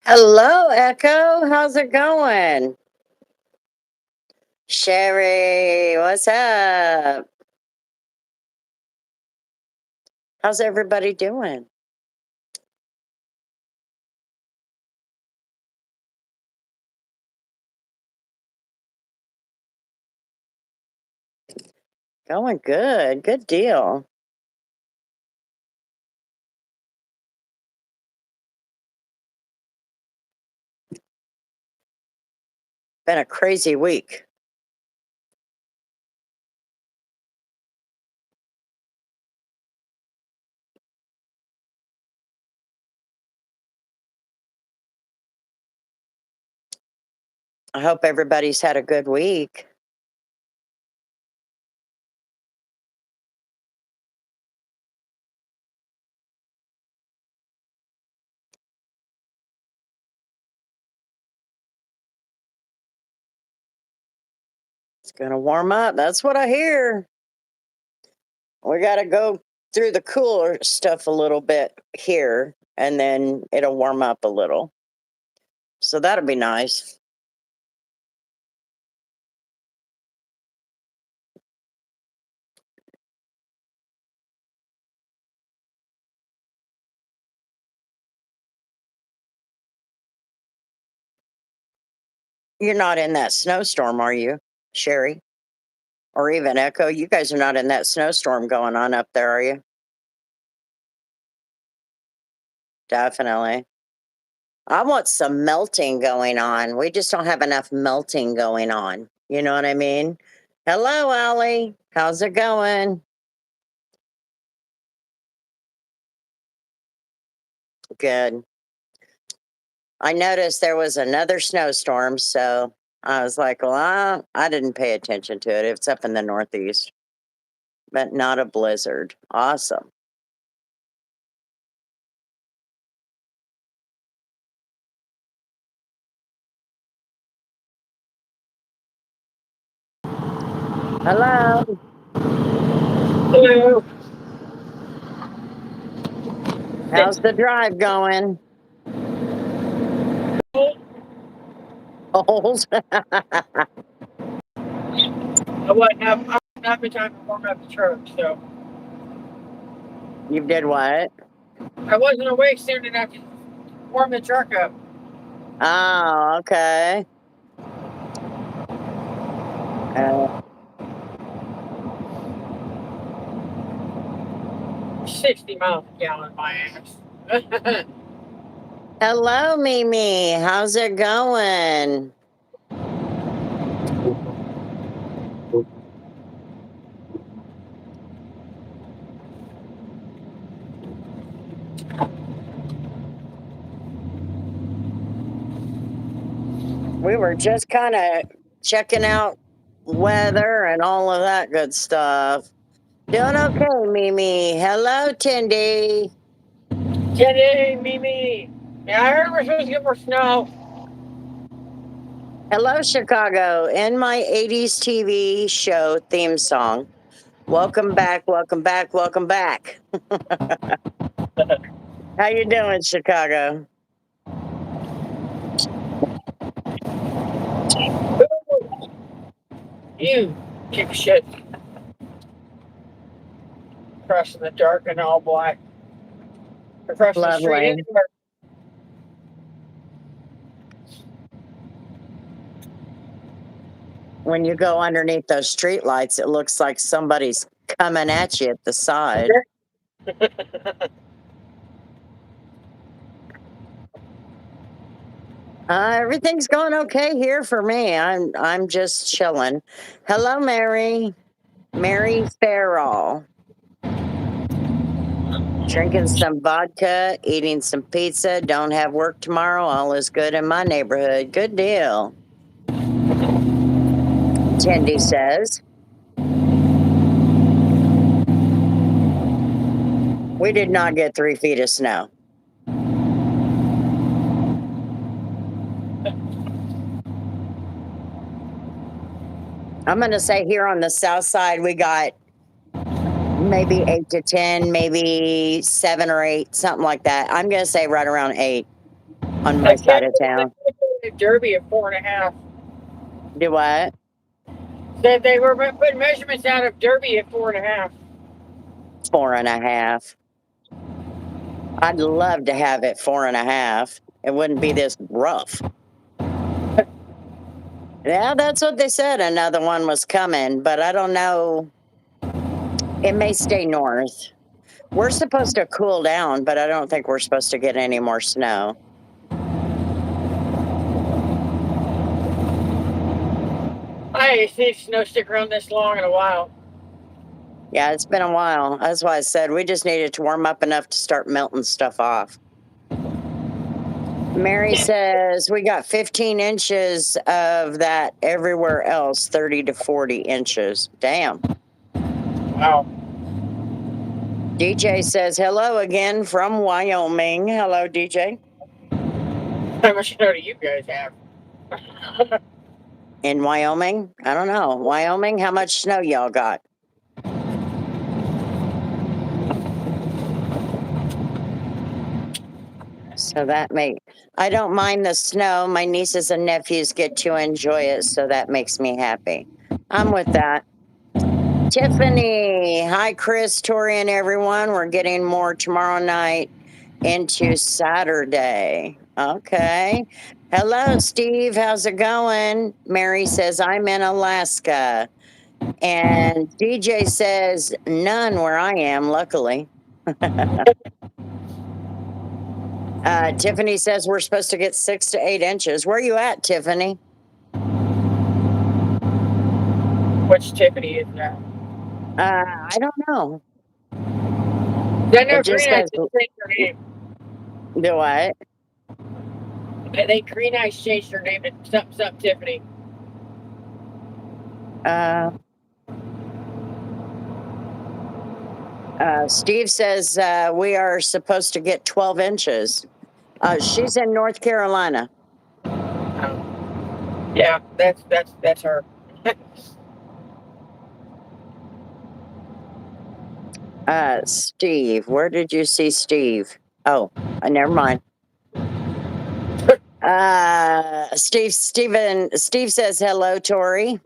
Hello, Echo. How's it going? Sherry, what's up? How's everybody doing? Going good. Good deal. Been a crazy week. I hope everybody's had a good week. It's going to warm up. That's what I hear. We got to go through the cooler stuff a little bit here, and then it'll warm up a little. So that'll be nice. You're not in that snowstorm, are you, Sherry? Or even Echo? You guys are not in that snowstorm going on up there, are you? Definitely. I want some melting going on. We just don't have enough melting going on. You know what I mean? Hello, Allie. How's it going? Good. I noticed there was another snowstorm, so I was like, well, I didn't pay attention to it. It's up in the Northeast, but not a blizzard. Awesome. Hello. Hello. How's the drive going? Old. I wasn't having time to warm up the truck, so You did what? I wasn't awake soon enough to warm the truck up. Oh, okay. Uh, 60 miles a gallon, my ass. Hello, Mimi. How's it going? We were just kind of checking out weather and all of that good stuff. Doing okay, Mimi. Hello, Tindy. Today, Mimi. Yeah, I heard we're supposed to get more snow. Hello, Chicago. In my 80s TV show theme song. Welcome back, welcome back, welcome back. How you doing, Chicago? You kick shit. Crossing the dark and all black. Across the street Lovely. anywhere. When you go underneath those street lights, it looks like somebody's coming at you at the side. Everything's going okay here for me. I'm just chilling. Hello, Mary. Mary Farrell. Drinking some vodka, eating some pizza. Don't have work tomorrow. All is good in my neighborhood. Good deal. Tindy says. We did not get 3 feet of snow. I'm going to say here on the south side, we got maybe 8 to 10, maybe 7 or 8, something like that. I'm going to say right around 8. on my side of town. Derby at 4.5. Do what? Said they were putting measurements out of Derby at 4.5. 4.5. I'd love to have it 4.5. It wouldn't be this rough. Yeah, that's what they said. Another one was coming, but I don't know. It may stay north. We're supposed to cool down, but I don't think we're supposed to get any more snow. I ain't seen snow stick around this long in a while. Yeah, it's been a while. That's why I said we just needed to warm up enough to start melting stuff off. Mary says we got 15 inches of that everywhere else, 30 to 40 inches. Damn. Wow. DJ says hello again from Wyoming. Hello, DJ. How much snow do you guys have? In Wyoming? I don't know. Wyoming, how much snow y'all got? So I don't mind the snow. My nieces and nephews get to enjoy it, so that makes me happy. I'm with that. Tiffany, hi Chris, Tori, and everyone. We're getting more tomorrow night into Saturday. Okay. Hello, Steve. How's it going? Mary says, I'm in Alaska. And DJ says, none where I am, luckily. Tiffany says we're supposed to get 6 to 8 inches. Where are you at, Tiffany? Which Tiffany is that? I don't know. I know It just Green Eyes says, just changed her name. do what? I think Green Eyes changed her name to something Tiffany. Steve says we are supposed to get 12 inches. She's in North Carolina. Yeah, that's her. Steve, where did you see Steve? Oh, never mind. Steve says hello, Tori.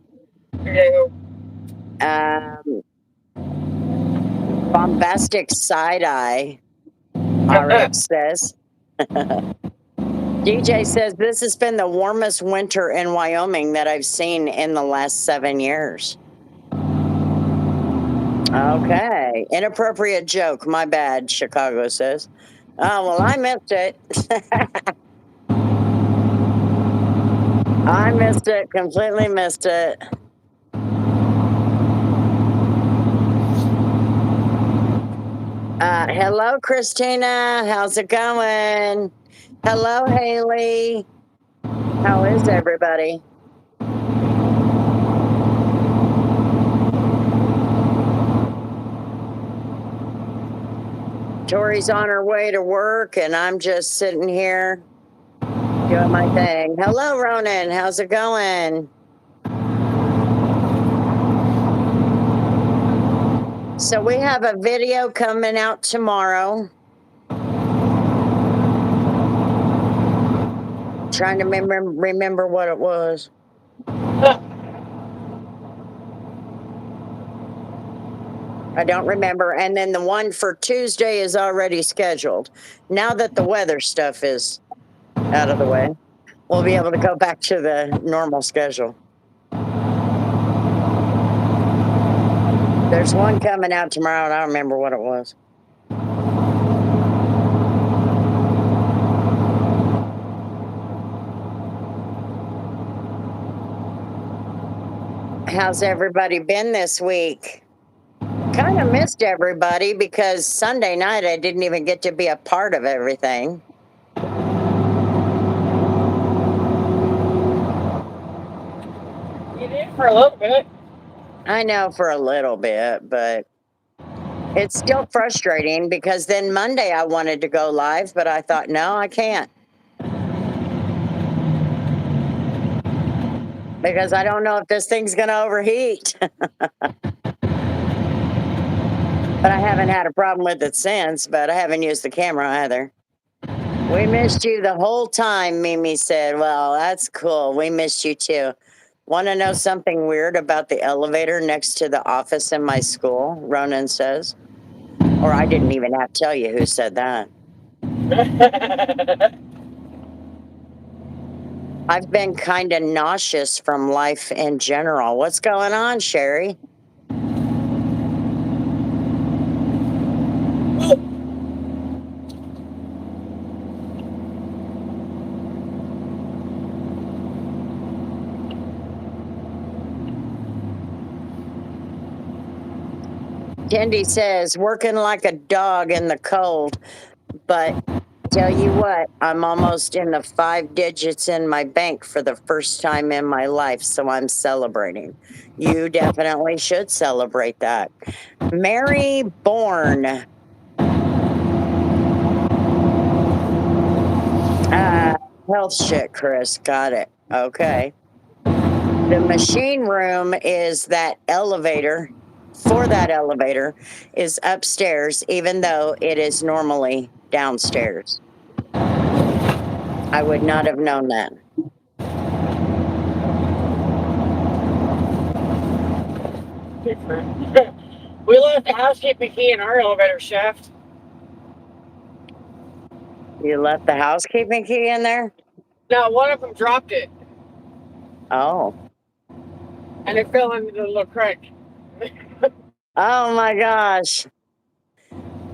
Hello. Bombastic side eye, RX says. DJ says this has been the warmest winter in Wyoming that I've seen in the last 7 years. Okay. Inappropriate joke. My bad, Chicago says. Oh, well, I missed it. I missed it. Completely missed it. Hello, Christina. How's it going? Hello, Haley. How is everybody? Tori's on her way to work, and I'm just sitting here doing my thing. Hello, Ronan. How's it going? So we have a video coming out tomorrow. Trying to remember what it was. I don't remember. And then the one for Tuesday is already scheduled. Now that the weather stuff is out of the way, we'll be able to go back to the normal schedule. There's one coming out tomorrow, and I don't remember what it was. How's everybody been this week? Kind of missed everybody because Sunday night I didn't even get to be a part of everything. You did for a little bit. I know for a little bit, but it's still frustrating because then Monday I wanted to go live, but I thought, no, I can't. Because I don't know if this thing's going to overheat. But I haven't had a problem with it since, but I haven't used the camera either. We missed you the whole time, Mimi said. Well, that's cool. We missed you too. Want to know something weird about the elevator next to the office in my school? Ronan says. Or I didn't even have to tell you who said that. I've been kind of nauseous from life in general. What's going on, Sherry? Kendi says, working like a dog in the cold, but tell you what, I'm almost in the 5 digits in my bank for the first time in my life, so I'm celebrating. You definitely should celebrate that. Mary Bourne. Health shit, Chris. Got it. Okay. The machine room is that elevator. For that elevator is upstairs, even though it is normally downstairs. I would not have known that. We left the housekeeping key in our elevator shaft. You left the housekeeping key in there? Now, one of them dropped it. Oh. And it fell into the little creek. Oh my gosh.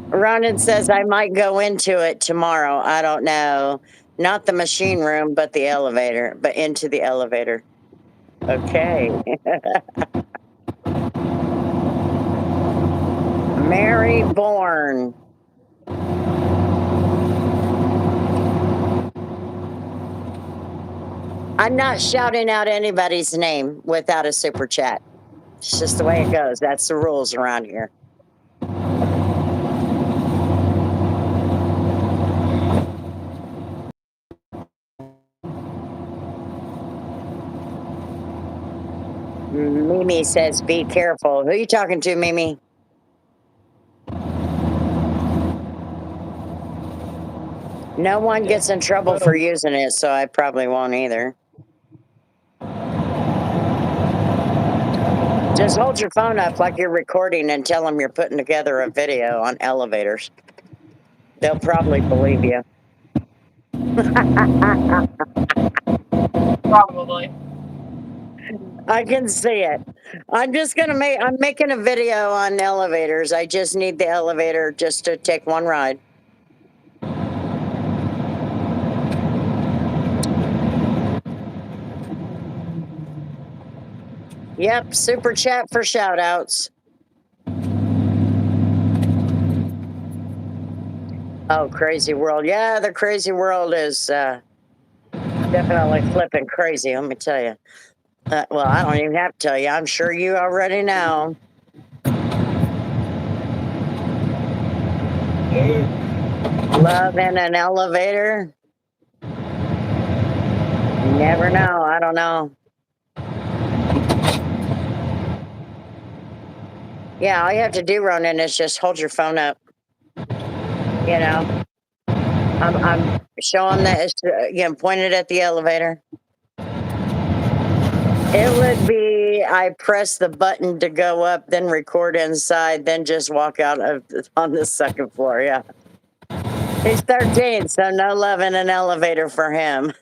Ronan says I might go into it tomorrow. I don't know. Not the machine room, but the elevator, but into the elevator. Okay. Mary Bourne. I'm not shouting out anybody's name without a super chat. It's just the way it goes. That's the rules around here. Mimi says, be careful. Who are you talking to, Mimi? No one gets in trouble for using it, so I probably won't either. Just hold your phone up like you're recording and tell them you're putting together a video on elevators. They'll probably believe you. Probably. I can see it. I'm making a video on elevators. I just need the elevator just to take one ride. Yep, super chat for shout outs. Oh, crazy world. Yeah, the crazy world is definitely flipping crazy, let me tell you. Well, I don't even have to tell you. I'm sure you already know. Love in an elevator? Never know. I don't know. Yeah, all you have to do, Ronan, is just hold your phone up. You know, I'm showing that it's pointed at the elevator. It would be I press the button to go up, then record inside, then just walk out on the second floor. Yeah. He's 13, so no love in an elevator for him.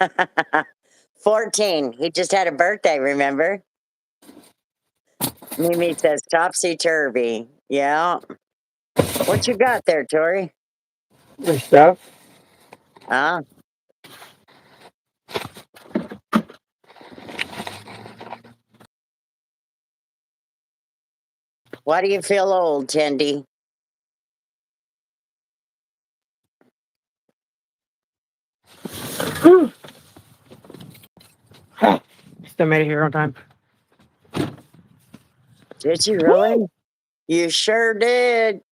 14. He just had a birthday, remember? Mimi says topsy turvy. Yeah. What you got there, Tori? Your stuff? Huh? Why do you feel old, Tendy? Still made it here on time. Did you really? Woo! You sure did.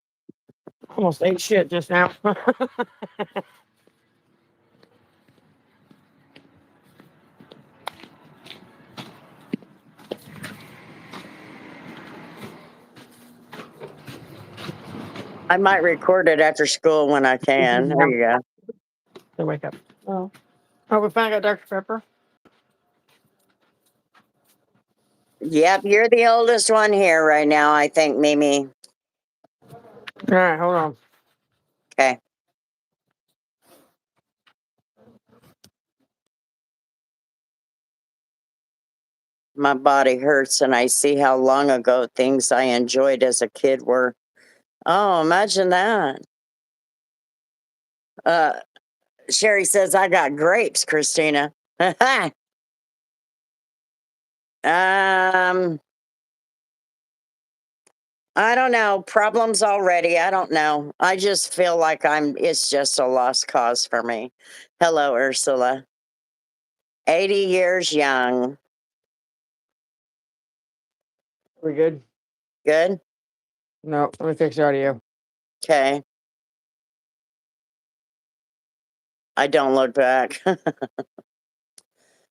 Almost ate shit just now. I might record it after school when I can. There you go. They wake up. Oh, we finally got Dr. Pepper. Yep, you're the oldest one here right now, I think, Mimi. All right, hold on. Okay. My body hurts and I see how long ago things I enjoyed as a kid were. Oh, imagine that. Sherry says, I got grapes, Christina. I don't know. Problems already. I don't know. I just feel like it's just a lost cause for me. Hello, Ursula. 80 years young. We good? Good? No, let me fix the audio. Okay. I don't look back.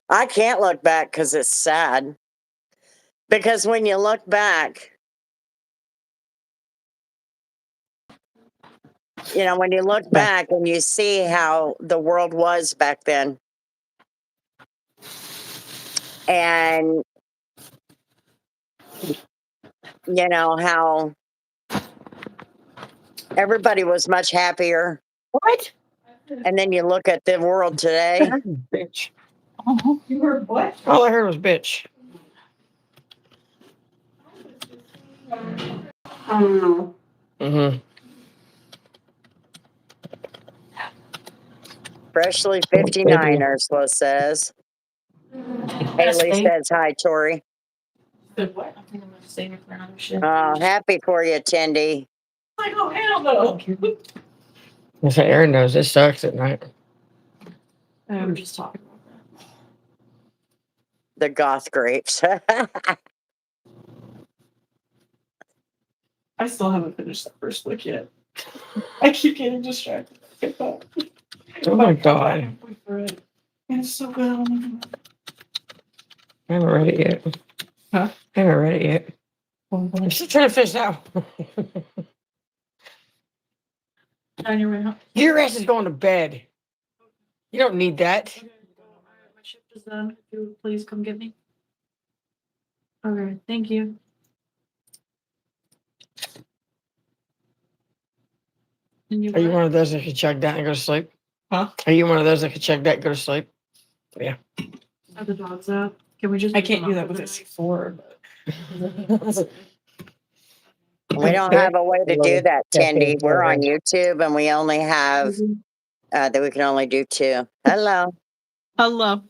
I can't look back because it's sad. Because when you look back, when you look back and you see how the world was back then, and how everybody was much happier. What? And then you look at the world today. Bitch. Oh, you heard what? All I heard was bitch. Mm-hmm. Freshly 59, Ursula says. Haley says hi, Tori. What? I think I'm gonna save it for another shit. Oh, happy for you, Tindy. I go, hell no. I say Aaron knows this sucks at night. I'm just talking about that. The goth grapes. I still haven't finished that first lick yet. I keep getting distracted. Oh my god. It's so good. Oh my god. I haven't read it yet. Huh? I haven't read it yet. I'm still trying to finish that one. On your way home? Your ass is going to bed. You don't need that. Okay, my shift is done. If you would please come get me. Okay, thank you. Are you one of those that can check that and go to sleep? Huh? Are you one of those that can check that and go to sleep? Yeah. Are the dogs out? Can we just? I can't do that with a C4. We don't have a way to do that, Tindy. We're on YouTube and we only have that we can only do 2. Hello. Hello.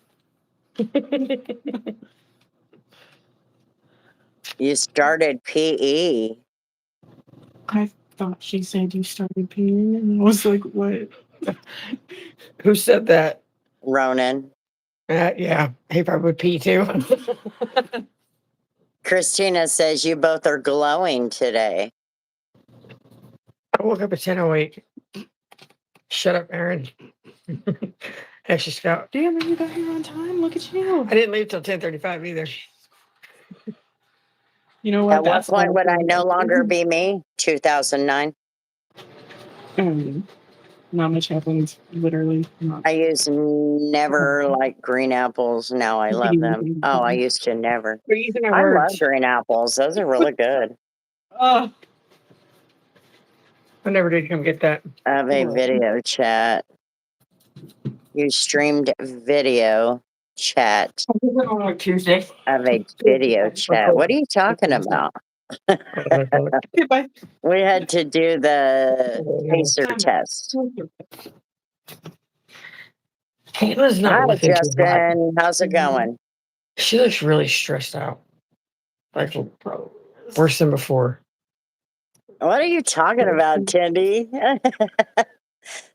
You started PE. I thought she said you started peeing, and I was like, what? Who said that? Ronan. Yeah, he probably would pee too. Christina says you both are glowing today. I woke up at 10:08. Shut up, Aaron. Actually, Scout. Damn, you got here on time. Look at you. I didn't leave till 10:35 either. You know what? At what point would I no longer be me? 2009. Not much happened, literally. Not. I used never like green apples. Now I love them. Oh, I used to never. We're using our I love words. green apples. Those are really good. Oh. I never did come get that. Of a video chat. You streamed video chat On Tuesday. of a video chat. What are you talking about? Goodbye. We had to do the pacer test. Kayla's not Hi, looking too hot. Justin. How's it going? She looks really stressed out. Like worse than before. What are you talking about, Tindy?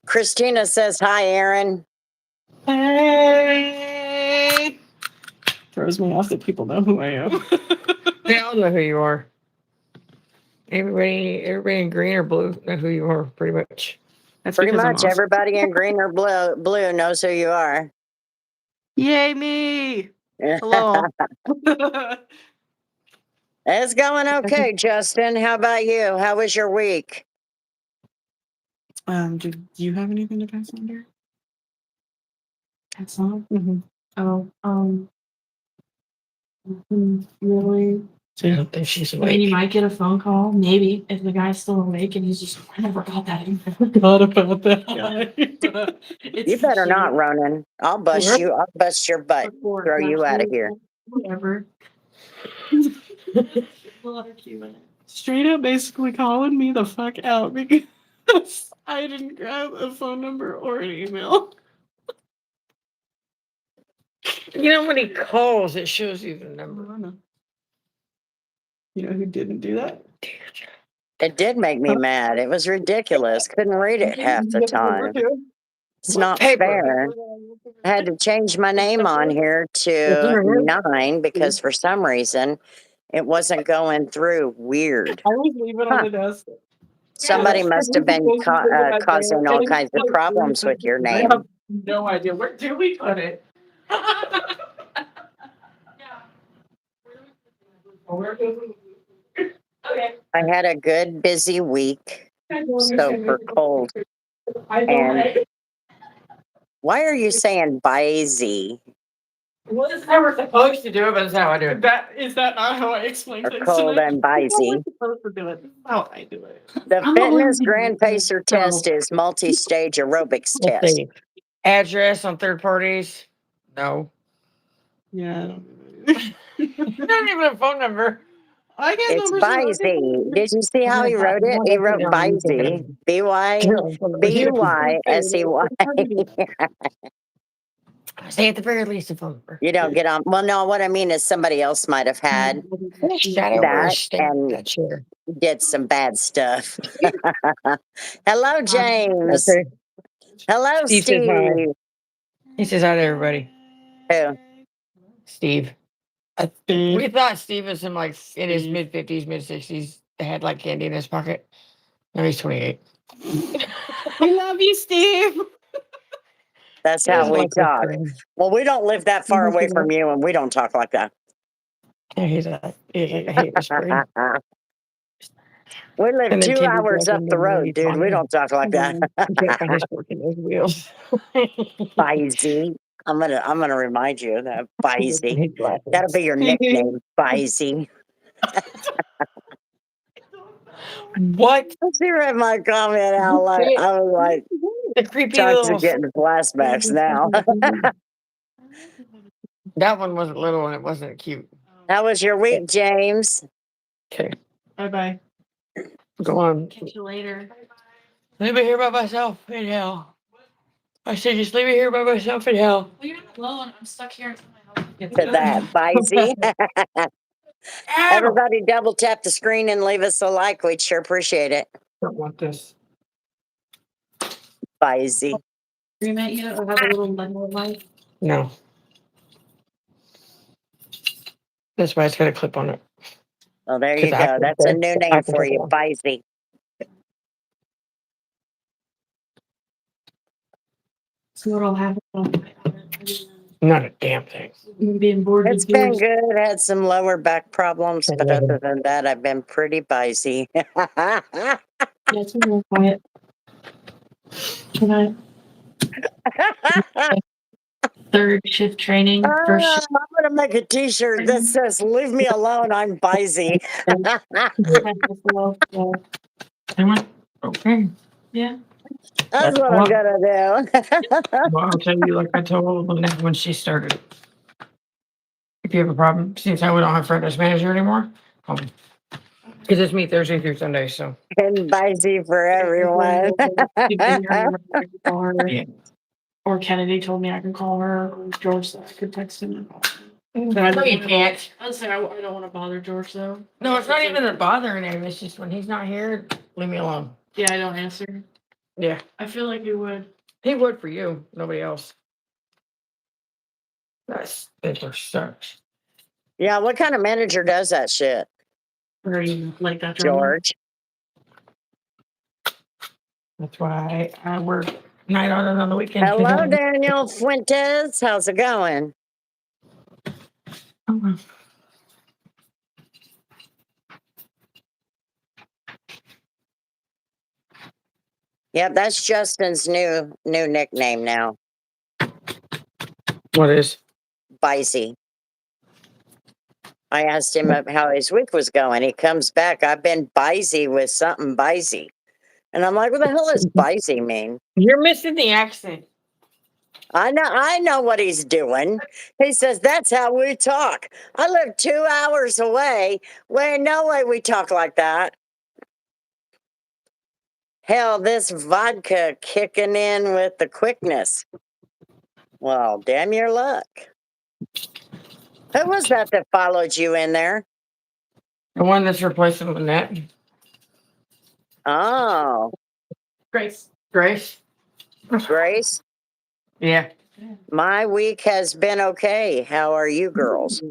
Christina says hi, Aaron. Hey. Throws me off that people know who I am. They all know who you are. Everybody in green or blue know who you are, pretty much. That's Pretty much awesome. Everybody in green or blue knows who you are. Yay, me! Hello. It's going okay, Justin. How about you? How was your week? Do you have anything to pass on there? That song? Mm-hmm. Oh, really? So I don't think she's I mean, you awake. might get a phone call, maybe, if the guy's still awake and he's just, I never got that email. Forgot about that guy. You better not, Ronan. I'll bust Where? you. I'll bust your butt. Throw you out of here. Whatever. Straight up basically calling me the fuck out because I didn't grab a phone number or an email. You know, when he calls, it shows you the number. You know who didn't do that? It did make me mad. It was ridiculous. Couldn't read it half the time. It's not fair. I had to change my name on here to 9 because for some reason it wasn't going through. Weird. I always leave it on the desk. Somebody must have been causing all kinds of problems with your I name. have no idea. Where did we put it? Okay. I had a good busy week. So for cold. And why are you saying busy? Well, it's how we're supposed to do it, but it's how I do it. Is that not how I explain Or things? cold tonight? and busy. We're supposed to do it. This is how I do it. The fitness grand pacer test is multi-stage aerobics Let's test. see. Address on third parties? No. Yeah. Not even a phone number. I get It's numbers. busy. Did you see how he wrote it? He wrote busy. B-Y-B-U-Y-S-E-Y. Say at the very least a phone number. You don't get on. Well, no, what I mean is somebody else might have had that and did some bad stuff. Hello, James. Okay. Hello, Steve Steve. says hi. He says hi to everybody. Who? Steve. We thought Steve was in his mid-50s, mid-60s. Had like candy in his pocket. No, he's 28. We love you, Steve. That's how we talk. Well, we don't live that far away from you, and we don't talk like that. Yeah, he's like a hate whispering. We live 2 hours up the road, dude. We don't talk like that. Wheels. Bisey. I'm gonna remind you of that. Bisey. That'll be your nickname, Bisey. What? She read my comment out loud. I was like, the creepy Chuck's little. getting flashbacks now. That one wasn't little and it wasn't cute. How was your week, James? Okay. Bye. Go on. Catch you later. Leave me here by myself in hell. I said, just leave me here by myself in hell. Well, you're not alone. I'm stuck here until my house gets To that, Bisey. Everybody double tap the screen and leave us a like. We'd sure appreciate it. Don't want this. Bisey. You met you or have a little lemon light? No. That's why it's got a clip on it. Well, there you go. That's a new name for you, Bisey. So what'll happen? Not a damn thing. Being bored. It's been good. Had some lower back problems, but other than that, I've been pretty busy. Yeah, it's a little quiet. Can I? Third shift training. First shift. I'm gonna make a T-shirt that says "Leave me alone, I'm busy." Okay. Yeah. That's what I'm gonna do. Well, I'll tell you, like I told Lynette when she started. If you have a problem, since I don't have front desk manager anymore, because it's me Thursday through Sunday, so. And busy for everyone. Yeah. Or Kennedy told me I can call her, or George said I could text him. No, you can't. I was saying I don't want to bother George though. No, it's not even a bothering him. It's just when he's not here, leave me alone. Yeah, I don't answer. Yeah. I feel like he would. He would for you, nobody else. That's sucks. Yeah, what kind of manager does that shit? Or you like that, George? That's why I work night on the weekend. Hello, Daniel Fuentes. How's it going? Yep, that's Justin's new nickname now. What is? Bisey. I asked him how his week was going. He comes back. I've been busy with something busy. And I'm like, what the hell does busy mean? You're missing the accent. I know what he's doing. He says, that's how we talk. I live 2 hours away. Well, no way we talk like that. Hell, this vodka kicking in with the quickness. Well, damn your luck. Who was that followed you in there? The one that's replacing Lynette. Oh, Grace. Grace. Grace. Yeah. My week has been okay. How are you girls?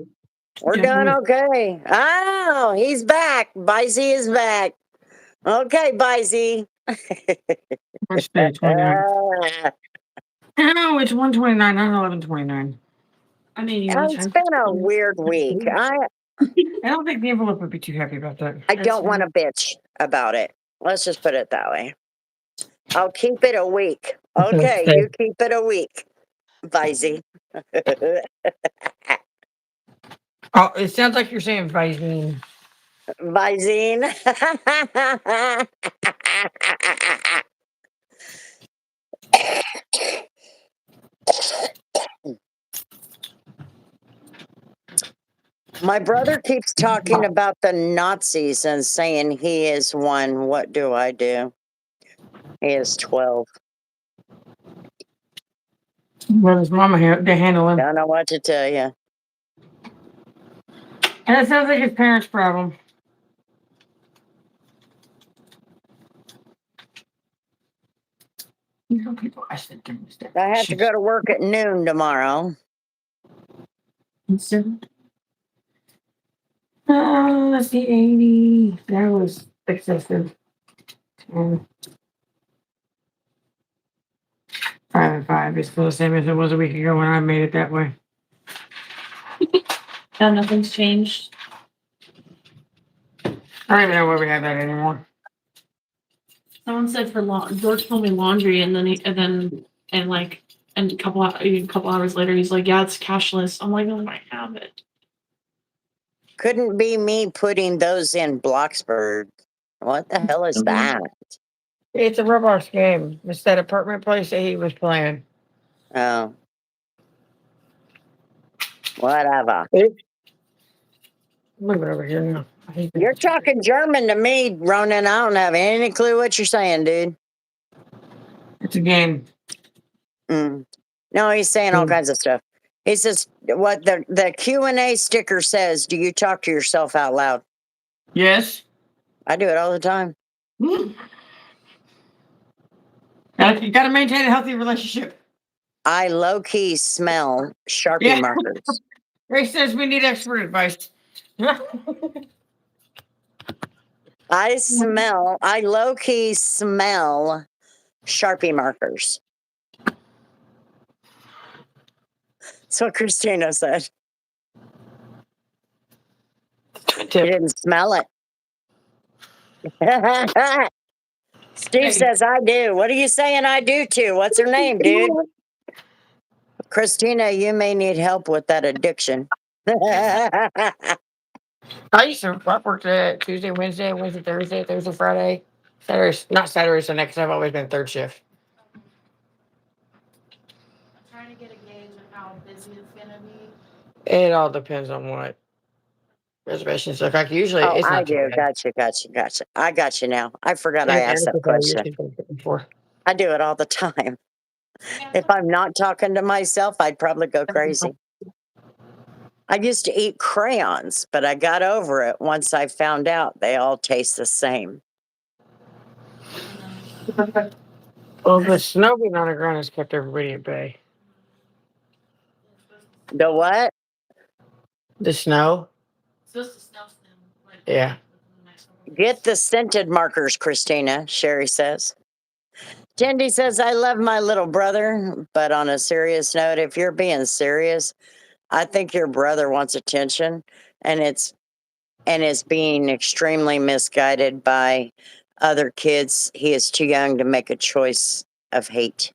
We're Yeah, doing okay. Oh, he's back. Bisey is back. Okay, Bisey. Where's the 29? No, it's 129, not 1129. I mean, you want to It's try? been a weird week. I don't think the envelope would be too happy about that. I don't want to bitch about it. Let's just put it that way. I'll keep it a week. Okay, you keep it a week, Bisey. Oh, it sounds like you're saying Visine. Visine. My brother keeps talking about the Nazis and saying he is one. What do I do? He is 12. Well, his mama they handle him. Don't know what to tell you. And it sounds like his parents' problem. You know, people, I said there was that. I have to go to work at noon tomorrow. Let's see, 80. That was excessive. 10. 5 and 5 is still the same as it was a week ago when I made it that way. No, nothing's changed. I don't even know where we have that anymore. Someone said for George told me laundry, and then a couple hours later, he's like, "Yeah, it's cashless." I'm like, "Oh, I have it." Couldn't be me putting those in Bloxburg. What the hell is that? It's a Roblox game. It's that apartment place that he was playing. Oh. Whatever. Move it over here now. You're talking German to me, Ronan. I don't have any clue what you're saying, dude. It's a game. Mm. No, he's saying all kinds of stuff. He says, what the Q&A sticker says, do you talk to yourself out loud? Yes. I do it all the time. You gotta maintain a healthy relationship. I low-key smell Sharpie markers. Ray says we need expert advice. I low-key smell Sharpie markers. That's what Christina said. You didn't smell it. Steve says, I do. What are you saying I do to? What's her name, dude? Christina, you may need help with that addiction. I used to work Tuesday, Wednesday, Thursday, Friday. Saturday, not Saturday, Sunday, because I've always been third shift. I'm trying to get a gauge of how busy it's gonna be. It all depends on what reservations look like. Usually, Oh, it's I not too do. bad. Gotcha. I got you now. I forgot I asked that question. I do it all the time. If I'm not talking to myself, I'd probably go crazy. I used to eat crayons, but I got over it once I found out they all taste the same. Well, the snow being on the ground has kept everybody at bay. The what? It's The snow? supposed to snow soon. Yeah. Get the scented markers, Christina, Sherry says. Cindy says, I love my little brother, but on a serious note, if you're being serious, I think your brother wants attention and is being extremely misguided by other kids. He is too young to make a choice of hate.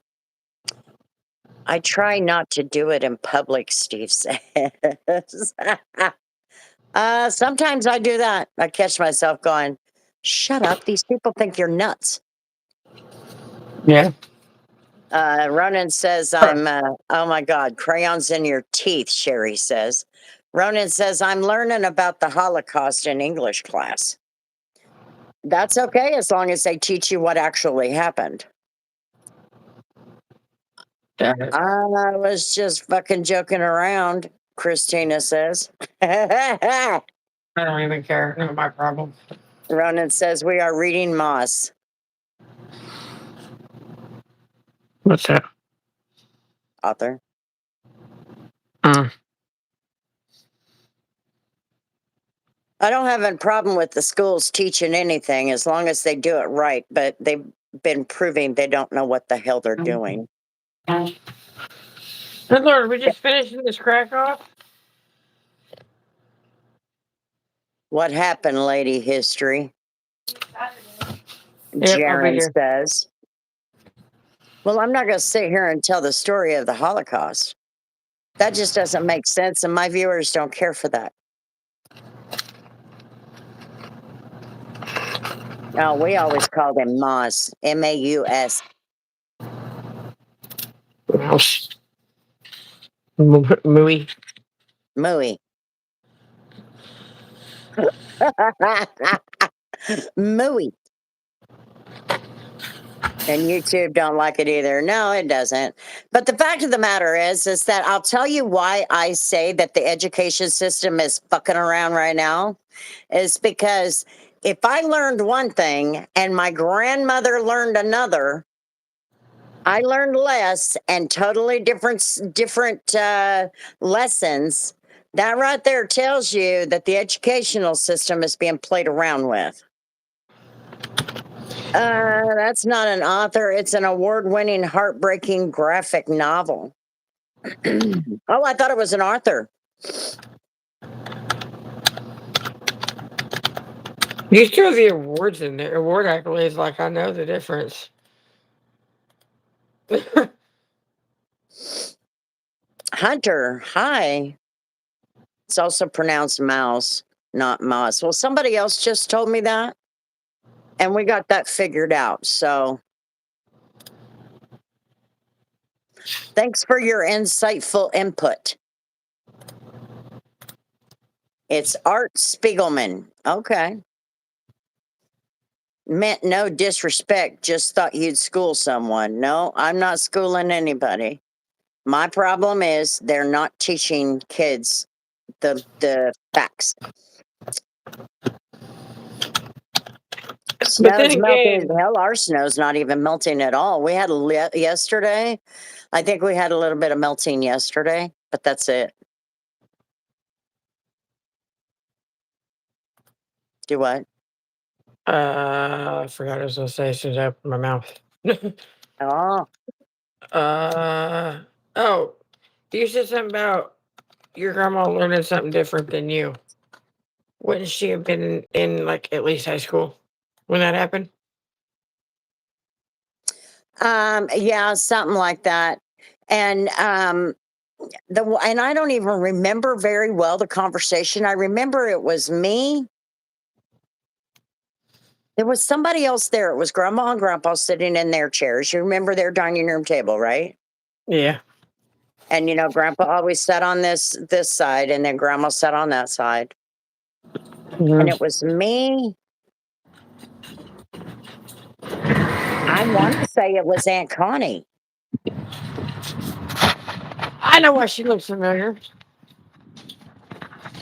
I try not to do it in public, Steve says. Sometimes I do that. I catch myself going, shut up. These people think you're nuts. Yeah. Ronan says, oh my God, crayons in your teeth, Sherry says. Ronan says, I'm learning about the Holocaust in English class. That's okay as long as they teach you what actually happened. I I was just fucking joking around, Christina says. don't even care. Not my problem. Ronan says, we are reading Moss. What's that? Author. Mm. I don't have a problem with the schools teaching anything as long as they do it right, but they've been proving they don't know what the hell they're doing. Good Lord, we just finishing this crack off? What happened, Lady History? Yep, I'll be Jaren here. says. Well, I'm not going to sit here and tell the story of the Holocaust. That just doesn't make sense, and my viewers don't care for that. No, we always called him Moss, M-A-U-S. Mouse. Mooey. Mooey. Mooey. And YouTube don't like it either. No, it doesn't. But the fact of the matter is that I'll tell you why I say that the education system is fucking around right now is because if I learned one thing and my grandmother learned another, I learned less and totally different lessons. That right there tells you that the educational system is being played around with. That's not an author. It's an award-winning, heartbreaking graphic novel. Oh, I thought it was an author. You throw the awards in there. Award accolades, like I know the difference. Hunter, hi. It's also pronounced mouse, not moss. Well, somebody else just told me that, and we got that figured out. So thanks for your insightful input. It's Art Spiegelman. Okay. Meant no disrespect, just thought you'd school someone. No, I'm not schooling anybody. My problem is they're not teaching kids the facts. But Snow's then melting. again, Hell, our snow's not even melting at all. We had yesterday. I think we had a little bit of melting yesterday, but that's it. Do what? I forgot what I was going to say as soon as I opened my mouth. Oh, Oh, you said something about your grandma learning something different than you. Wouldn't she have been in like at least high school when that happened? yeah, something like that. And and I don't even remember very well the conversation. I remember it was me. There was somebody else there. It was Grandma and Grandpa sitting in their chairs. You remember their dining room table, right? Yeah. And you know, Grandpa always sat on this side, and then Grandma sat on that side. And it was me. I want to say it was Aunt Connie. I know why she looks familiar.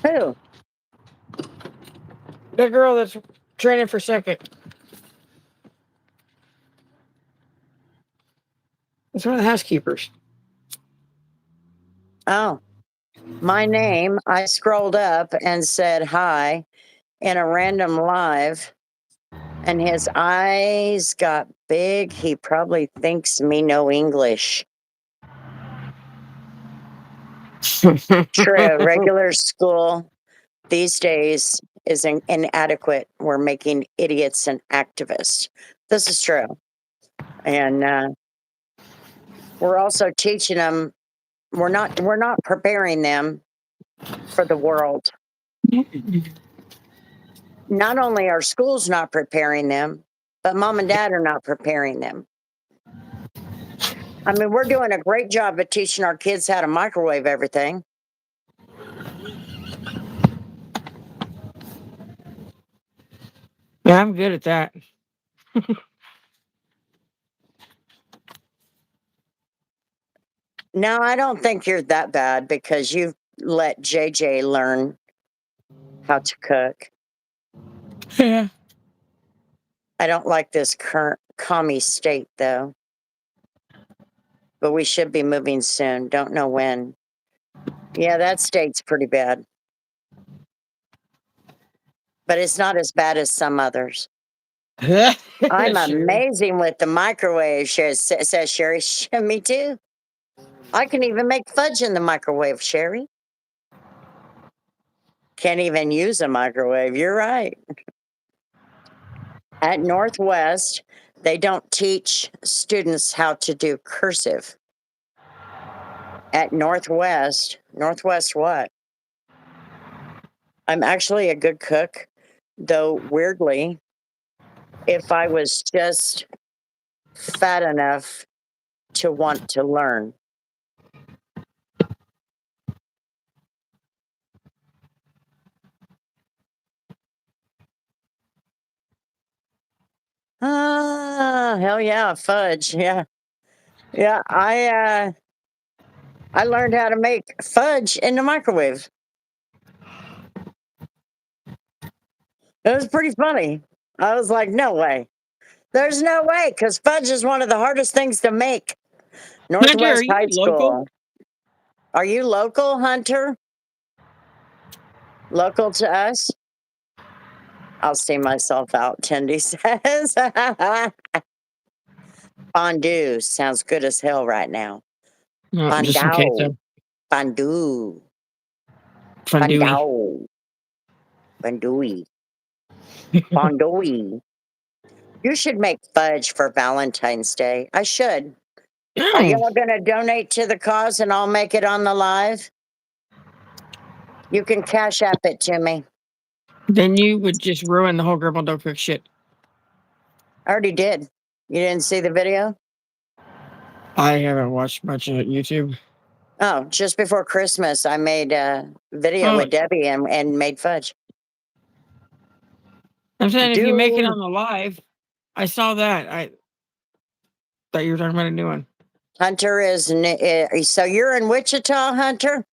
Who? The girl that's training for second. It's one of the housekeepers. Oh, my name. I scrolled up and said hi in a random live, and his eyes got big. He probably thinks me no English. True. Regular school these days is inadequate. We're making idiots and activists. This is true. And We're also teaching them. We're not preparing them for the world. Not only are schools not preparing them, but mom and dad are not preparing them. I mean, we're doing a great job of teaching our kids how to microwave everything. Yeah, I'm good at that. No, I don't think you're that bad because you've let JJ learn how to cook. Yeah. I don't like this current commie state though, but we should be moving soon. Don't know when. Yeah, that state's pretty bad, but it's not as bad as some others. I'm Sure. amazing with the microwave, says Sherry. Me too. I can even make fudge in the microwave, Sherry. Can't even use a microwave. You're right. At Northwest, they don't teach students how to do cursive. At Northwest what? I'm actually a good cook, though weirdly, if I was just fat enough to want to learn. Ah, hell yeah, fudge. Yeah. Yeah, I learned how to make fudge in the microwave. It was pretty funny. I was like, no way. There's no way, because fudge is one of the hardest things to make. Hunter, are Northwest you High local? School. Are you local, Hunter? Local to us? I'll see myself out, Tindy says. Fondue sounds good as hell right now. No, just in case. Fondue. Fondue. Fondue. Fondue. Fondue. Fondue. You should make fudge for Valentine's Day. I should. Are Oh, y'all going to donate to the cause and I'll make it on the live? You can cash app it to me. then you would just ruin the whole Grandma Don't Cook shit. I already did. You didn't see the video? I haven't watched much of YouTube. Oh, just before Christmas, I made a video Oh, with Debbie and made fudge. I'm saying if you make it Dude, on the live, I saw that. I thought you were talking about a new one. Hunter is, so you're in Wichita, Hunter?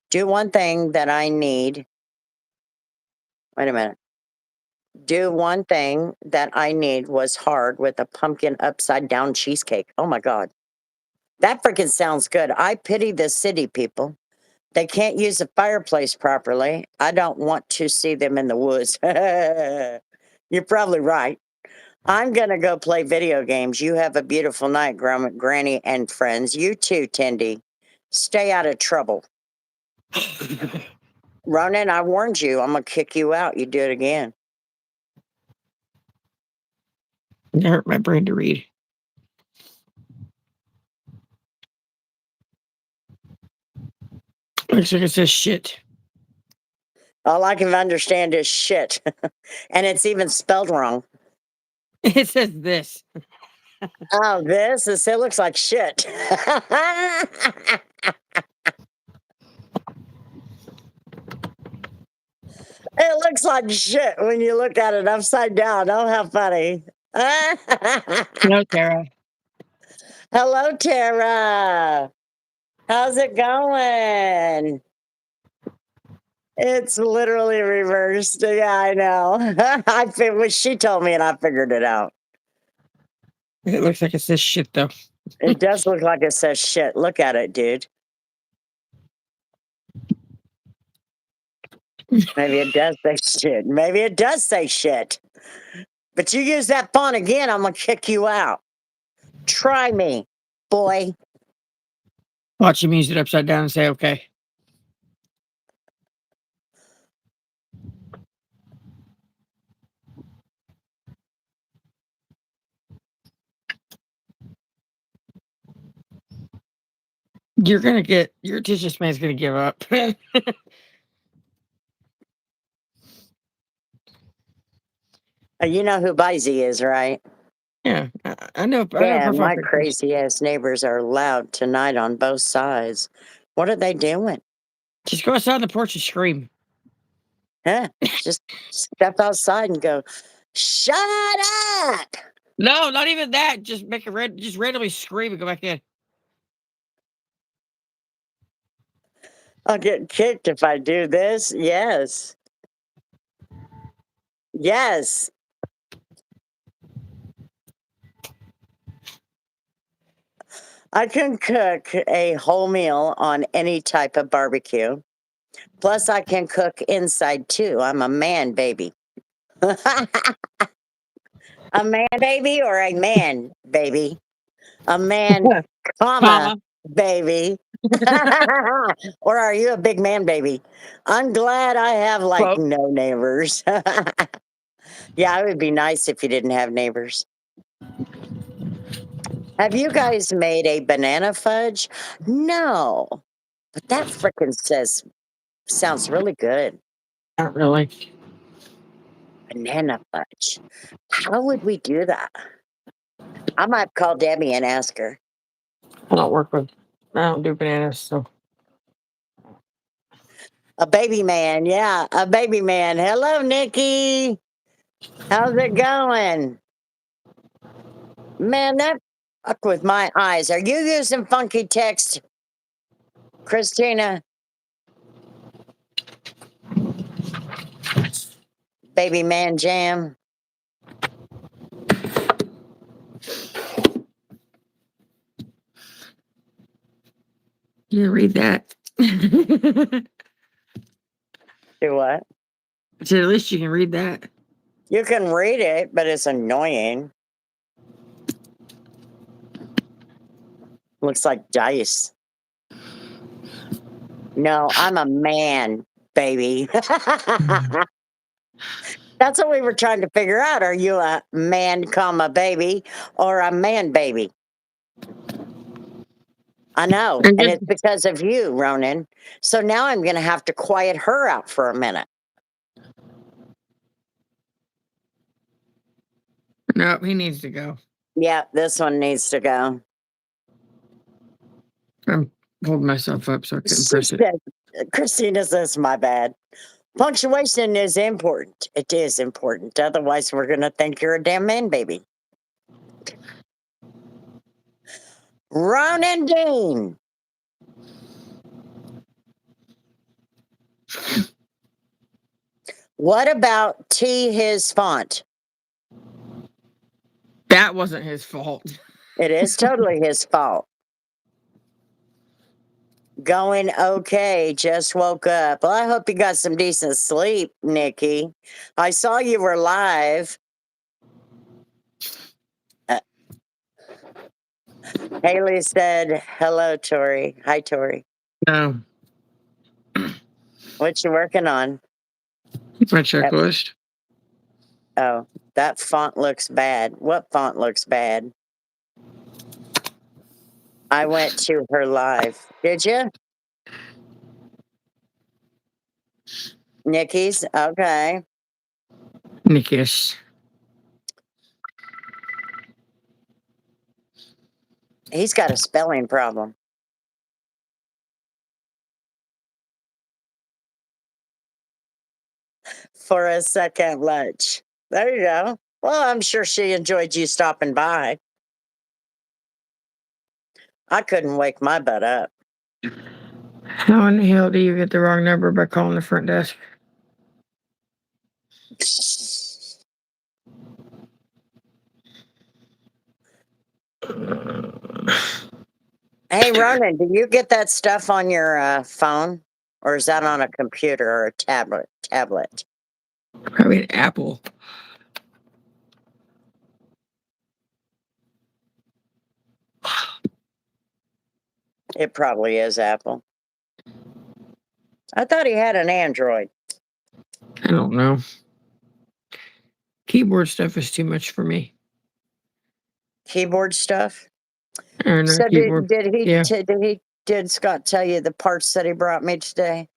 Do one thing that I need. Wait a minute. Do one thing that I need was hard with a pumpkin upside down cheesecake. Oh my God. That freaking sounds good. I pity the city people. They can't use a fireplace properly. I don't want to see them in the woods. You're probably right. I'm going to go play video games. You have a beautiful night, Granny and friends. You too, Tindy. Stay out of trouble. Ronan, I warned you. I'm going to kick you out. You do it again. It hurt my brain to read. Looks like it says shit. All I can understand is shit. And it's even spelled wrong. It says this. Oh, it looks like shit. It looks like shit when you look at it upside down. Oh, how funny. No, Tara. Hello, Tara. How's it going? It's literally reversed. Yeah, I know. When she told me and I figured it out. It looks like it says shit, though. It does look like it says shit. Look at it, dude. Maybe it does say shit. Maybe it does say shit. But you use that font again, I'm going to kick you out. Try me, boy. Watch him use it upside down and say, okay. Your attention span's gonna give up. You know who Bizey is, right? Yeah, I know. I know. Damn, my Profile pictures. crazy ass neighbors are loud tonight on both sides. What are they doing? Just go outside on the porch and scream. Huh? Just step outside and go, shut up! No, not even that. Just make just randomly scream and go back in. I'll get kicked if I do this. Yes. Yes. I can cook a whole meal on any type of barbecue. Plus, I can cook inside too. I'm a man baby. A man baby or a man baby? A man, comma, Comma. baby. Or are you a big man baby? I'm glad I have like Quote. no neighbors. Yeah, it would be nice if you didn't have neighbors. Have you guys made a banana fudge? No, but that frickin' sounds really good. Not really. Banana fudge. How would we do that? I might call Debbie and ask her. I don't do bananas, so. A baby man, yeah, a baby man. Hello, Nikki. How's it going? Man, that fuck with my eyes. Are you using funky text, Christina? Baby man jam. You read that. Do what? So at least you can read that. You can read it, but it's annoying. Looks like dice. No, I'm a man, baby. That's what we were trying to figure out. Are you a man, comma, baby, or a man baby? I know. And And just, it's because of you, Ronan. So now I'm going to have to quiet her out for a minute. no, he needs to go. Yeah, this one needs to go. I'm holding myself up so I couldn't She press it. said, Christina says, my bad. Punctuation is important. It is important. Otherwise, we're going to think you're a damn man baby. Ronan Dean. What about T his font? That wasn't his fault. It is totally his fault. Going okay, just woke up. Well, I hope you got some decent sleep, Nikki. I saw you were live. Haley said, hello, Tori. Hi, Tori. No. What you working on? My checklist. Oh, that font looks bad. What font looks bad? I went to her live. Did you? Nikki's? Okay. Nickish. He's got a spelling problem. For a second lunch. There you go. Well, I'm sure she enjoyed you stopping by. I couldn't wake my butt up. How in the hell do you get the wrong number by calling the front desk? Hey, Ronan, do you get that stuff on your phone? Or is that on a computer or a tablet? Probably an Apple. It probably is Apple. I thought he had an Android. I don't know. Keyboard stuff is too much for me. Keyboard stuff? I don't know, So keyboard. did he Yeah. did he Did Scott tell you the parts that he brought me today?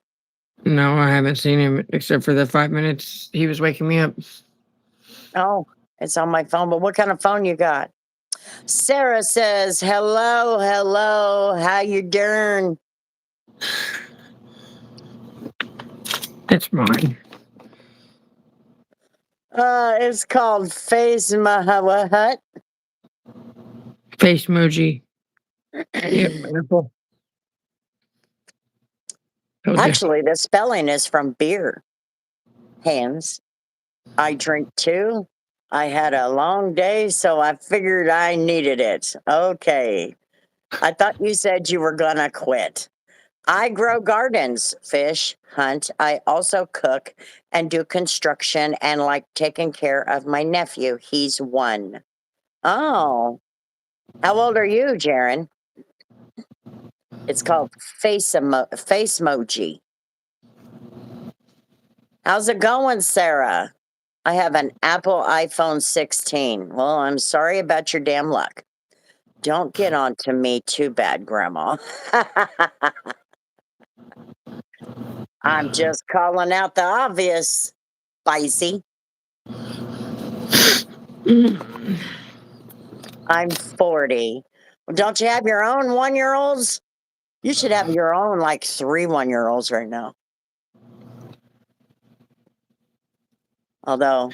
No, I haven't seen him except for the 5 minutes he was waking me up. Oh, it's on my phone. But what kind of phone you got? Sarah says, "Hello, hello. How you doing?" It's mine. It's called Face Mahawat. Face emoji. Yep, wonderful. Told ya. Actually, the spelling is from beer. Hands. I drink too. I had a long day, so I figured I needed it. Okay. I thought you said you were gonna quit. I grow gardens, fish, hunt. I also cook and do construction and like taking care of my nephew. He's 1. Oh, how old are you, Jaren? It's called face emoji. How's it going, Sarah? I have an Apple iPhone 16. Well, I'm sorry about your damn luck. Don't get on to me too bad, Grandma. I'm just calling out the obvious, spicy. I'm 40. Well, don't you have your own 1-year-olds? You should have your own like 3 1-year-olds right now. Although,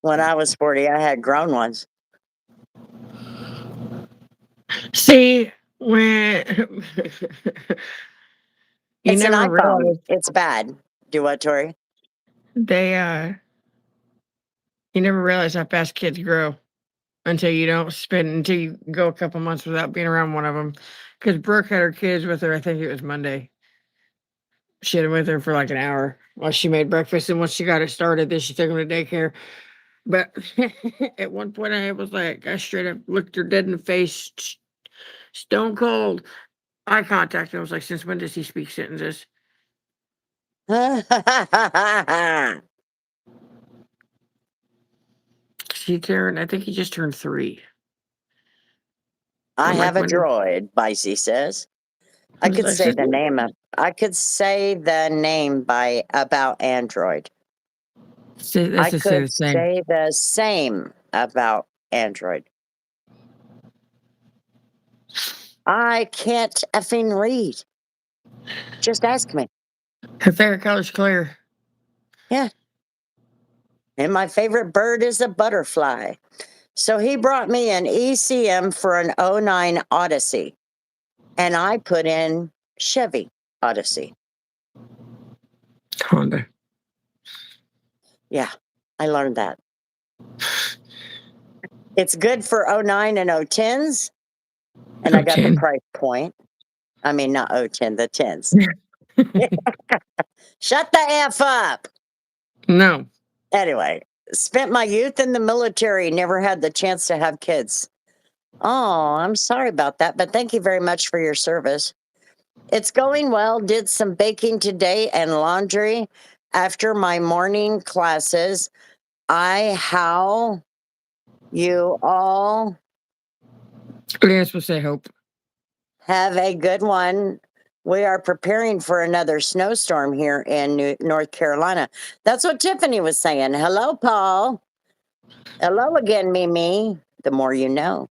when I was 40, I had grown ones. See, when you It's an never iPhone. realize It's bad. Do what, Tori? they you never realize how fast kids grow until you go a couple months without being around one of them. Because Brooke had her kids with her. I think it was Monday. She had them with her for like an hour while she made breakfast, and once she got it started, then she took them to daycare. But at one point, I was like, I straight up looked her dead in the face, stone cold eye contact, and I was like, "Since when does he speak sentences?" I I think he just turned 3. I'm like, have a when did droid, Bicey says. I I was could like, say the name of I could say the name by about Android. That's I just say could the same. say the same about Android. I can't effing read. Just ask me. Her favorite color's clear. Yeah. And my favorite bird is a butterfly. So he brought me an ECM for an '09 Odyssey. And I put in Chevy Odyssey. Honda. Yeah, I learned that. It's good for '09 and '10s. And I got the 10. price point. I mean, not '10, the 10s. Shut the F up. No. Anyway, spent my youth in the military, never had the chance to have kids. Oh, I'm sorry about that, but thank you very much for your service. It's going well. Did some baking today and laundry after my morning classes. How you all What are you supposed to say, Hope? have a good one. We are preparing for another snowstorm here in North Carolina. That's what Tiffany was saying. Hello, Paul. Hello again, Mimi. The more you know.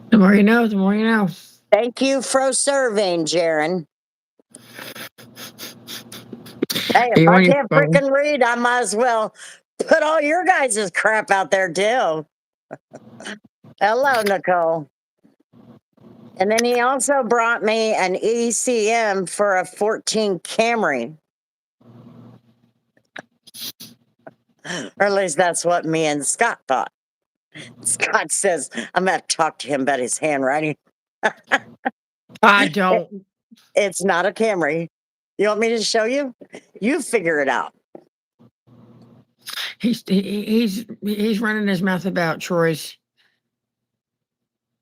The more you know, the more you know. Thank you for serving, Jaren. Hey, Are if you I on your can't phone? freaking read, I might as well put all your guys' crap out there too. Hello, Nicole. And then he also brought me an ECM for a 14 Camry. Or at least that's what me and Scott thought. Scott says I'm going to talk to him about his handwriting. I don't. It's not a Camry. You want me to show you? You figure it out. He's running his mouth about Troy's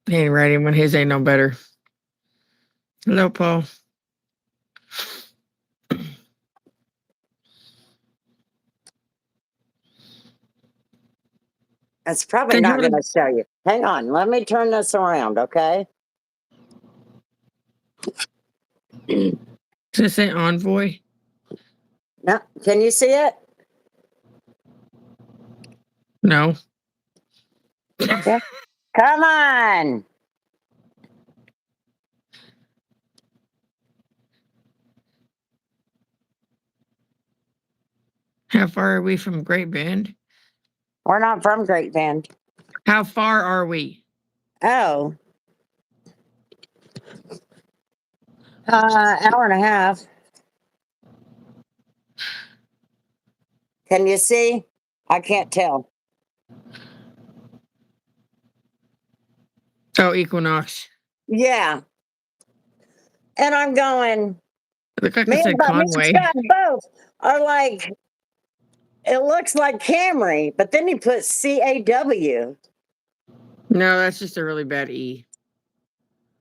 handwriting when his ain't no better. Hello, Paul. It's probably Then how not going does to show you. Hang on. Let me turn this around, okay? Does it say envoy? No, can you see it? No. Come on. How far are we from Great Bend? We're not from Great Bend. How far are we? Oh. Hour and a half. Can you see? I can't tell. Oh, Equinox. Yeah. And I'm going, It looked like it me said and Conway. Scott both are like, it looks like Camry, but then he put CAW. No, that's just a really bad E.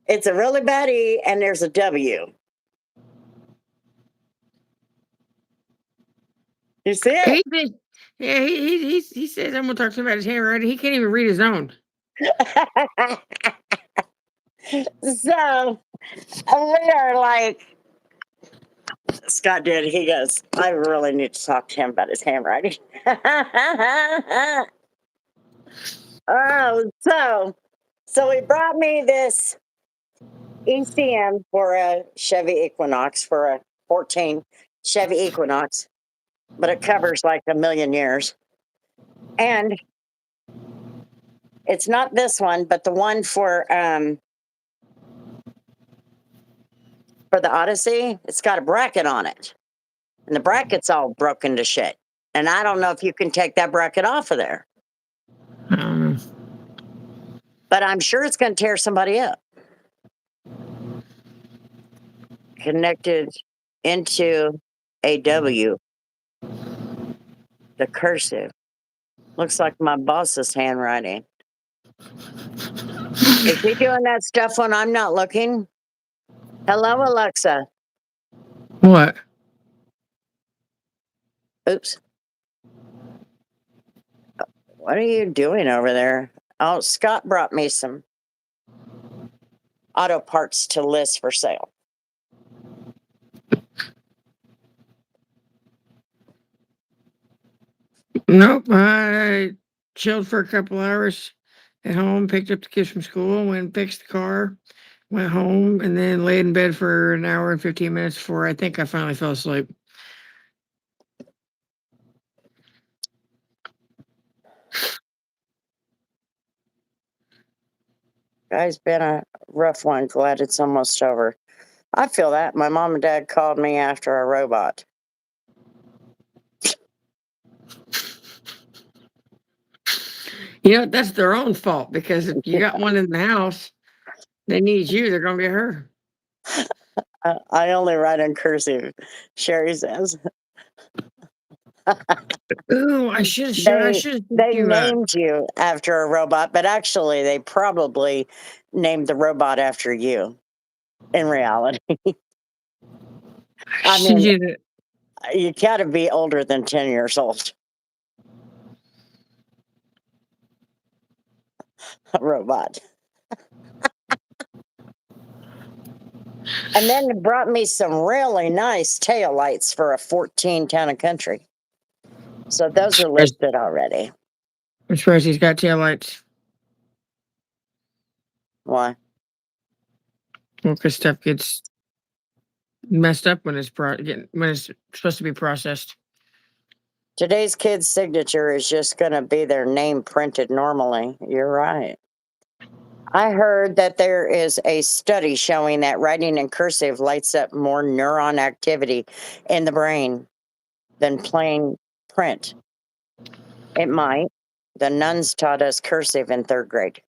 It's a really bad E and there's a W. You see it? Yeah, he says I'm gonna talk to him about his handwriting. He can't even read his own. So we are like, Scott did. He goes, I really need to talk to him about his handwriting. Oh, so he brought me this ECM for a Chevy Equinox, for a 14 Chevy Equinox, but it covers like a million years. And it's not this one, but the one for the Odyssey. It's got a bracket on it, and the bracket's all broken to shit. And I don't know if you can take that bracket off of there, but I'm sure it's going to tear somebody up. Connected into a W, the cursive. Looks like my boss's handwriting. Is he doing that stuff when I'm not looking? Hello, Alexa. What? Oops. What are you doing over there? Oh, Scott brought me some auto parts to list for sale. Nope. I chilled for a couple hours at home, picked up the kids from school, went and fixed the car, went home, and then laid in bed for an hour and 15 minutes before I think I finally fell asleep. Guy's been a rough one. Glad it's almost over. I feel that. My mom and dad called me after a robot. You know, that's their own fault because if you got one in the house, they need you, they're going to get her. I only write in cursive, Sherry says. Ooh, I should have They you named you after a robot, but actually they probably named the robot after you in reality. I mean, you gotta be older than 10 years old. A robot. And then it brought me some really nice tail lights for a 14 Town and Country. So those are listed already. I'm surprised he's got taillights. Why? Well, because stuff gets messed up when it's when it's supposed to be processed. Today's kid's signature is just going to be their name printed normally. You're right. I heard that there is a study showing that writing in cursive lights up more neuron activity in the brain than plain print. It might. The nuns taught us cursive in 3rd grade.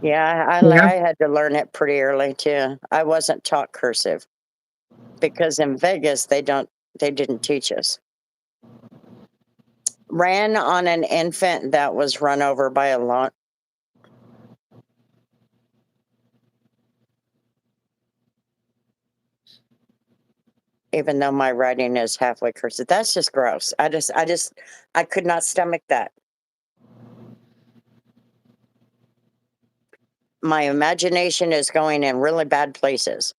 Yeah, I had to learn it pretty early too. I wasn't taught cursive because in Vegas they didn't teach us. Ran on an infant that was run over by a lawn. Even though my writing is halfway cursive. That's just gross. I could not stomach that. My imagination is going in really bad places.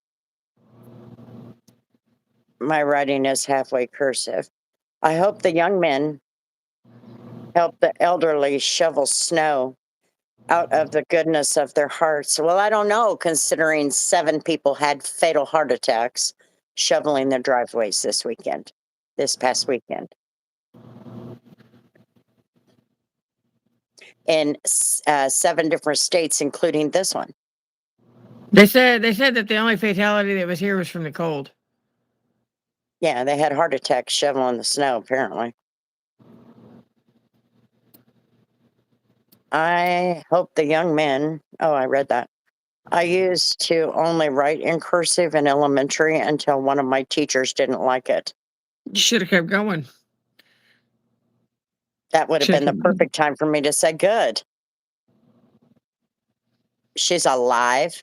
My writing is halfway cursive. I hope the young men help the elderly shovel snow out of the goodness of their hearts. Well, I don't know, considering 7 people had fatal heart attacks shoveling their driveways this past weekend. In 7 different states, including this one. They said that the only fatality that was here was from the cold. Yeah, they had heart attacks shoveling the snow, apparently. I hope the young men, oh, I read that. I used to only write in cursive in elementary until one of my teachers didn't like it. You should have kept going. That would have been the perfect time for me to say, good. She's alive.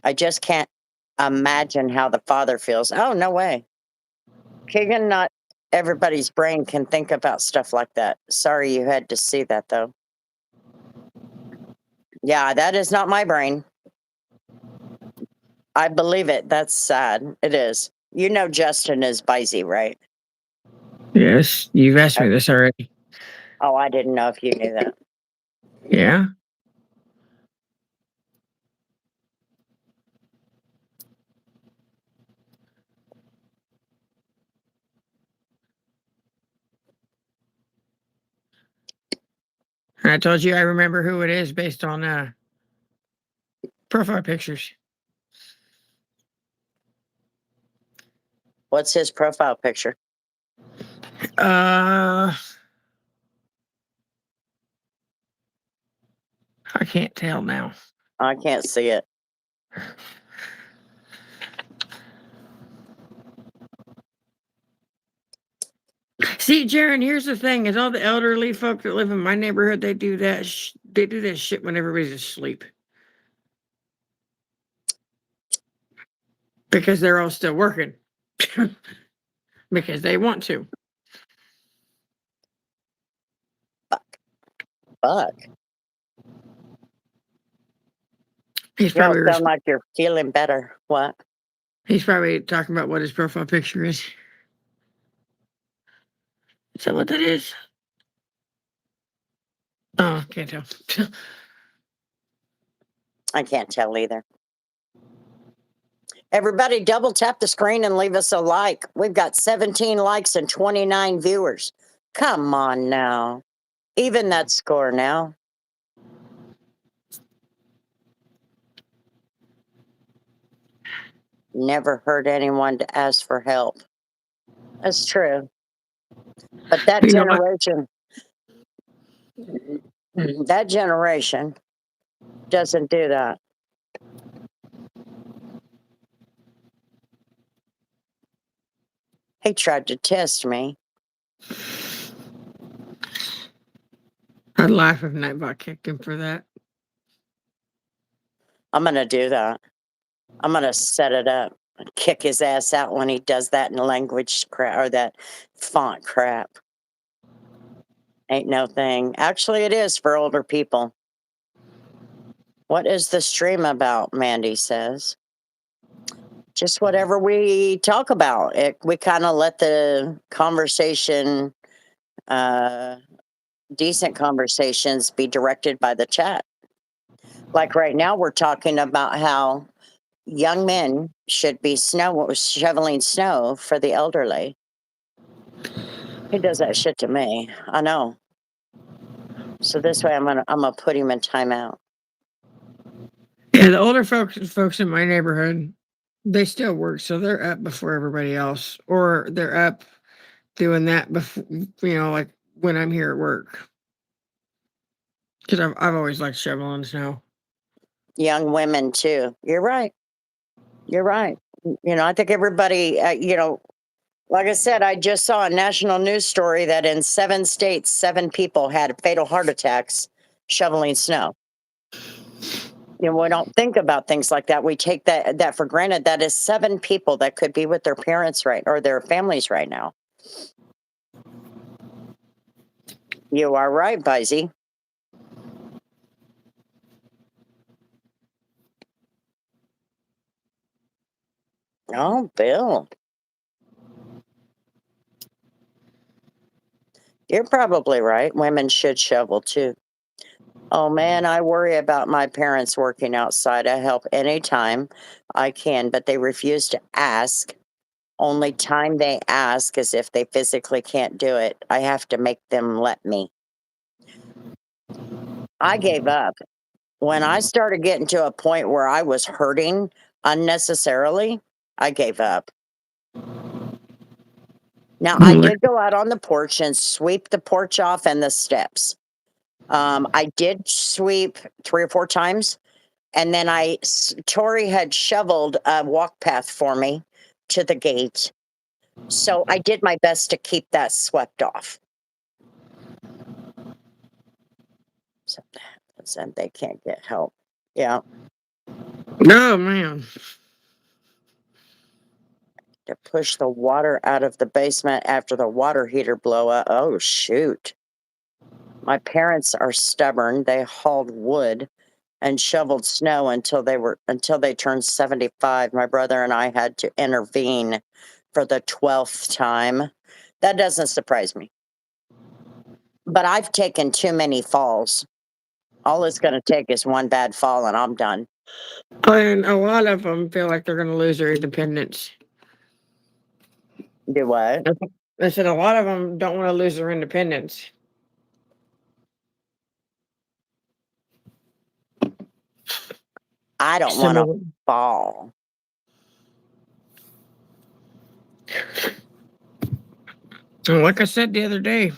I just can't imagine how the father feels. Oh, no way. Keegan, not everybody's brain can think about stuff like that. Sorry you had to see that, though. Yeah, that is not my brain. I believe it. That's sad. It is. You know Justin is busy, right? Yes, you've asked me this already. Oh, I didn't know if you knew that. Yeah. And I told you I remember who it is based on profile pictures. What's his profile picture? I can't tell now. I can't see it. See, Jaron, here's the thing: is all the elderly folk that live in my neighborhood, they do that. They do that shit when everybody's asleep because they're all still working because they want to. Fuck. He's You all probably sound like you're feeling better. What? he's probably talking about what his profile picture is. Is that what that is? Oh, can't tell. I can't tell either. Everybody double tap the screen and leave us a like. We've got 17 likes and 29 viewers. Come on now. Even that score now. Never heard anyone to ask for help. That's true. But that You know what? generation doesn't do that. He tried to test me. I'd laugh if Nightbot kicked him for that. I'm going to do that. I'm going to set it up and kick his ass out when he does that in language crap or that font crap. Ain't no thing. Actually, it is for older people. What is the stream about? Mandy says. Just whatever we talk about. We kind of let the conversation, decent conversations, be directed by the chat. Like right now, we're talking about how young men should be shoveling snow for the elderly. He does that shit to me. I know. So this way, I'm gonna put him in timeout. Yeah, the older folks in my neighborhood, they still work, so they're up before everybody else, or they're up doing that before, like when I'm here at work. Because I've always liked shoveling snow. Young women too. You're right. You're right. I think everybody, like I said, I just saw a national news story that in 7 states, 7 people had fatal heart attacks shoveling snow. We don't think about things like that. We take that for granted. That is 7 people that could be with their parents or their families right now. You are right, Buzzy. Oh, Bill. You're probably right. Women should shovel too. Oh man, I worry about my parents working outside. I help anytime I can, but they refuse to ask. Only time they ask is if they physically can't do it. I have to make them let me. I gave up. When I started getting to a point where I was hurting unnecessarily, I gave up. Now, I Like, did go out on the porch and sweep the porch off and the steps. I did sweep 3 or 4 times. And then Tori had shoveled a walk path for me to the gate. So I did my best to keep that swept off. So said they can't get help. Yeah. no, man. To push the water out of the basement after the water heater blow up. Oh, shoot. My parents are stubborn. They hauled wood and shoveled snow until they turned 75. My brother and I had to intervene for the 12th time. That doesn't surprise me. But I've taken too many falls. All it's going to take is one bad fall and I'm done. And a lot of them feel like they're going to lose their independence. Do what? I said a lot of them don't want to lose their independence. I don't Some want of to them. fall. And like I said the other day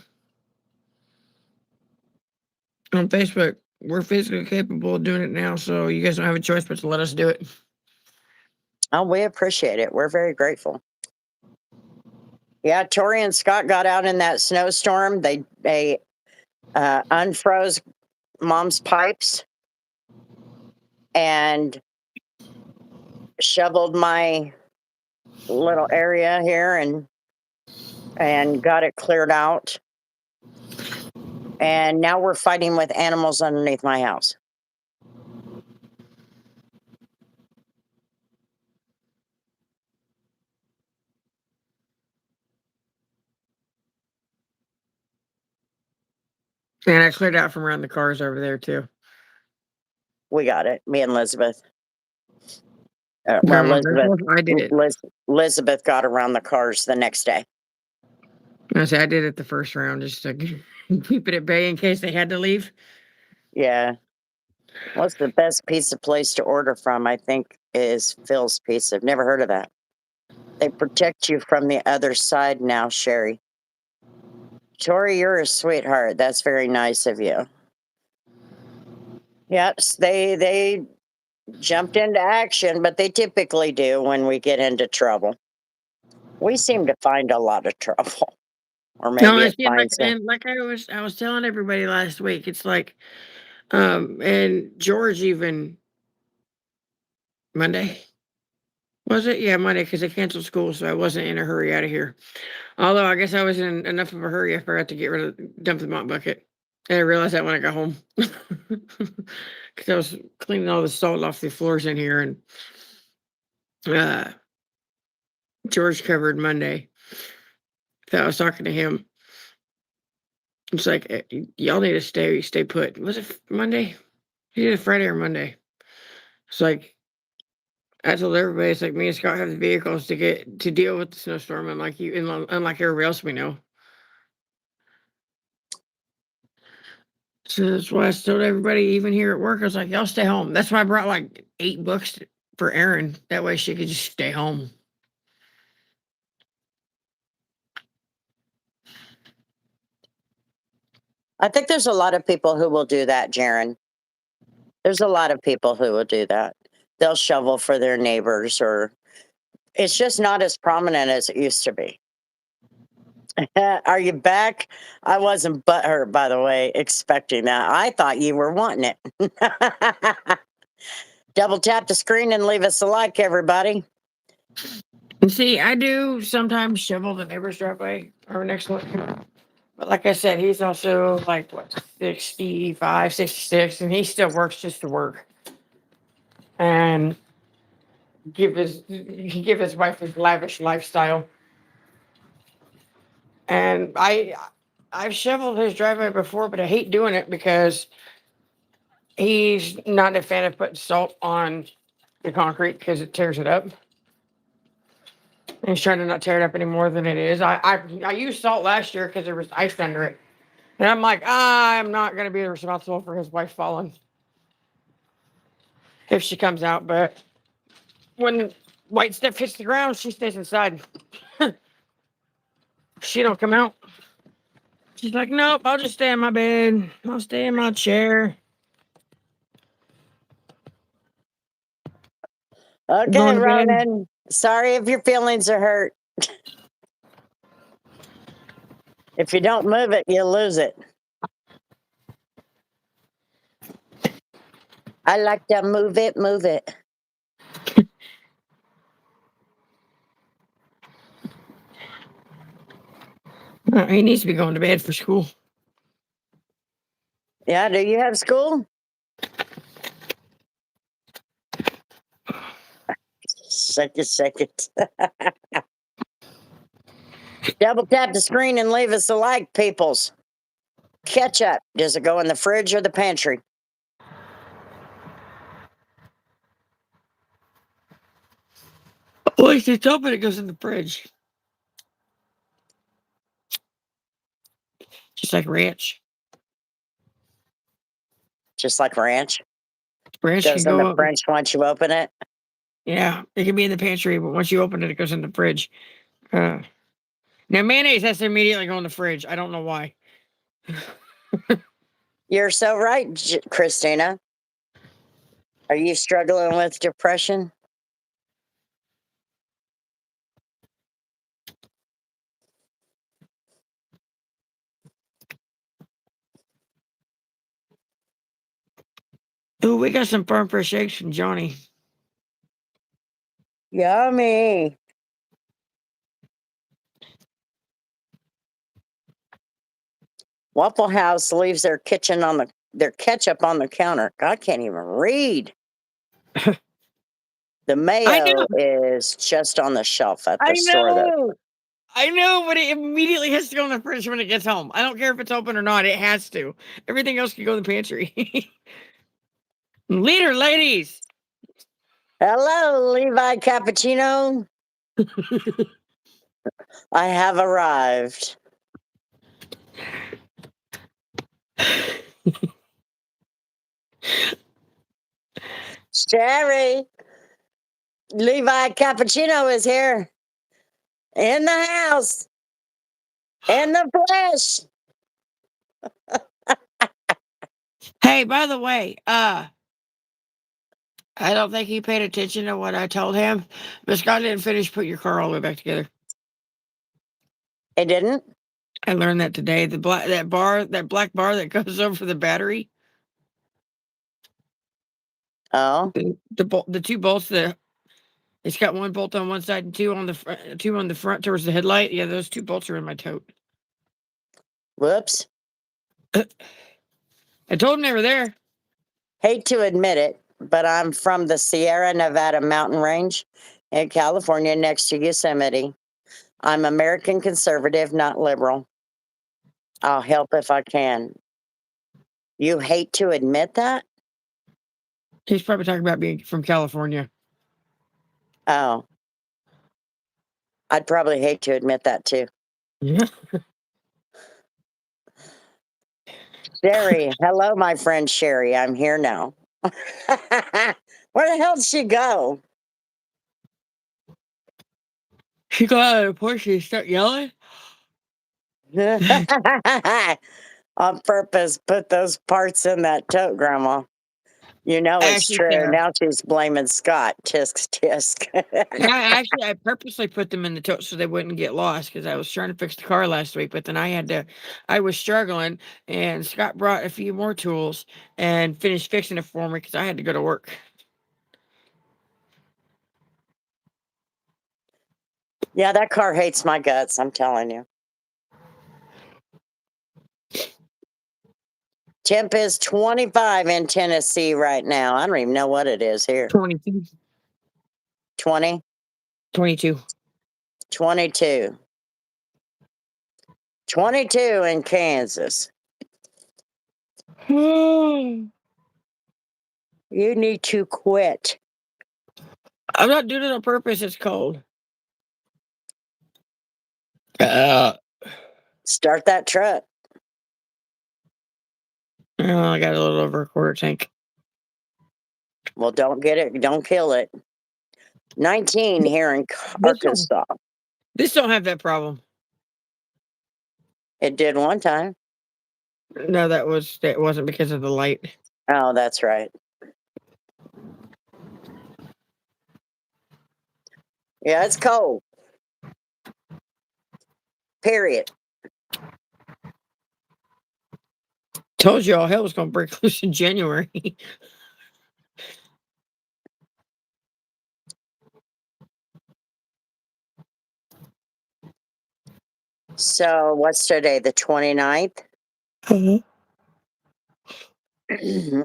on Facebook, we're physically capable of doing it now, so you guys don't have a choice but to let us do it. Oh, we appreciate it. We're very grateful. Yeah, Tori and Scott got out in that snowstorm. They unfroze Mom's pipes and shoveled my little area here and got it cleared out. And now we're fighting with animals underneath my house. And I cleared out from around the cars over there too. We got it. Me and Elizabeth. Grandma, I did it. Elizabeth got around the cars the next day. I said I did it the first round just to keep it at bay in case they had to leave. Yeah. What's the best pizza place to order from? I think is Phil's Pizza. I've never heard of that. They protect you from the other side now, Sherry. Tori, you're a sweetheart. That's very nice of you. Yes, they jumped into action, but they typically do when we get into trouble. We seem to find a lot of trouble, or No, maybe I it see, finds them. and like I was telling everybody last week, it's like, and George even Monday. Was it? Yeah, Monday, because they canceled school, so I wasn't in a hurry out of here. Although I guess I was in enough of a hurry, I forgot to get rid of dump the mop bucket. And I realized that when I got home. Because I was cleaning all the salt off the floors in here, and George covered Monday. So I was talking to him. It's like, y'all need to stay put. Was it Monday? Either Friday or Monday. It's like, I told everybody, it's like me and Scott have the vehicles to deal with the snowstorm, unlike unlike everybody else we know. So that's why I told everybody, even here at work, I was like, y'all stay home. That's why I brought like 8 books for Erin. That way she could just stay home. I think there's a lot of people who will do that, Jaron. There's a lot of people who will do that. They'll shovel for their neighbors, or it's just not as prominent as it used to be. Are you back? I wasn't butthurt, by the way, expecting that. I thought you were wanting it. Double tap the screen and leave us a like, everybody. And see, I do sometimes shovel the neighbor's driveway or next one. But like I said, he's also like, what, 65, 66, and he still works just to work. And give his wife his lavish lifestyle. And I've shoveled his driveway before, but I hate doing it because he's not a fan of putting salt on the concrete because it tears it up. And he's trying to not tear it up any more than it is. I used salt last year because there was ice under it. And I'm like, I'm not going to be responsible for his wife falling if she comes out. But when white stuff hits the ground, she stays inside. She don't come out. She's like, nope, I'll just stay in my bed. I'll stay in my chair. Okay, Going to bed. Ronan. Sorry if your feelings are hurt. If you don't move it, you lose it. I like to move it, move it. He needs to be going to bed for school. Yeah, do you have school? Second. Double tap the screen and leave us a like, peoples. Ketchup, does it go in the fridge or the pantry? Well, if it's open, it goes in the fridge. Just like ranch. Just like ranch? Ranch Goes can in go the up. fridge once you open it? Yeah, it can be in the pantry, but once you open it, it goes in the fridge. Now, mayonnaise has to immediately go in the fridge. I don't know why. You're so right, Christina. Are you struggling with depression? Ooh, we got some firm fish eggs from Johnny. Yummy. Waffle House leaves their ketchup on the counter. I can't even read. The mayo is just on the shelf at the store, though. I know, but it immediately has to go in the fridge when it gets home. I don't care if it's open or not. It has to. Everything else can go in the pantry. Leader, ladies. Hello, Levi Cappuccino. I have arrived. Sherry, Levi Cappuccino is here in the house, in the flesh. Hey, by the way, I don't think he paid attention to what I told him, but Scott didn't finish put your car all the way back together. It didn't? I learned that today. That black bar that goes over the battery. Oh, The two bolts that it's got one bolt on one side and two on the front towards the headlight. Yeah, those two bolts are in my tote. whoops. I told him they were there. Hate to admit it, but I'm from the Sierra Nevada mountain range in California next to Yosemite. I'm American conservative, not liberal. I'll help if I can. You hate to admit that? He's probably talking about being from California. Oh. I'd probably hate to admit that too. Yeah. Sherry, hello, my friend Sherry. I'm here now. Where the hell did she go? She got out of the Porsche and start yelling. On purpose, put those parts in that tote, Grandma. You know it's Actually, true. Sarah. Now she's blaming Scott. Tisk. I purposely put them in the tote so they wouldn't get lost because I was trying to fix the car last week, but then I was struggling, and Scott brought a few more tools and finished fixing it for me because I had to go to work. Yeah, that car hates my guts, I'm telling you. Temp is 25 in Tennessee right now. I don't even know what it is here. 22. 20? 22. 22. 22 in Kansas. I'm You need to quit. not doing it on purpose. It's cold. Uh, Start that truck. oh, I got a little over a quarter tank. Well, don't get it. Don't kill it. 19 here in Arkansas. This don't have that problem. It did one time. No, that wasn't because of the light. Oh, that's right. Yeah, it's cold. Period. Told you all hell was gonna break loose in January. So what's today? The 29th?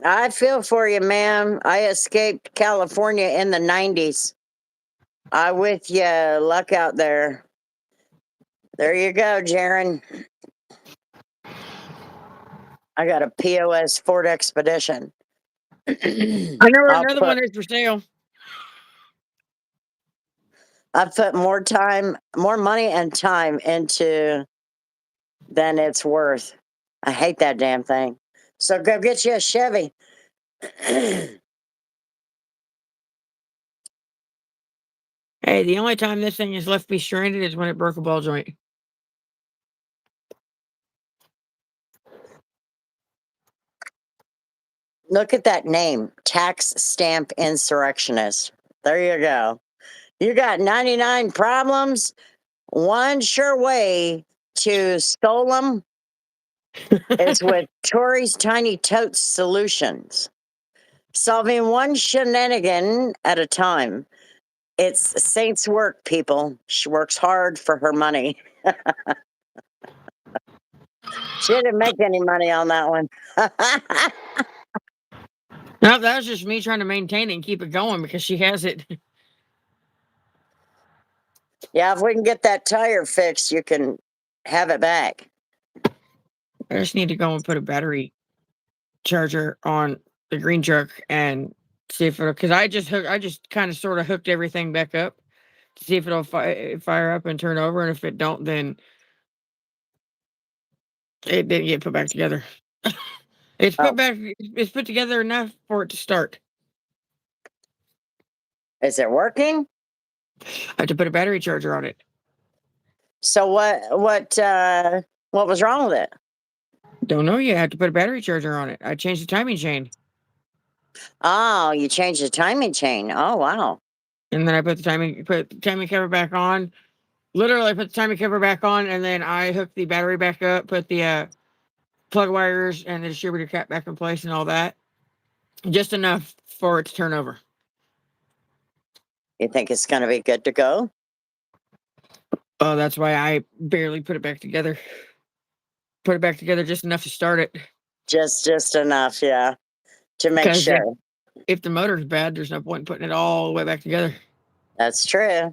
I feel for you, ma'am. I escaped California in the 90s. I with you. Luck out there. There you go, Jaron. I got a POS Ford Expedition. I know where I'll another put- one is for sale. I've put more money and time into than it's worth. I hate that damn thing. So go get you a Chevy. Hey, the only time this thing has left me stranded is when it broke a ball joint. Look at that name, tax stamp insurrectionist. There you go. You got 99 problems. One sure way to stole them is with Tori's Tiny Totes Solutions. Solving one shenanigan at a time. It's Saint's work, people. She works hard for her money. She didn't make any money on that one. No, that was just me trying to maintain it and keep it going because she has it. Yeah, if we can get that tire fixed, you can have it back. I just need to go and put a battery charger on the green truck and see if it'll. Because I just kind of sort of hooked everything back up to see if it'll fire up and turn over, and if it don't, then it didn't get put back together. It's put Oh. back. It's put together enough for it to start. Is it working? I have to put a battery charger on it. So what was wrong with it? Don't know yet. I have to put a battery charger on it. I changed the timing chain. Oh, you changed the timing chain. Oh, wow. And then I put the timing cover back on. Literally, I put the timing cover back on, and then I hooked the battery back up, put the plug wires and the distributor cap back in place and all that. Just enough for it to turn over. You think it's going to be good to go? Oh, that's why I barely put it back together. Put it back together just enough to start it. Just enough, yeah, to make sure. If the motor's bad, there's no point in putting it all the way back together. That's true.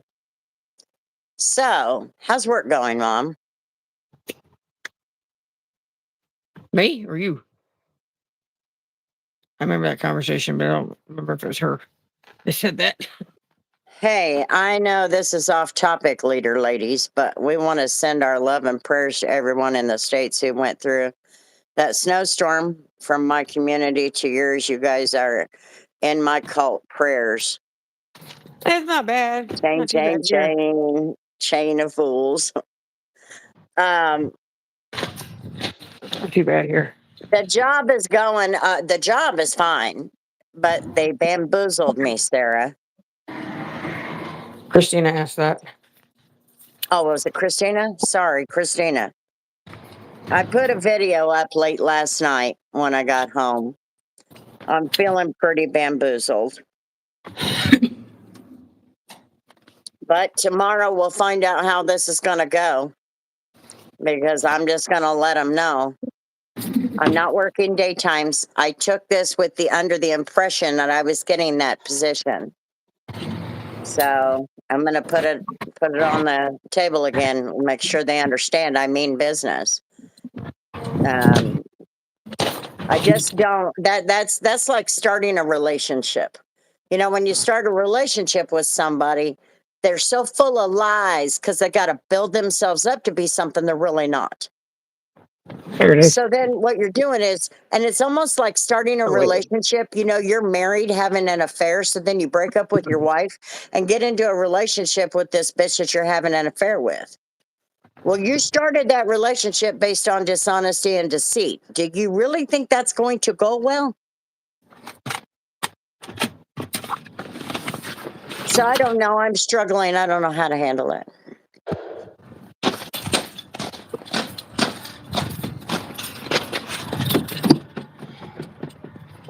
So, how's work going, Mom? Me or you? I remember that conversation, but I don't remember if it was her. They said that. Hey, I know this is off topic, leader ladies, but we want to send our love and prayers to everyone in the States who went through that snowstorm. From my community to yours, you guys are in my cult prayers. It's not bad. Chain of fools. Not too bad here. The job is going, the job is fine, but they bamboozled me, Sarah. Christina asked that. Oh, was it Christina? Sorry, Christina. I put a video up late last night when I got home. I'm feeling pretty bamboozled. But tomorrow we'll find out how this is going to go, because I'm just going to let them know. I'm not working daytimes. I took this under the impression that I was getting that position. So I'm gonna put it on the table again and make sure they understand I mean business. Um, I just don't. That's like starting a relationship. You know, when you start a relationship with somebody, they're so full of lies because they got to build themselves up to be something they're really not. There it is. So then what you're doing is, and it's almost like starting a Oh, wait. relationship. You know, you're married, having an affair. So then you break up with your wife and get into a relationship with this bitch that you're having an affair with. Well, you started that relationship based on dishonesty and deceit. Do you really think that's going to go well? So I don't know. I'm struggling. I don't know how to handle it.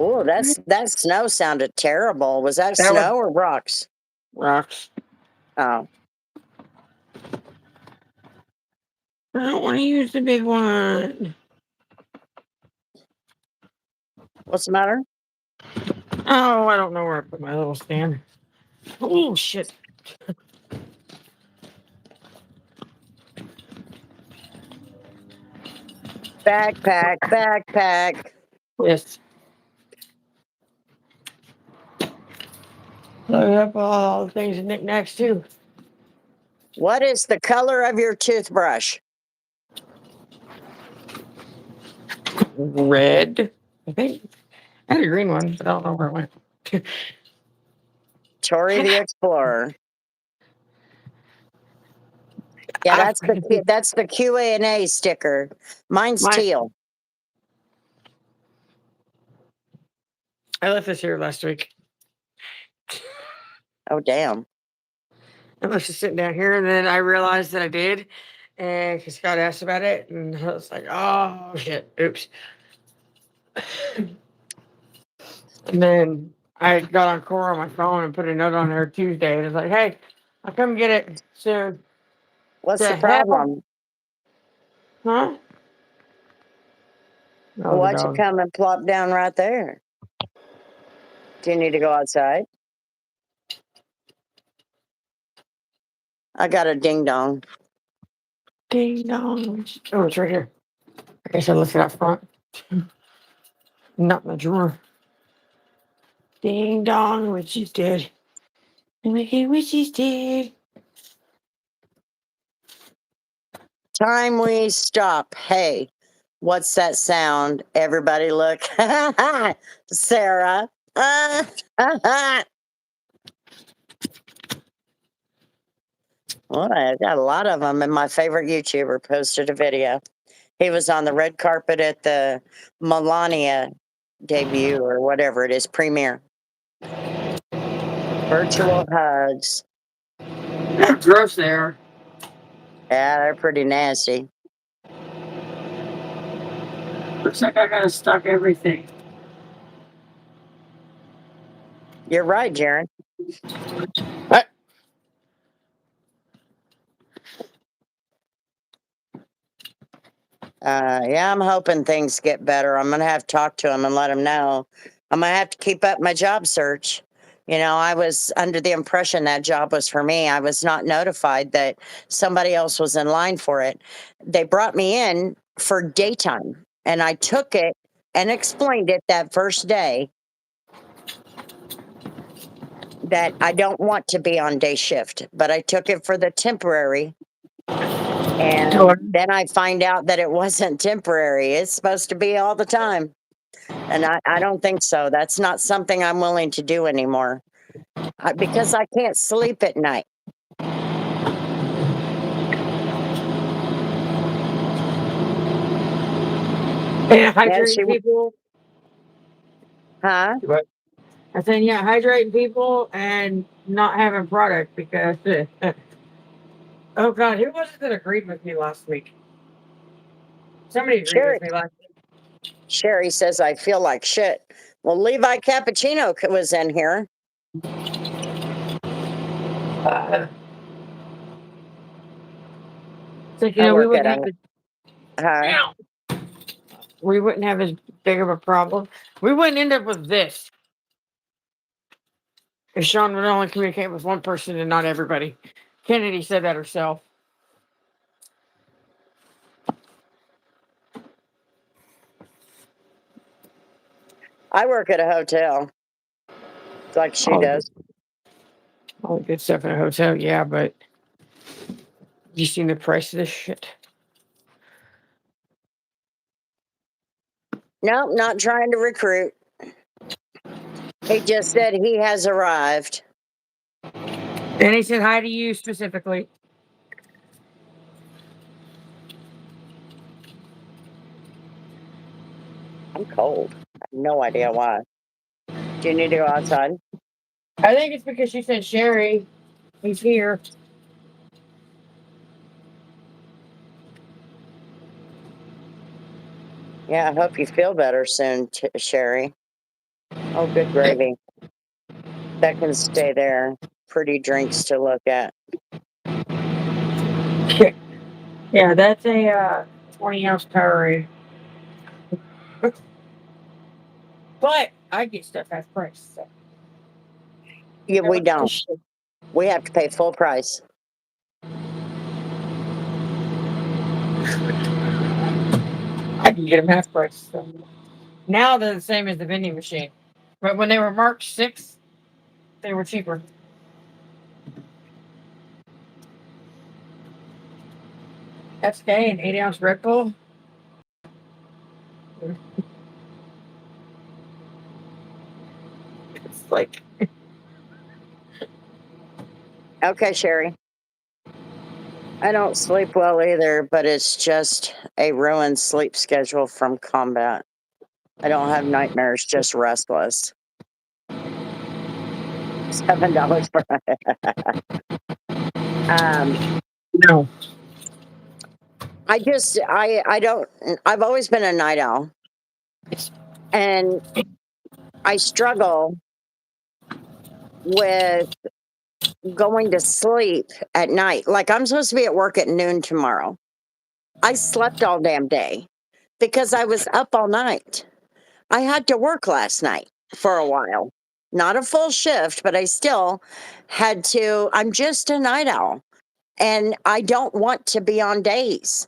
Oh, that snow sounded terrible. Was that That was snow or rocks? rocks. Oh, I don't want to use the big one. what's the matter? Oh, I don't know where I put my little stand. Oh, shit. Backpack, backpack. Yes. Load up all the things and knickknacks, too. What is the color of your toothbrush? Red. I think I had a green one, but I don't know where it went. Tori the Explorer. Yeah, Ah, that's the QA&A sticker. Mine's my, teal. I left this here last week. Oh, damn. I was just sitting down here, and then I realized that I did, and Scott asked about it, and I was like, "Oh shit, oops." And then I got on Core on my phone and put a note on there Tuesday, and it's like, "Hey, I'll come get it soon." What's The the hell, problem? huh? Oh, the Watch it dog. come and plop down right there. Do you need to go outside? I got a ding dong. Ding dong. Oh, it's right here. I guess I left it out front, not in the drawer. Ding dong, which is dead. Which is dead. Time we stop. Hey, what's that sound? Everybody look. Sarah. Well, I got a lot of them, and my favorite YouTuber posted a video. He was on the red carpet at the Melania debut or whatever it is, premiere. Virtual hugs. How gross they are. Yeah, they're pretty nasty. Looks like I gotta stock everything. You're right, Jaron. What? Yeah, I'm hoping things get better. I'm gonna have to talk to him and let him know. I'm gonna have to keep up my job search. You know, I was under the impression that job was for me. I was not notified that somebody else was in line for it. They brought me in for daytime, and I took it and explained it that first day that I don't want to be on day shift, but I took it for the temporary. And then I find out that it wasn't temporary. It's supposed to be all the time. And I don't think so. That's not something I'm willing to do anymore because I can't sleep at night. And Yeah, she, hydrating people. huh? What? I said, yeah, hydrating people and not having product because. Oh God, who was it that agreed with me last week? Somebody agreed Sherry, with me last week. Sherry says I feel like shit. Well, Levi Cappuccino was in here. It's like, I we work at wouldn't a, have as, huh? we wouldn't have as big of a problem. We wouldn't end up with this. If Sean would only communicate with one person and not everybody. Kennedy said that herself. I work at a hotel. It's like she does. All the good stuff in a hotel, yeah, but you seen the price of this shit? No, not trying to recruit. He just said he has arrived. And he said hi to you specifically. I'm cold. I have no idea why. Do you need to go outside? I think it's because she said Sherry. He's here. Yeah, I hope you feel better soon, Sherry. Oh, good gravy. That can stay there. Pretty drinks to look at. Yeah, that's a 20-ounce Powerade. But I get stuff half price. So. Yeah, we don't. We have to pay full price. I can get them half price. So. Now they're the same as the vending machine. But when they were March 6th, they were cheaper. FK, an 8-ounce Red Bull. It's like. Okay, Sherry. I don't sleep well either, but it's just a ruined sleep schedule from combat. I don't have nightmares, just restless. $7 for No. I've always been a night owl. And I struggle with going to sleep at night. Like I'm supposed to be at work at noon tomorrow. I slept all damn day because I was up all night. I had to work last night for a while. Not a full shift, but I still had to. I'm just a night owl and I don't want to be on days.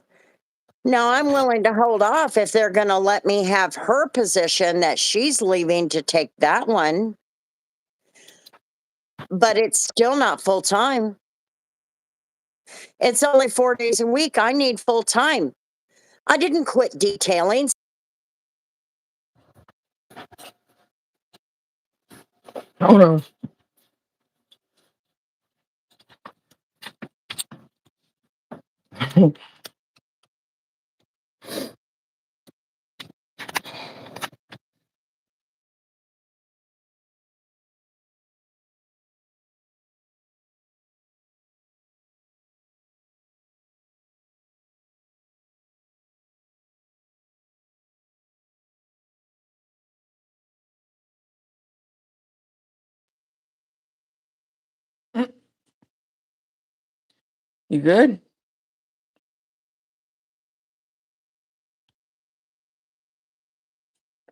Now, I'm willing to hold off if they're going to let me have her position that she's leaving to take that one. But it's still not full time. It's only 4 days a week. I need full time. I didn't quit detailing. Oh no. You good?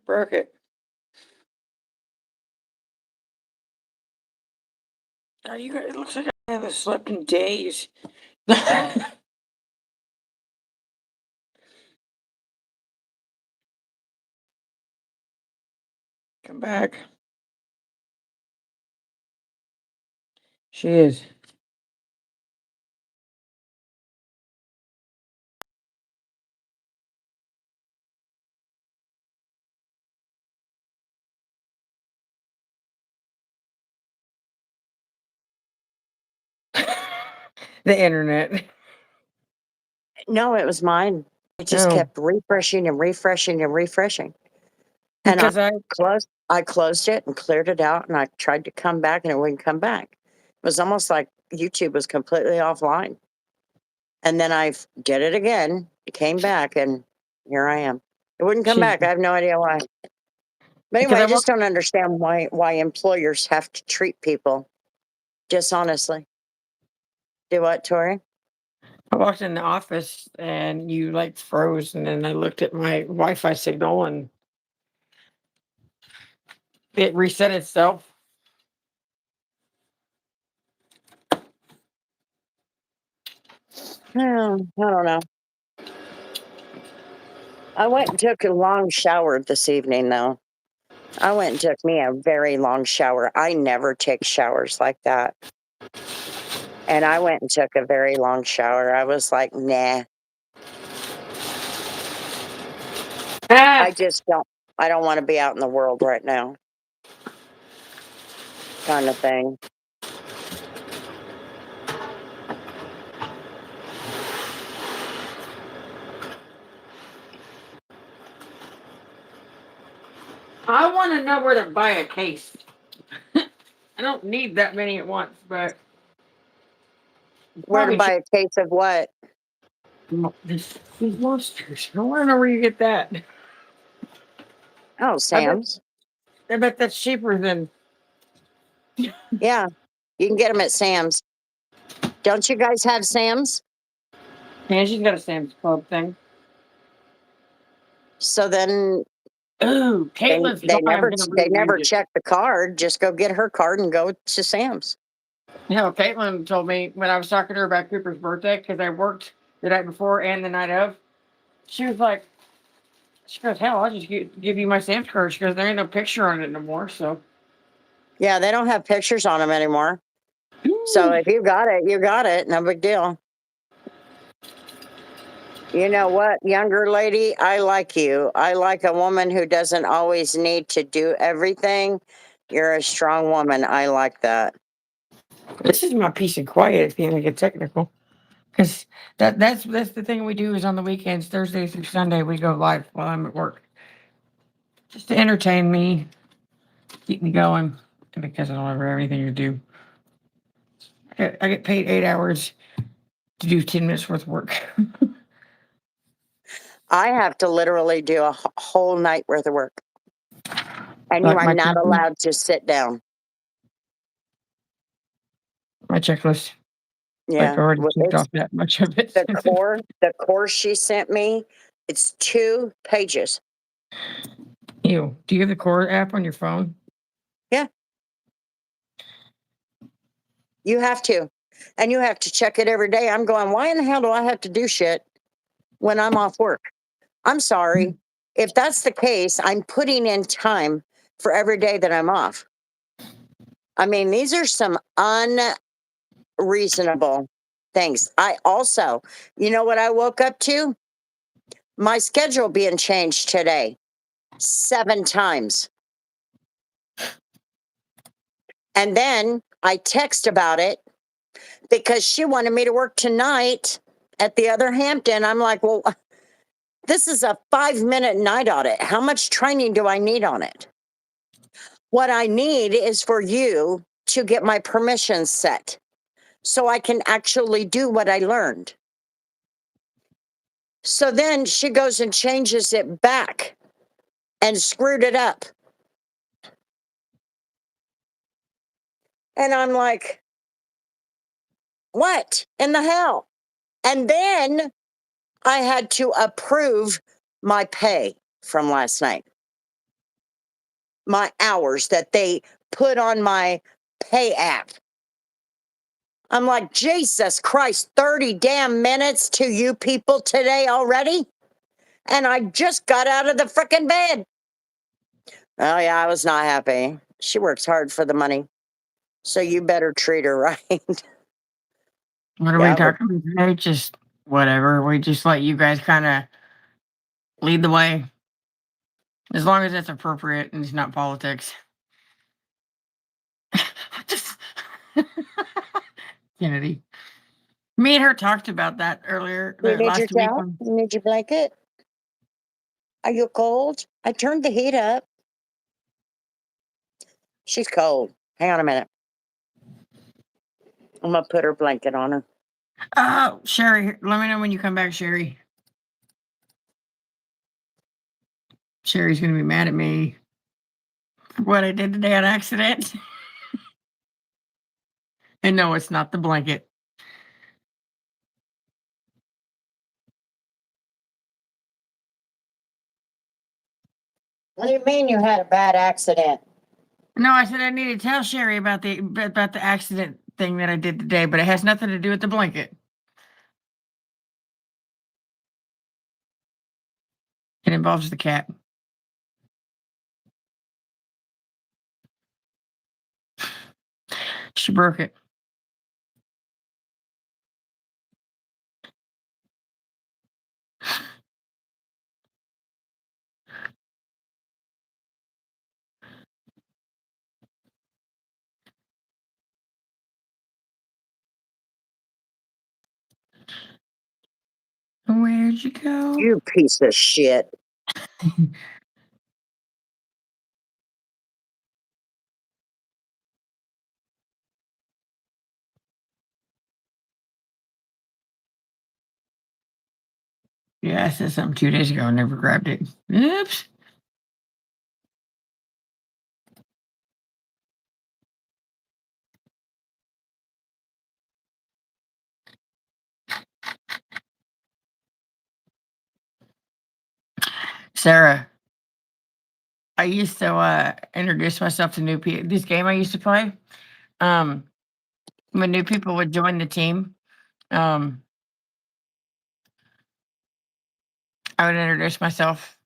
Broke it. Oh, you guys, it looks like I haven't slept in days. Come back. She is. The internet. No, it was mine. It just Oh. kept refreshing and refreshing and refreshing. And Because I closed it and cleared it out and I tried to come back and it wouldn't come back. It was almost like YouTube was completely offline. And then I did it again. It came back and here I am. It wouldn't come back. I have no idea why. But because anyway, I just don't understand why employers have to treat people dishonestly. Do what, Tori? I walked in the office and you like froze, and then I looked at my Wi-Fi signal and it reset itself. Well, I don't know. I went and took a long shower this evening, though. I went and took me a very long shower. I never take showers like that. And I went and took a very long shower. I was like, nah, Ah, I just I don't want to be out in the world right now, kind of thing. I want to know where to buy a case. I don't need that many at once, but Where to probably buy a case of what? these monsters. I want to know where you get that. Oh, I bet, Sam's. I bet that's cheaper than. Yeah, you can get them at Sam's. Don't you guys have Sam's? Yeah, she's got a Sam's Club thing. So then Ooh, Caitlin's toy I'm gonna they never reread it. check the card. Just go get her card and go to Sam's. You know, Caitlin told me when I was talking to her about Cooper's birthday, because I worked the night before and the night of. She was like, she goes, hell, I'll just give you my Sam's card. She goes, there ain't no picture on it no more. So, Yeah, they don't have pictures on them anymore. So if you got it, you got it. No big deal. You know what, younger lady? I like you. I like a woman who doesn't always need to do everything. You're a strong woman. I like that. this is my peace and quiet if you want to get technical. Because that's the thing we do is on the weekends, Thursday through Sunday, we go live while I'm at work. Just to entertain me, keep me going, and because I don't ever have anything to do. I get paid 8 hours to do 10 minutes worth of work. I have to literally do a whole night worth of work, and you Like are my not allowed to sit down. my checklist. I've Yeah, already checked it's off that much of it. the course she sent me. It's 2 pages. You do you have the Core app on your phone? Yeah, you have to, and you have to check it every day. I'm going, why in the hell do I have to do shit when I'm off work? I'm sorry. If that's the case, I'm putting in time for every day that I'm off. I mean, these are some unreasonable things. I also, you know what I woke up to? My schedule being changed today 7 times. And then I text about it because she wanted me to work tonight at the other Hampton. I'm like, well, this is a 5-minute night audit. How much training do I need on it? What I need is for you to get my permissions set so I can actually do what I learned. So then she goes and changes it back and screwed it up. And I'm like, what in the hell? And then I had to approve my pay from last night, my hours that they put on my pay app. I'm like, Jesus Christ, 30 damn minutes to you people today already? And I just got out of the frickin' bed. Oh, yeah, I was not happy. She works hard for the money. So you better treat her right. What are we Yeah, talking about today? Just whatever. We just let you guys kind of lead the way, as long as that's appropriate and it's not politics. Just Kennedy. Me and her talked about that earlier you need your last week. towel? You need your blanket? Are you cold? I turned the heat up. She's cold. Hang on a minute. I'm going to put her blanket on her. Oh, Sherry, let me know when you come back, Sherry. Sherry's gonna be mad at me for what I did today on accident. And no, it's not the blanket. What do you mean you had a bad accident? No, I said I need to tell Sherry about the accident thing that I did today, but it has nothing to do with the blanket. It involves the cat. She broke it. Where'd you go? You piece of shit. Yeah, I said something 2 days ago and never grabbed it. Oops. Sarah, I used to introduce myself to new people. This game I used to play, um, when new people would join the team, um, I would introduce myself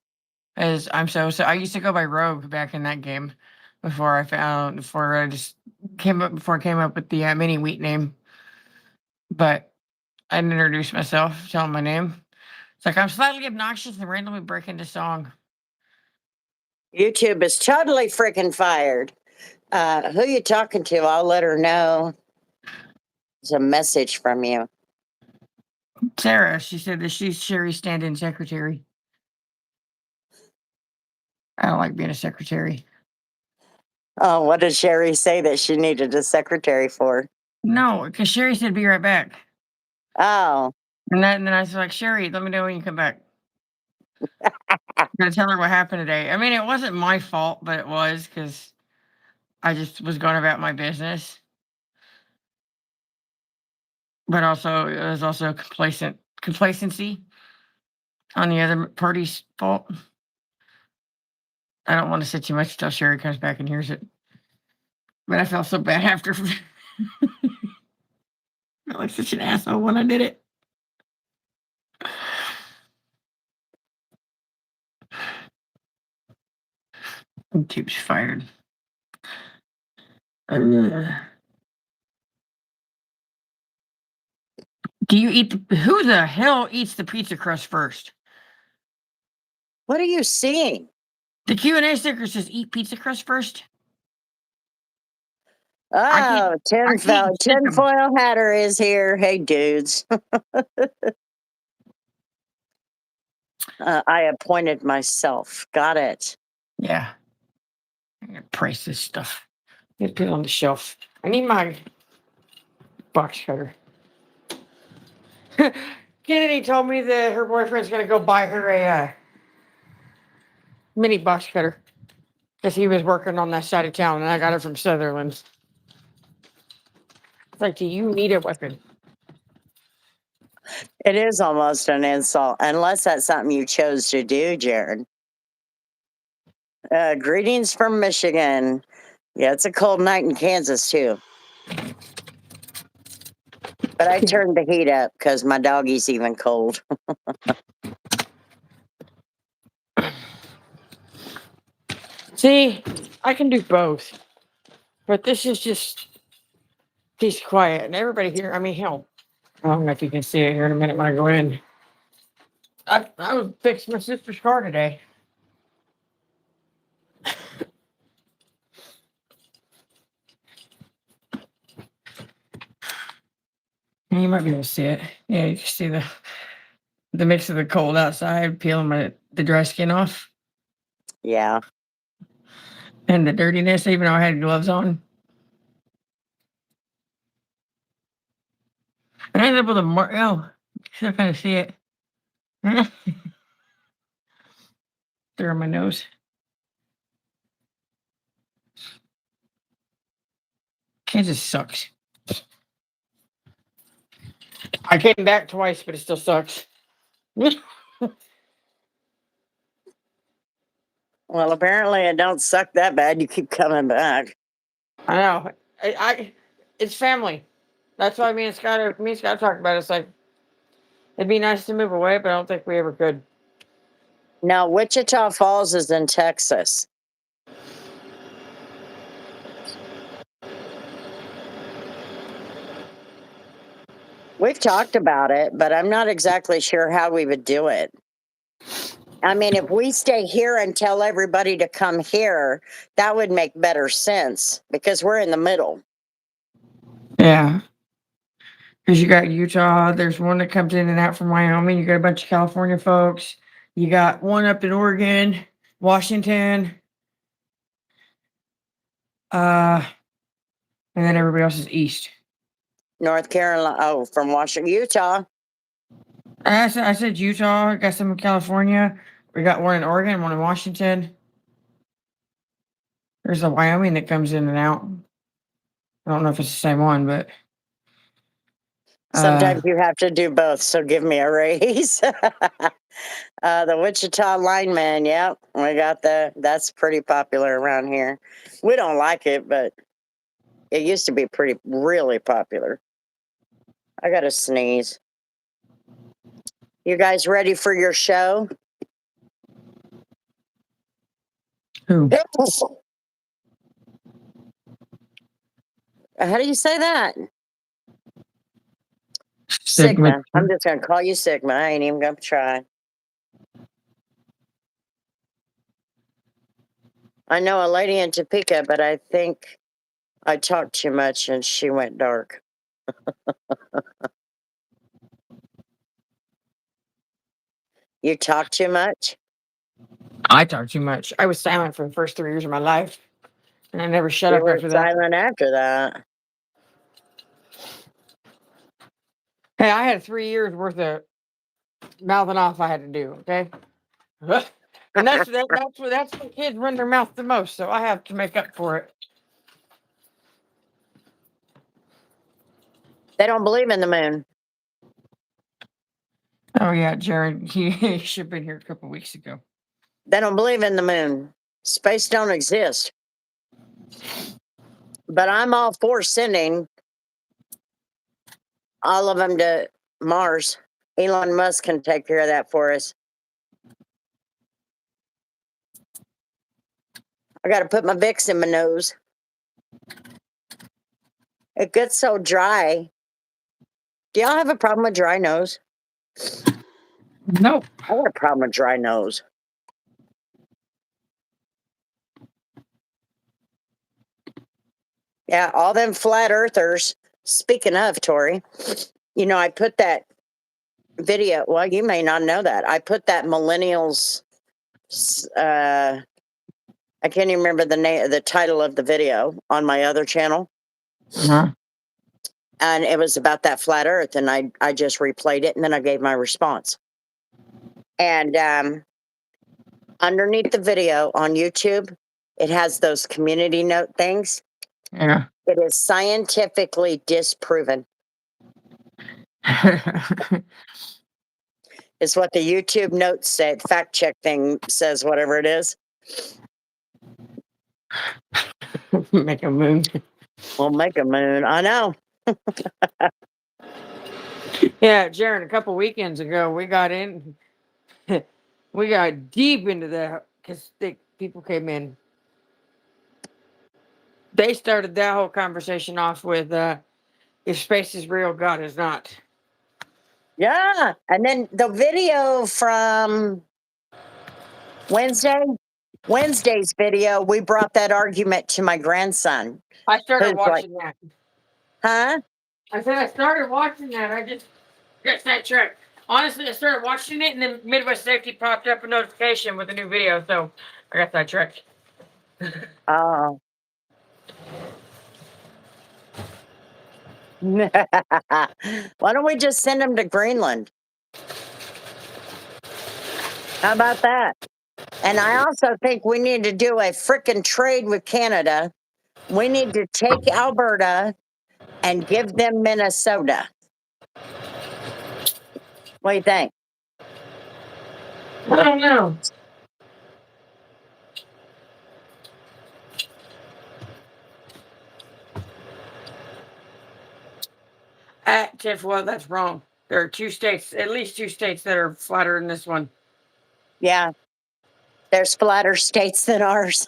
as I'm so. I used to go by Rogue back in that game before I just came up with the mini wheat name. But I'd introduce myself, tell them my name. It's like I'm slightly obnoxious and randomly break into song. YouTube is totally freaking fired. Who you talking to? I'll let her know. It's a message from you. Sarah, she said that she's Sherry's stand-in secretary. I don't like being a secretary. Oh, what did Sherry say that she needed a secretary for? No, because Sherry said be right back. Oh, And then I was like, Sherry, let me know when you come back. I'm gonna tell her what happened today. I mean, it wasn't my fault, but it was because I just was going about my business. But also, it was also complacency on the other party's fault. I don't want to say too much until Sherry comes back and hears it. But I felt so bad after. I felt like such an asshole when I did it. YouTube's fired. Do you eat who the hell eats the pizza crust first? what are you seeing? The Q&A sticker says eat pizza crust first. Oh, I can't stick 'em. tinfoil hatter is here. Hey, dudes. I appointed myself. Got it. Yeah. I'm gonna price this stuff. Get put it on the shelf. I need my box cutter. Kennedy told me that her boyfriend's gonna go buy her a mini box cutter because he was working on that side of town, and I got it from Sutherland's. It's like, do you need a weapon? It is almost an insult, unless that's something you chose to do, Jared. Greetings from Michigan. Yeah, it's a cold night in Kansas, too. But I turned the heat up because my doggy's even cold. See, I can do both, but this is just peace, quiet, and everybody here. I mean, hell, I don't know if you can see it here in a minute when I go in. I was fixing my sister's car today. You might be able to see it. Yeah, you can see the mix of the cold outside peeling the dry skin off. Yeah. And the dirtiness, even though I had gloves on. And I ended up with a still kind of see it. Through my nose. Kansas sucks. I came back twice, but it still sucks. Well, apparently it don't suck that bad. You keep coming back. I know. It's family. That's why me and Scott talked about it. It's like it'd be nice to move away, but I don't think we ever could. No, Wichita Falls is in Texas. We've talked about it, but I'm not exactly sure how we would do it. I mean, if we stay here and tell everybody to come here, that would make better sense because we're in the middle. Yeah. Because you got Utah, there's one that comes in and out from Wyoming. You got a bunch of California folks. You got one up in Oregon, Washington. And then everybody else is east. North Carolina, oh, from Washington, Utah. I said Utah. I got some in California. We got one in Oregon, one in Washington. There's a Wyoming that comes in and out. I don't know if it's the same one, but Sometimes you have to do both, so give me a raise. The Wichita lineman, yep, we got that's pretty popular around here. We don't like it, but it used to be really popular. I gotta sneeze. You guys ready for your show? who? How do you say that? Sigma. Sigma. I'm just gonna call you Sigma. I ain't even gonna try. I know a lady in Topeka, but I think I talked too much and she went dark. You talk too much? I talk too much. I was silent for the first 3 years of my life, and I never shut You up were after that. silent after that. Hey, I had 3 years worth of mouthing off I had to do. Okay, and that's when kids run their mouth the most. So I have to make up for it. They don't believe in the moon. Oh yeah, Jared, he should have been here a couple weeks ago. They don't believe in the moon. Space don't exist. But I'm all for sending all of them to Mars. Elon Musk can take care of that for us. I got to put my Vicks in my nose. It gets so dry. Do y'all have a problem with dry nose? Nope. I got a problem with dry nose. Yeah, all them flat earthers. Speaking of, Tori, you know, I put that video. Well, you may not know that. I put that millennials. I can't even remember the title of the video on my other channel. Uh-huh. And it was about that flat earth, and I just replayed it and then I gave my response. And underneath the video on YouTube, it has those community note things. Yeah. It is scientifically disproven. Is what the YouTube notes say. Fact check thing says whatever it is. Make a moon. We'll make a moon. I know. Yeah, Jared, a couple weekends ago, we got deep into that because people came in. They started that whole conversation off with, if space is real, God is not. Yeah. And then the video from Wednesday's video, we brought that argument to my grandson. I started Who's like, watching that. huh? I said I started watching that. I just got sidetracked. Honestly, I started watching it, and then Midwest Safety popped up a notification with a new video, so I got sidetracked. Oh. Why don't we just send them to Greenland? How about that? And I also think we need to do a frickin' trade with Canada. We need to take Alberta and give them Minnesota. What do you think? I don't know. Tiff, well, that's wrong. There are two states, at least two states, that are flatter than this one. Yeah, There's flatter states than ours.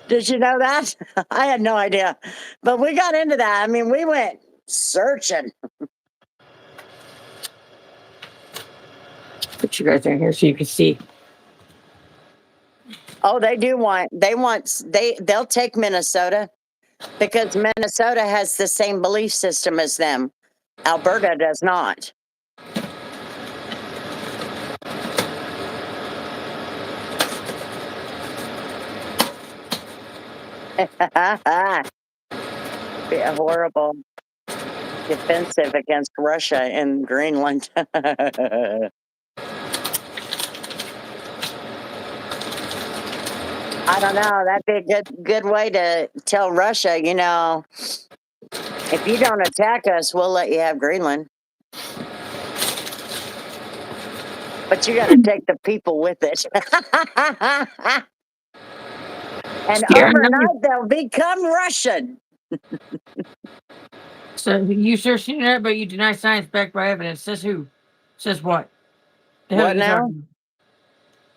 Did you know that? I had no idea. But we got into that. I mean, we went searching. Put you guys in here so you can see. Oh, they'll take Minnesota because Minnesota has the same belief system as them. Alberta does not. Be a horrible defensive against Russia in Greenland. I don't know. That'd be a good way to tell Russia, you know, if you don't attack us, we'll let you have Greenland. But you got to take the people with it. And Yeah, overnight, they'll become Russian. so you search the internet, but you deny science backed by evidence. Says who? Says what? The hell What are you now? talking about?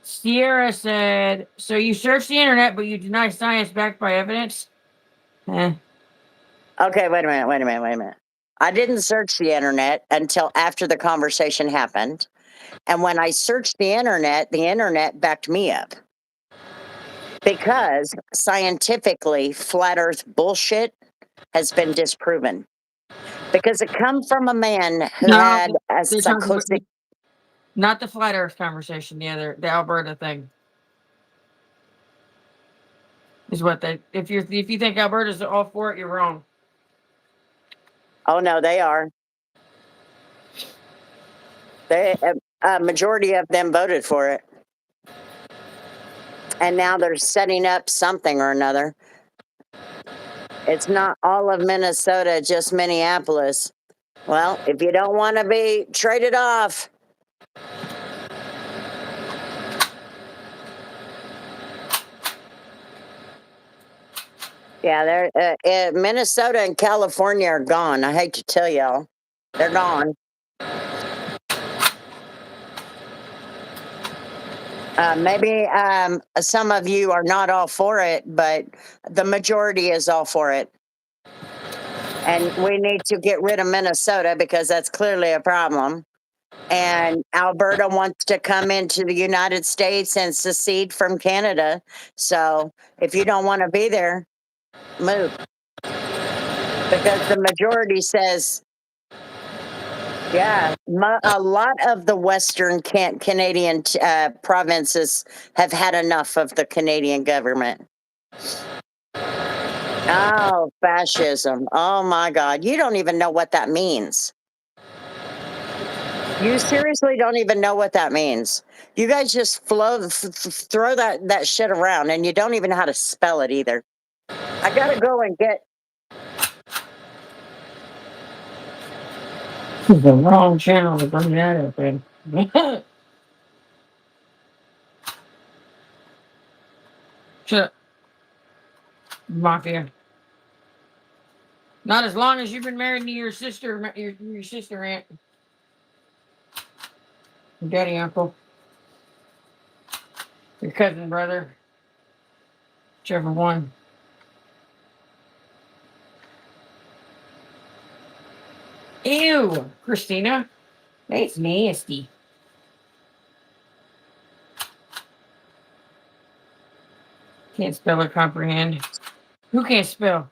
Sierra said, so you search the internet, but you deny science backed by evidence? Okay, wait a minute. I didn't search the internet until after the conversation happened. And when I searched the internet backed me up. Because scientifically, flat earth bullshit has been disproven. Because it come from a man who No, had a they're talking about psychosis. not the flat earth conversation, the Alberta thing. Is what they if you think Alberta's all for it, you're wrong. Oh no, they are. A majority of them voted for it. And now they're setting up something or another. It's not all of Minnesota, just Minneapolis. Well, if you don't want to be traded off, yeah, they're Minnesota and California are gone. I hate to tell y'all, they're gone. Maybe some of you are not all for it, but the majority is all for it. And we need to get rid of Minnesota because that's clearly a problem. And Alberta wants to come into the United States and secede from Canada. So if you don't want to be there, move. Because the majority says, yeah, a lot of the Western Canadian provinces have had enough of the Canadian government. Oh, fascism. Oh my God. You don't even know what that means. You seriously don't even know what that means. You guys just throw that shit around and you don't even know how to spell it either. I gotta go and get. The wrong channel to bring that up in. Shut up, Mafia. Not as long as you've been married to your sister, your sister aunt, your daddy uncle, your cousin brother, whichever one. Ew, Christina. That's nasty. Can't spell or comprehend. Who can't spell?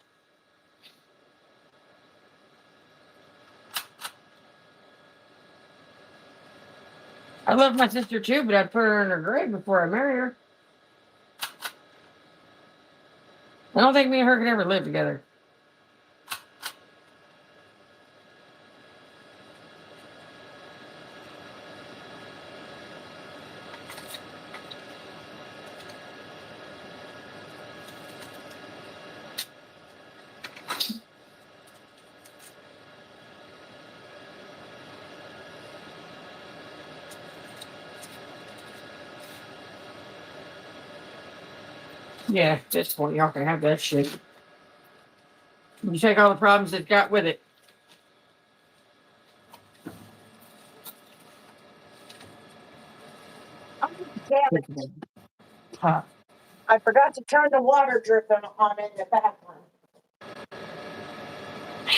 I love my sister too, but I'd put her in her grave before I marry her. I don't think me and her could ever live together. Yeah, at this point, y'all can have that shit. You take all the problems it got with it. Oh, damn it. Huh. I forgot to turn the water dripping on in the bathroom.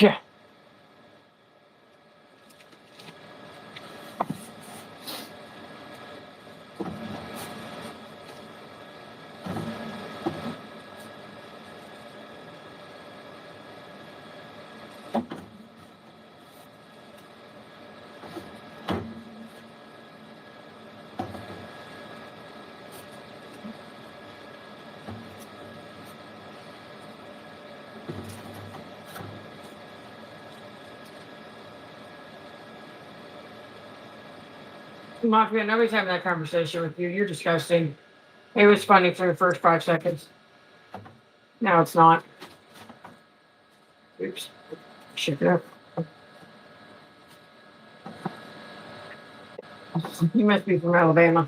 Yeah. Mafia, nobody's having that conversation with you. You're disgusting. It was funny for the first 5 seconds. Now it's not. Oops. Shake it up. You must be from Alabama.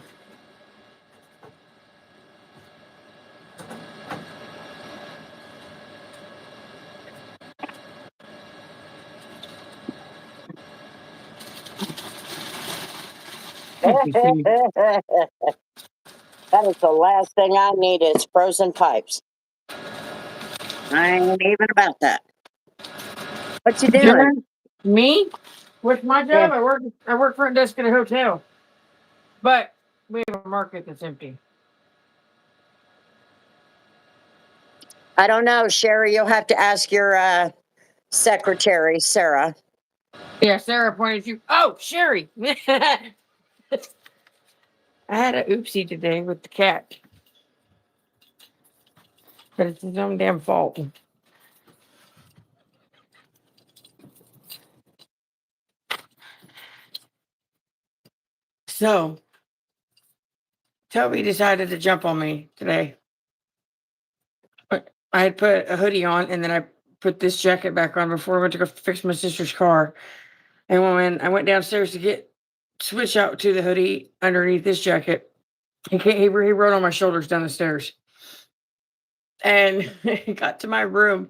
Thank you, Steve. That is the last thing I need is frozen pipes. I ain't even about that. What you doing? Dinner? Me? With my Yeah. job, I work front desk at a hotel. But we have a market that's empty. I don't know, Sherry. You'll have to ask your secretary, Sarah. Yeah, Sarah pointed you. Oh, Sherry. I had a oopsie today with the cat. But it's his own damn fault. So, Toby decided to jump on me today. I had put a hoodie on and then I put this jacket back on before I went to go fix my sister's car. And when I went downstairs to switch out to the hoodie underneath this jacket, he rode on my shoulders down the stairs. And he got to my room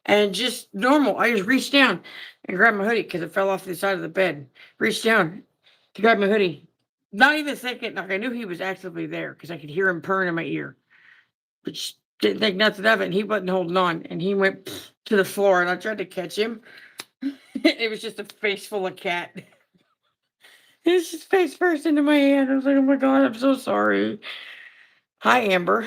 and just normal. I just reached down and grabbed my hoodie because it fell off the side of the bed. Reached down to grab my hoodie. Not even thinking, like I knew he was actively there because I could hear him purring in my ear. But didn't think nothing of it. And he wasn't holding on. And he went to the floor and I tried to catch him. It was just a face full of cat. His just face first into my hand. I was like, oh my God, I'm so sorry. Hi, Amber.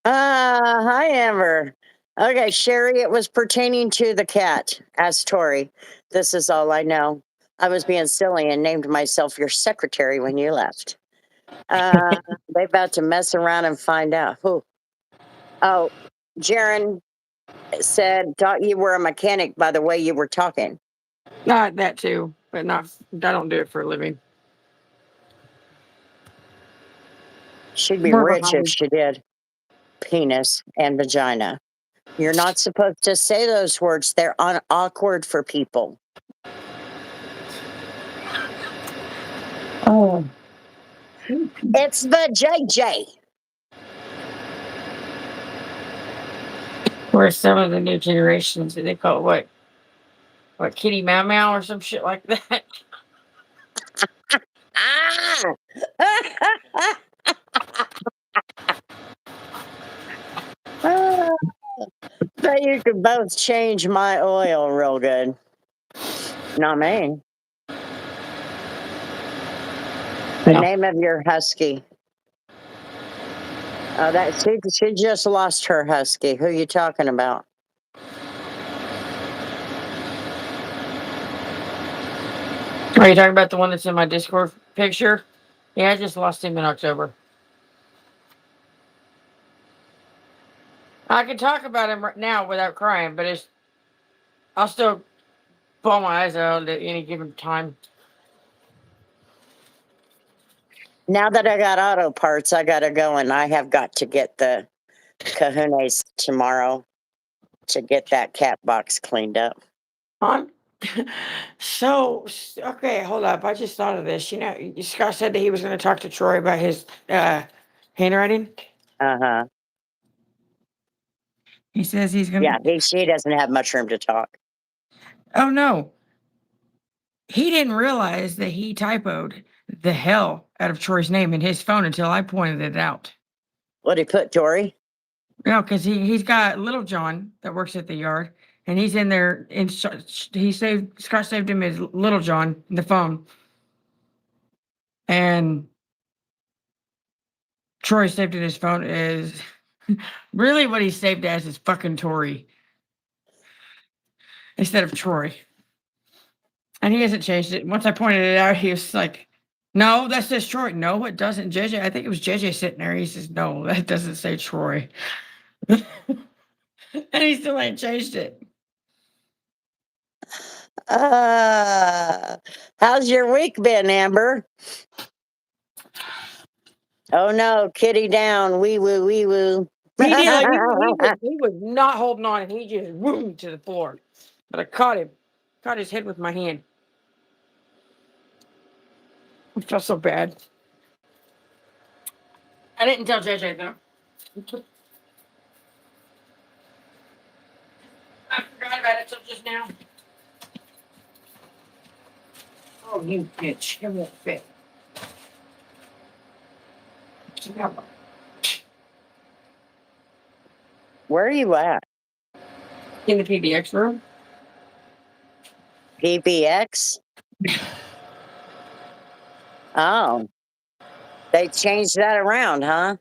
Hi, Amber. Okay, Sherry, it was pertaining to the cat. Asked Tori. This is all I know. I was being silly and named myself your secretary when you left. They about to mess around and find out. Who? Oh, Jaron said, thought you were a mechanic by the way you were talking. Not that too, but not, I don't do it for a living. She'd be More of a rich if hobby. she did. Penis and vagina. You're not supposed to say those words. They're awkward for people. Oh. It's the JJ. Where some of the new generations, they call it what, Kitty Mau Mau or some shit like that. Ah! Bet you could both change my oil real good. Not me. The No. name of your husky. Oh, that she just lost her husky. Who you talking about? Are you talking about the one that's in my Discord picture? Yeah, I just lost him in October. I can talk about him right now without crying, but I'll still bawl my eyes out at any given time. Now that I got auto parts, I gotta go and I have got to get the kahunas tomorrow to get that cat box cleaned up. On. So, okay, hold up. I just thought of this. You know, Scott said that he was going to talk to Troy about his handwriting. Uh-huh. He says he's going Yeah, to. she doesn't have much room to talk. Oh, no. He didn't realize that he typoed the hell out of Troy's name in his phone until I pointed it out. What'd he put, Tori? No, because he's got Little John that works at the yard, and he's in there. Scott saved him as Little John in the phone, and Troy saved in his phone as really what he saved as is fucking Tori instead of Troy. And he hasn't changed it. Once I pointed it out, he was like, "No, that says Troy." No, it doesn't. JJ, I think it was JJ sitting there. He says, "No, that doesn't say Troy." And he still ain't changed it. How's your week been, Amber? Oh no, kitty down. Wee woo, wee woo. He did like he was not holding on, and he just wooed to the floor. But I caught his head with my hand. I felt so bad. I didn't tell JJ though. I forgot about it till just now. Oh, you bitch! It won't fit. Where are you at? In the PBX room. PBX? Oh. They changed that around, huh?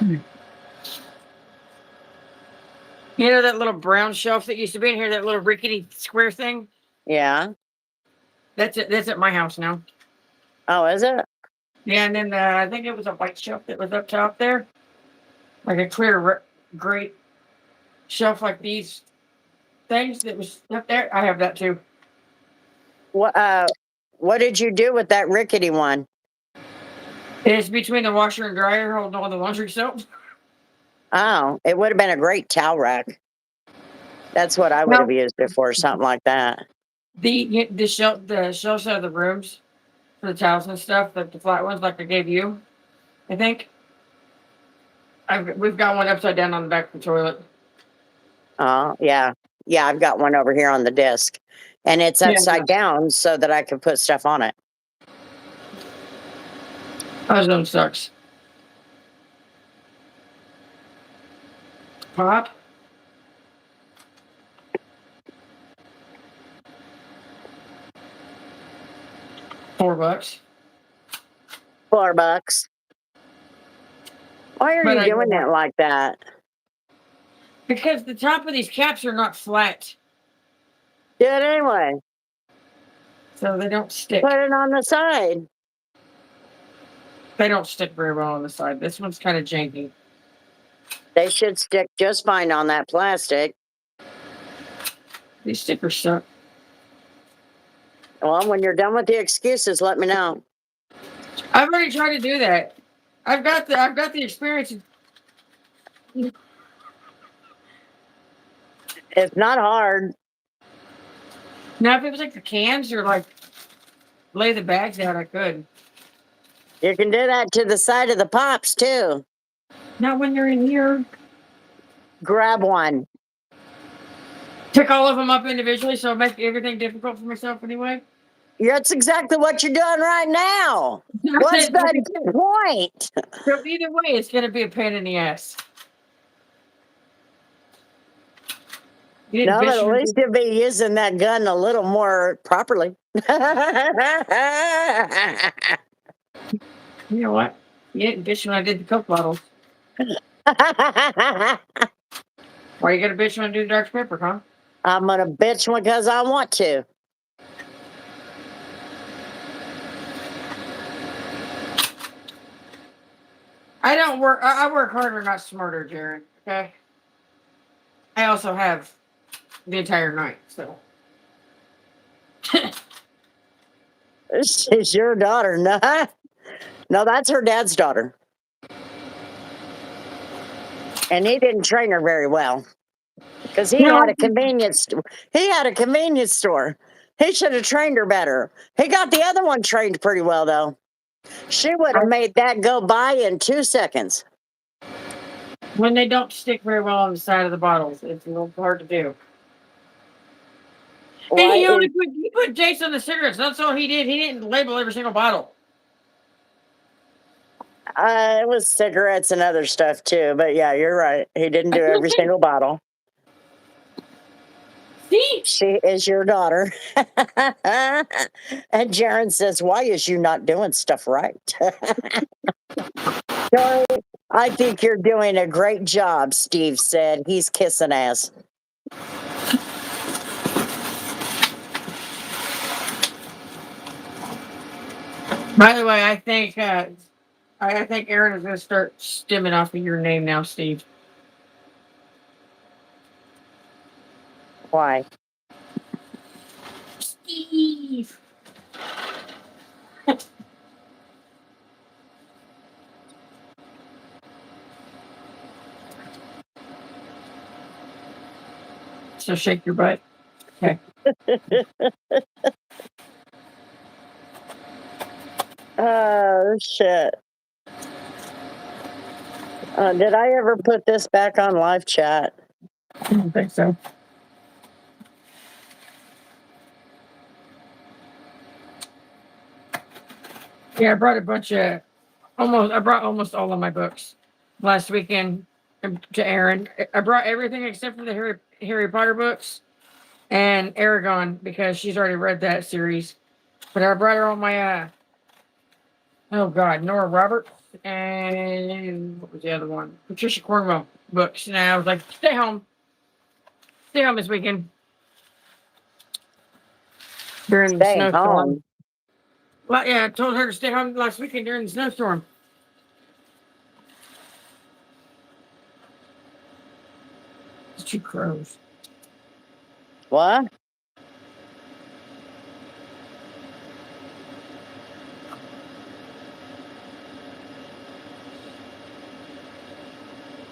You know that little brown shelf that used to be in here, that little rickety square thing? Yeah. That's it. That's at my house now. Oh, is it? Yeah, and then I think it was a white shelf that was up top there, like a clear gray shelf like these things that was up there. I have that too. What did you do with that rickety one? It's between the washer and dryer, holding all the laundry soap. Oh, it would have been a great towel rack. That's what I would have used it for, something like that. The shelves out of the rooms for the towels and stuff, like the flat ones, like I gave you, I think. We've got one upside down on the back of the toilet. Oh, yeah. Yeah, I've got one over here on the desk. And it's upside down so that I can put stuff on it. Ozone sucks. Pop? $4. $4. Why are you doing it like that? Because the top of these caps are not flat. Do it anyway. So they don't stick. Put it on the side. They don't stick very well on the side. This one's kind of janky. They should stick just fine on that plastic. These stickers suck. Well, when you're done with the excuses, let me know. I've already tried to do that. I've got the experience. It's not hard. Now, if it was like the cans or like lay the bags out, I could. You can do that to the side of the pops too. Not when they're in here. Grab one. Pick all of them up individually, so make everything difficult for myself anyway. That's exactly what you're doing right now. What's the point? So either way, it's going to be a pain in the ass. No, but at least you'll be using that gun a little more properly. You know what? You didn't bitch when I did the Coke bottles. Why you gonna bitch when I do the dark pepper, huh? I'm gonna bitch because I want to. I don't work. I work harder, not smarter, Jared. Okay. I also have the entire night, so. She's your daughter, no? No, that's her dad's daughter. And he didn't train her very well. Because he had a convenience store. He had a convenience store. He should have trained her better. He got the other one trained pretty well, though. She would have made that go by in 2 seconds. When they don't stick very well on the side of the bottles, it's a little hard to do. He put dates on the cigarettes. That's all he did. He didn't label every single bottle. It was cigarettes and other stuff too. But yeah, you're right. He didn't do every single bottle. See? She is your daughter. And Jaron says, why is you not doing stuff right? Sorry, I think you're doing a great job, Steve said. He's kissing ass. By the way, I think Aaron is going to start stemming off of your name now, Steve. Why? Steve. So shake your butt. Okay. Oh, shit. Did I ever put this back on live chat? I don't think so. Yeah, I brought a bunch of I brought almost all of my books last weekend to Aaron. I brought everything except for the Harry Potter books and Aragon because she's already read that series. But I brought her all my oh God, Nora Roberts and what was the other one? Patricia Cornwell books. And I was like, stay home this weekend during the Stay snowstorm. home. Well, yeah, I told her to stay home last weekend during the snowstorm. It's 2 crows. What?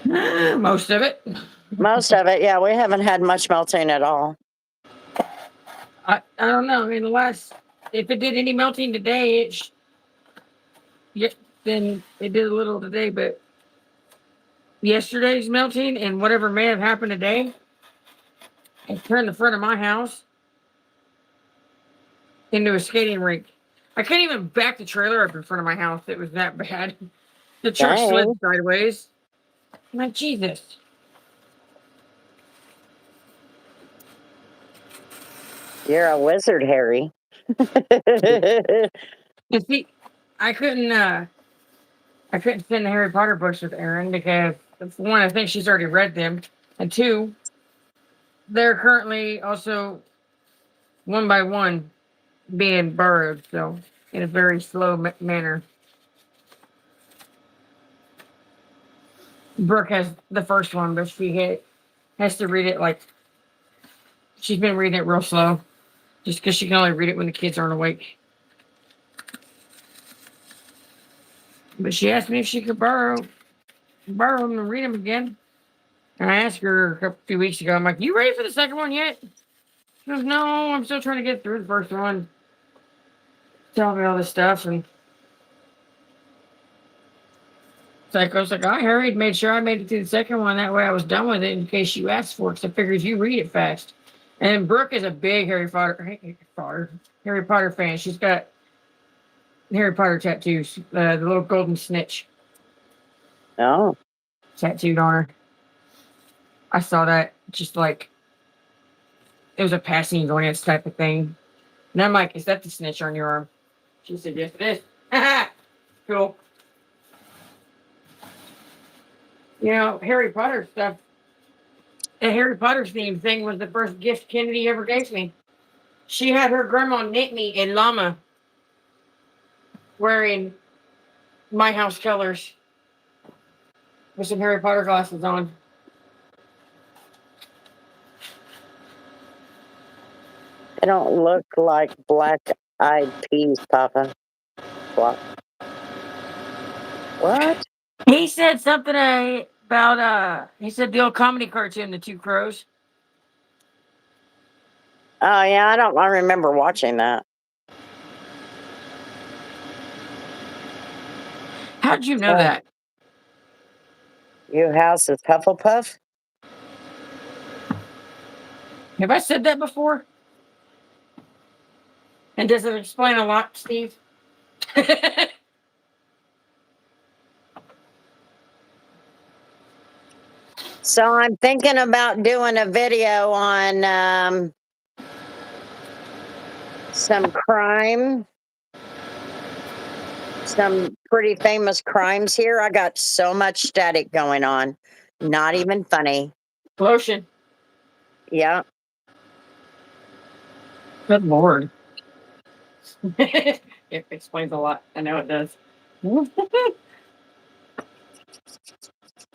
Most of it. Most of it, yeah. We haven't had much melting at all. I don't know. I mean, if it did any melting today, then it did a little today, but yesterday's melting and whatever may have happened today, it turned the front of my house into a skating rink. I can't even back the trailer up in front of my house. It was that bad. The truck slid Dang. sideways. I'm like, Jesus. You're a wizard, Harry. You see, I couldn't send the Harry Potter books with Erin because, for one, I think she's already read them, and two, they're currently also one by one being borrowed, so in a very slow manner. Brooke has the first one, but she has to read it like she's been reading it real slow, just because she can only read it when the kids aren't awake. But she asked me if she could borrow them and read them again. And I asked her a few weeks ago, I'm like, you ready for the second one yet? She goes, no, I'm still trying to get through the first one. Telling me all this stuff. And I was like, I hurried, made sure I made it to the second one. That way I was done with it in case you asked for it. Because I figured you read it fast. And Brooke is a big Harry Potter fan. She's got Harry Potter tattoos. The little golden snitch Oh. tattooed on her. I saw that just like it was a passing glance type of thing. And I'm like, is that the snitch on your arm? She said, yes, it is. Cool. You know, Harry Potter stuff. The Harry Potter theme thing was the first gift Kennedy ever gave me. She had her grandma knit me a llama wearing my house colors with some Harry Potter glasses on. They don't look like black-eyed peas, Papa. What? What? He said something about he said the old comedy cartoon, The 2 Crows. Oh, yeah, I remember watching that. How'd you know that? You house is Hufflepuff? Have I said that before? And does it explain a lot, Steve? So I'm thinking about doing a video on some crime, some pretty famous crimes here. I got so much static going on. Not even funny. Lotion. Yeah. Good Lord. It explains a lot. I know it does.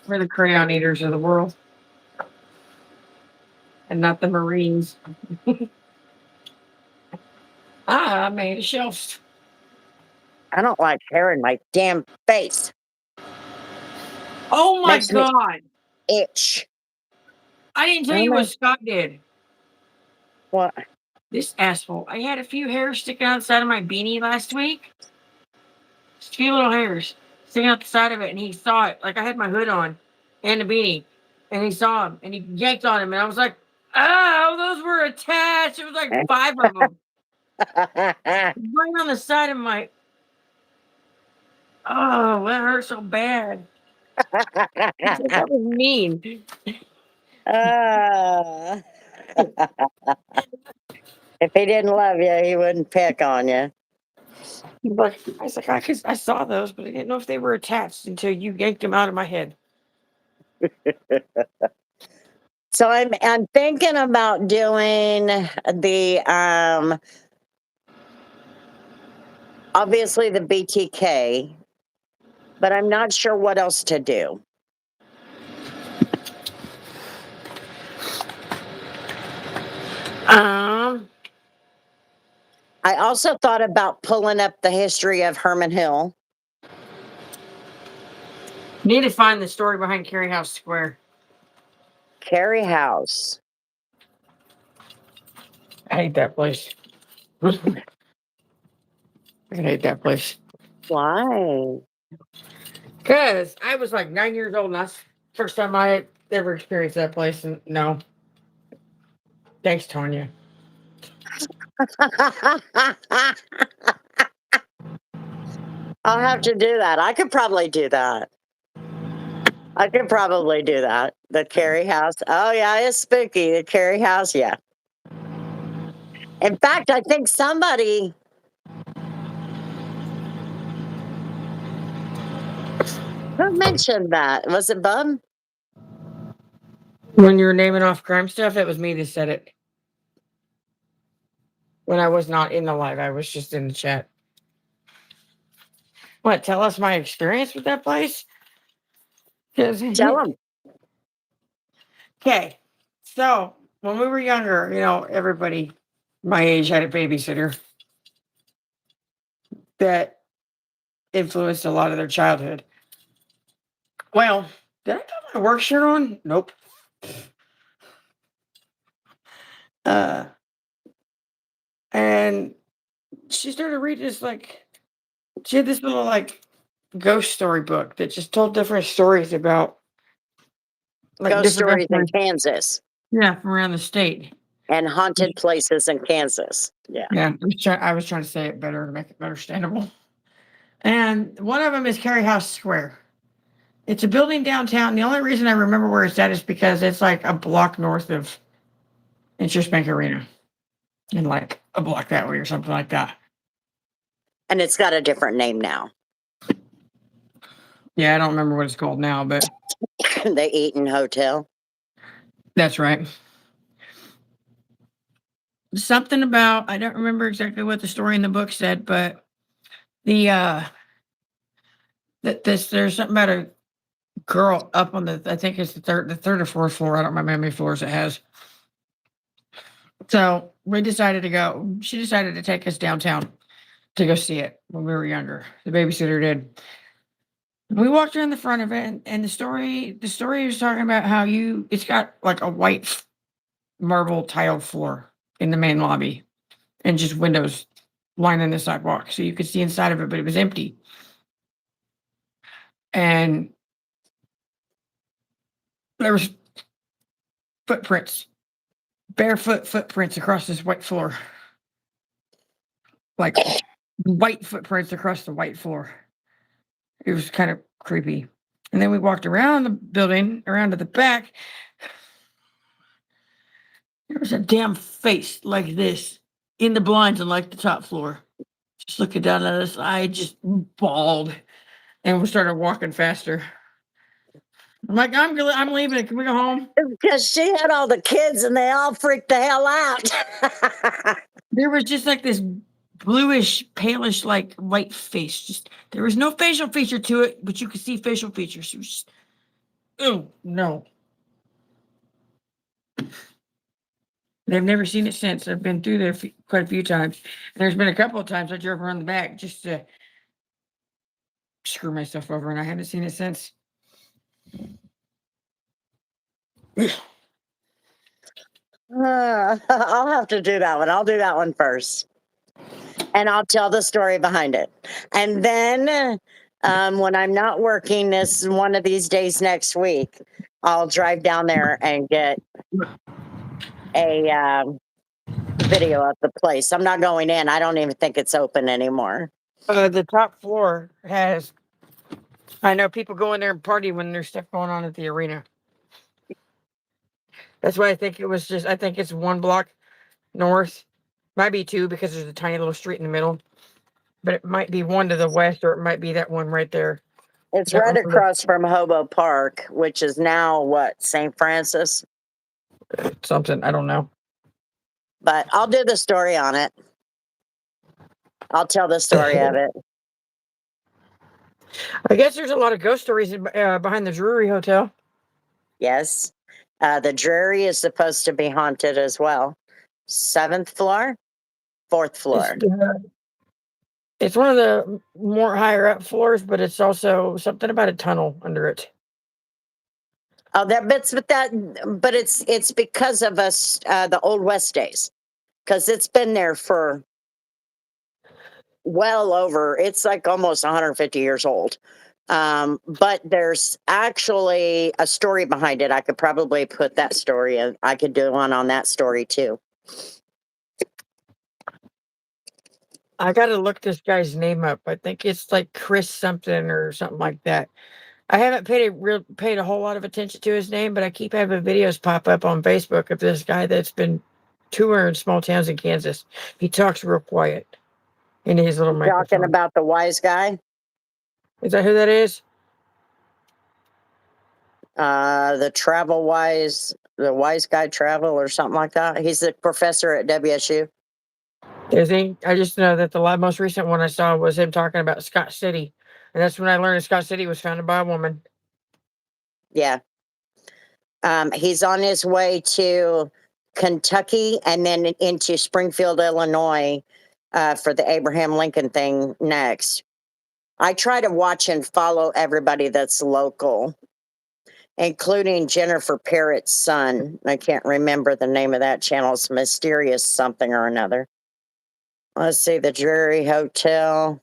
We're the crayon eaters of the world. And not the Marines. I made a shelf. I don't like hair in my damn face. Oh my Makes me God. itch. I didn't tell Oh you my, what Scott did. what? This asshole. I had a few hairs sticking outside of my beanie last week. Just a few little hairs sticking out the side of it, and he saw it. Like I had my hood on and the beanie, and he saw him, and he yanked on him, and I was like, "Oh, those were attached." It was like 5 of them right on the side of my. Oh, that hurt so bad. That was mean. uh, if he didn't love you, he wouldn't pick on you. But I was like, I saw those, but I didn't know if they were attached until you yanked them out of my head. So I'm thinking about doing the obviously the BTK, but I'm not sure what else to do. Um, I also thought about pulling up the history of Herman Hill. Need to find the story behind Carey House Square. Carey House. I hate that place. I hate that place. Why? Because I was like 9 years old, and that's the first time I ever experienced that place. And no, thanks, Tanya. I'll have to do that. I could probably do that. I could probably do that. The Carey House. Oh yeah, it's spooky. The Carey House, yeah. In fact, I think somebody who mentioned that. Was it Bub? When you were naming off crime stuff, it was me that said it. When I was not in the live, I was just in the chat. What? Tell us my experience with that place? Tell them. Okay. So when we were younger, everybody my age had a babysitter that influenced a lot of their childhood. Well, did I put my work shirt on? Nope. Uh, and she started reading this she had this little ghost story book that just told different stories about Ghost different stories in Kansas yeah, from around the state. and haunted places in Kansas. Yeah. Yeah, I was trying to say it better to make it understandable. And one of them is Carey House Square. It's a building downtown. The only reason I remember where it's at is because it's like a block north of Interest Bank Arena, and like a block that way or something like that. And it's got a different name now. Yeah, I don't remember what it's called now, but The Eaton Hotel. that's right. Something about, I don't remember exactly what the story in the book said, but there's something about a girl up on I think it's the third or fourth floor. I don't remember how many floors it has. So we decided to go. She decided to take us downtown to go see it when we were younger. The babysitter did. We walked around the front of it, and the story was talking about how it's got like a white marble tiled floor in the main lobby, and just windows lining the sidewalk, so you could see inside of it, but it was empty. And there was footprints, barefoot footprints across this white floor, like white footprints across the white floor. It was kind of creepy. And then we walked around the building, around to the back. There was a damn face like this in the blinds on like the top floor. Just looking down at us. I just bawled and we started walking faster. I'm like, I'm leaving. Can we go home? Because she had all the kids and they all freaked the hell out. There was just like this bluish, palish, like white face. Just there was no facial feature to it, but you could see facial features. It was just, oh no. And I've never seen it since. I've been through there quite a few times. And there's been a couple of times I drove around the back just to screw myself over, and I haven't seen it since. I'll have to do that one. I'll do that one first. And I'll tell the story behind it. And then when I'm not working this one of these days next week, I'll drive down there and get a video of the place. I'm not going in. I don't even think it's open anymore. The top floor has, I know people go in there and party when there's stuff going on at the arena. That's why I think I think it's 1 block north. Might be 2 because there's a tiny little street in the middle. But it might be 1 to the west, or it might be that one right there. It's That right one across from Hobo Park, which is now what, St. Francis? Something, I don't know. But I'll do the story on it. I'll tell the story of it. I guess there's a lot of ghost stories behind the Drury Hotel. Yes. The Drury is supposed to be haunted as well. 7th floor? 4th floor. It's one of the more higher up floors, but it's also something about a tunnel under it. Oh, but it's because of us, the Old West days, because it's been there for well over. It's like almost 150 years old. But there's actually a story behind it. I could probably put that story in. I could do one on that story too. I gotta look this guy's name up. I think it's like Chris something or something like that. I haven't paid a whole lot of attention to his name, but I keep having videos pop up on Facebook of this guy that's been touring small towns in Kansas. He talks real quiet in his little microphone. Talking about the wise guy. Is that who that is? The wise guy travel or something like that. He's a professor at WSU. Is he? I just know that the most recent one I saw was him talking about Scott City. And that's when I learned that Scott City was founded by a woman. Yeah. He's on his way to Kentucky and then into Springfield, Illinois, for the Abraham Lincoln thing next. I try to watch and follow everybody that's local, including Jennifer Parrott's son. I can't remember the name of that channel. It's Mysterious something or another. Let's see, the Drury Hotel.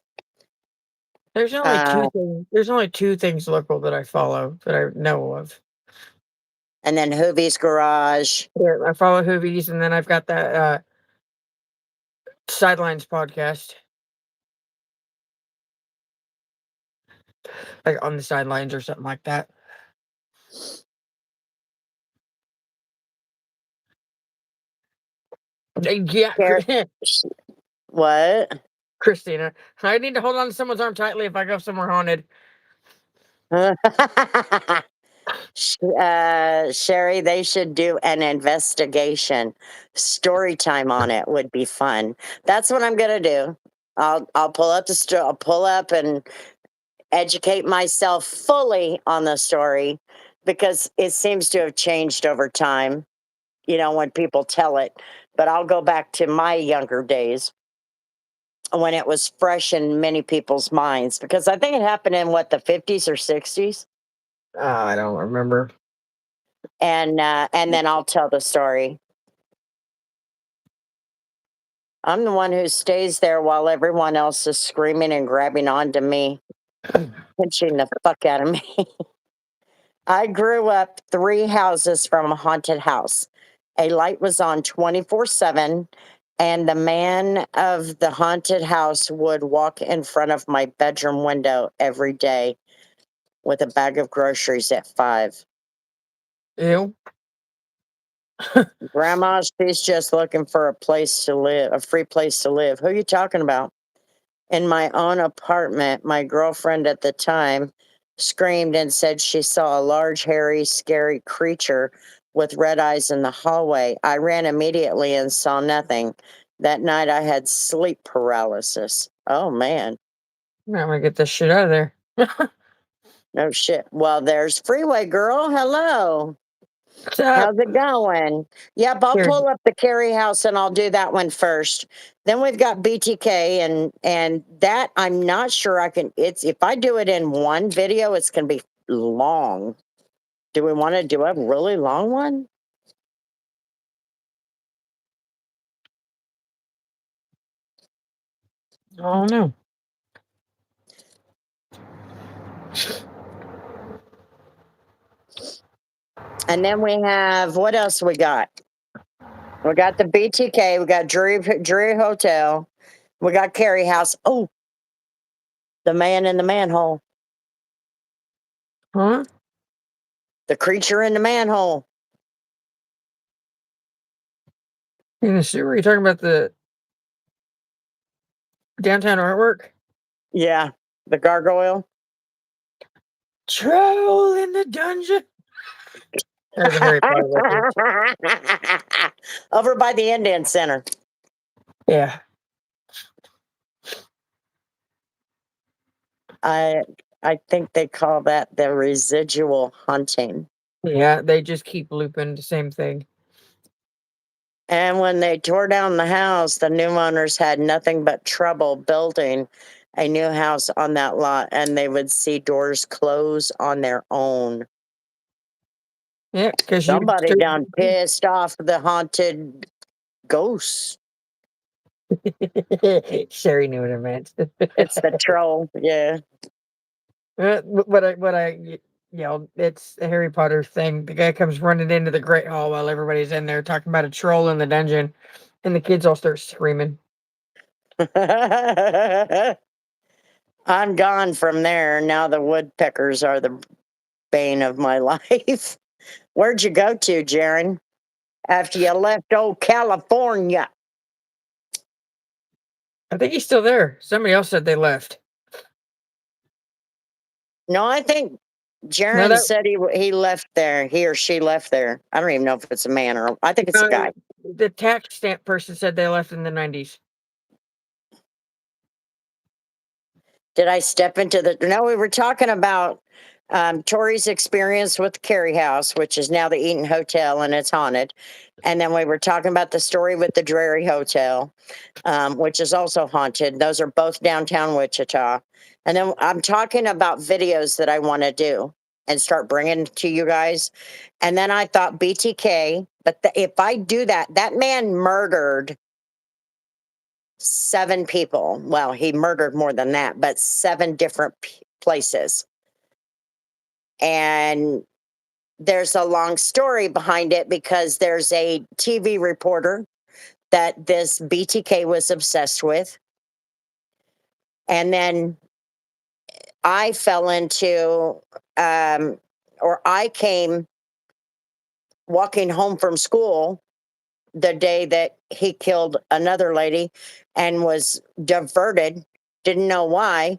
There's only two things local that I follow that I know of. And then Hoovie's Garage. Yeah, I follow Hoovie's, and then I've got that Sidelines podcast. Like on the sidelines or something like that. Yeah. What? Christina. I need to hold on to someone's arm tightly if I go somewhere haunted. Sherry, they should do an investigation. Story time on it would be fun. That's what I'm gonna do. I'll pull up I'll pull up and educate myself fully on the story because it seems to have changed over time, when people tell it. But I'll go back to my younger days when it was fresh in many people's minds because I think it happened in the 50s or 60s. I don't remember. And then I'll tell the story. I'm the one who stays there while everyone else is screaming and grabbing onto me, pinching the fuck out of me. I grew up 3 houses from a haunted house. A light was on 24/7, and the man of the haunted house would walk in front of my bedroom window every day. with a bag of groceries at 5. Ew. Grandma, she's just looking for a place to live, a free place to live. Who are you talking about? In my own apartment, my girlfriend at the time screamed and said she saw a large, hairy, scary creature with red eyes in the hallway. I ran immediately and saw nothing. That night I had sleep paralysis. Oh man. I'm gonna get this shit out of there. No shit. Well, there's Freeway Girl. Hello. What's up? How's it going? Yep, I'll Here. pull up the Carrie House and I'll do that one first. Then we've got BTK and that I'm not sure I can. It's if I do it in one video, it's gonna be long. Do we want to do a really long one? I don't know. And then we have what else we got? We got the BTK. We got Drury Hotel. We got Carrie House. Oh, the man in the manhole. Huh? The creature in the manhole. In the sewer, you talking about the downtown artwork? Yeah, the gargoyle. Troll in the dungeon. There's a Harry Potter reference. Over by the Indian Center. Yeah. I think they call that the residual haunting. Yeah, they just keep looping the same thing. And when they tore down the house, the new owners had nothing but trouble building a new house on that lot, and they would see doors close on their own. Yeah, because Somebody done pissed off the haunted ghosts. Sherry knew what I meant. It's the troll, yeah. What I yelled, it's a Harry Potter thing. The guy comes running into the Great Hall while everybody's in there talking about a troll in the dungeon, and the kids all start screaming. I'm gone from there. Now the woodpeckers are the bane of my life. Where'd you go to, Jaron, after you left old California? I think he's still there. Somebody else said they left. No, I think Jaron said he left there. He or she left there. I don't even know if it's a man or I think it's a guy. The tax stamp person said they left in the 90s. Did I step into the? No, we were talking about Tori's experience with the Carrie House, which is now the Eaton Hotel and it's haunted. And then we were talking about the story with the Drury Hotel, which is also haunted. Those are both downtown Wichita. And then I'm talking about videos that I want to do and start bringing to you guys. And then I thought BTK, but if I do that, that man murdered 7 people. Well, he murdered more than that, but 7 different places. And there's a long story behind it because there's a TV reporter that this BTK was obsessed with. And then I fell into, or I came walking home from school the day that he killed another lady and was diverted, didn't know why,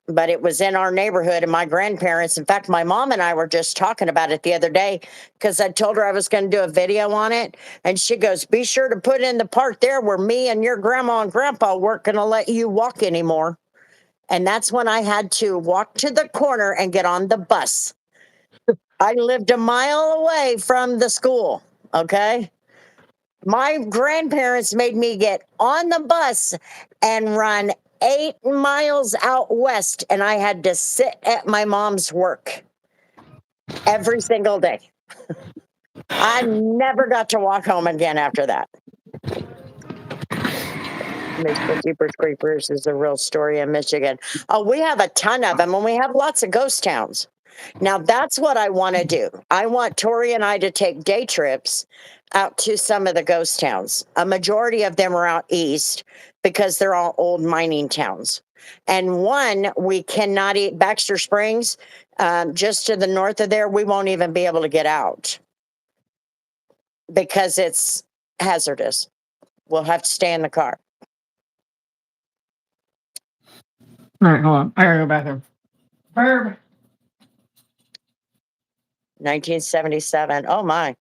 but it was in our neighborhood and my grandparents. In fact, my mom and I were just talking about it the other day because I told her I was going to do a video on it. And she goes, be sure to put in the part there where me and your grandma and grandpa weren't going to let you walk anymore. And that's when I had to walk to the corner and get on the bus. I lived a mile away from the school, okay? My grandparents made me get on the bus and run 8 miles out west, and I had to sit at my mom's work every single day. I never got to walk home again after that. Michigan Jeepers Creepers is a real story in Michigan. Oh, we have a ton of them, and we have lots of ghost towns. Now, that's what I want to do. I want Tori and I to take day trips out to some of the ghost towns. A majority of them are out east because they're all old mining towns. And one, we cannot eat Baxter Springs, just to the north of there, we won't even be able to get out because it's hazardous. We'll have to stay in the car. All right, hold on. I gotta go bathroom. Verb. 1977. Oh my.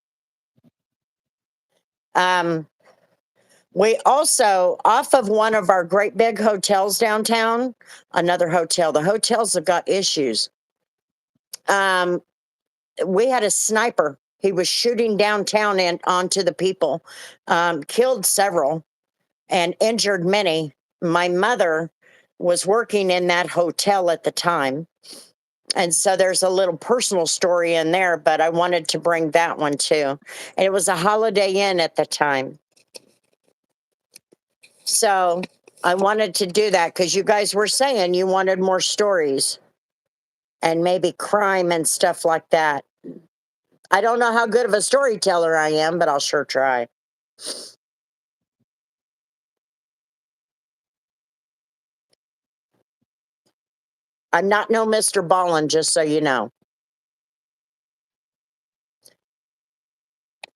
We also, off of one of our great big hotels downtown, another hotel. The hotels have got issues. We had a sniper. He was shooting downtown and onto the people, killed several and injured many. My mother was working in that hotel at the time. And so there's a little personal story in there, but I wanted to bring that one too. And it was a Holiday Inn at the time. So I wanted to do that because you guys were saying you wanted more stories and maybe crime and stuff like that. I don't know how good of a storyteller I am, but I'll sure try. I'm not no Mr. Ballin, just so you know.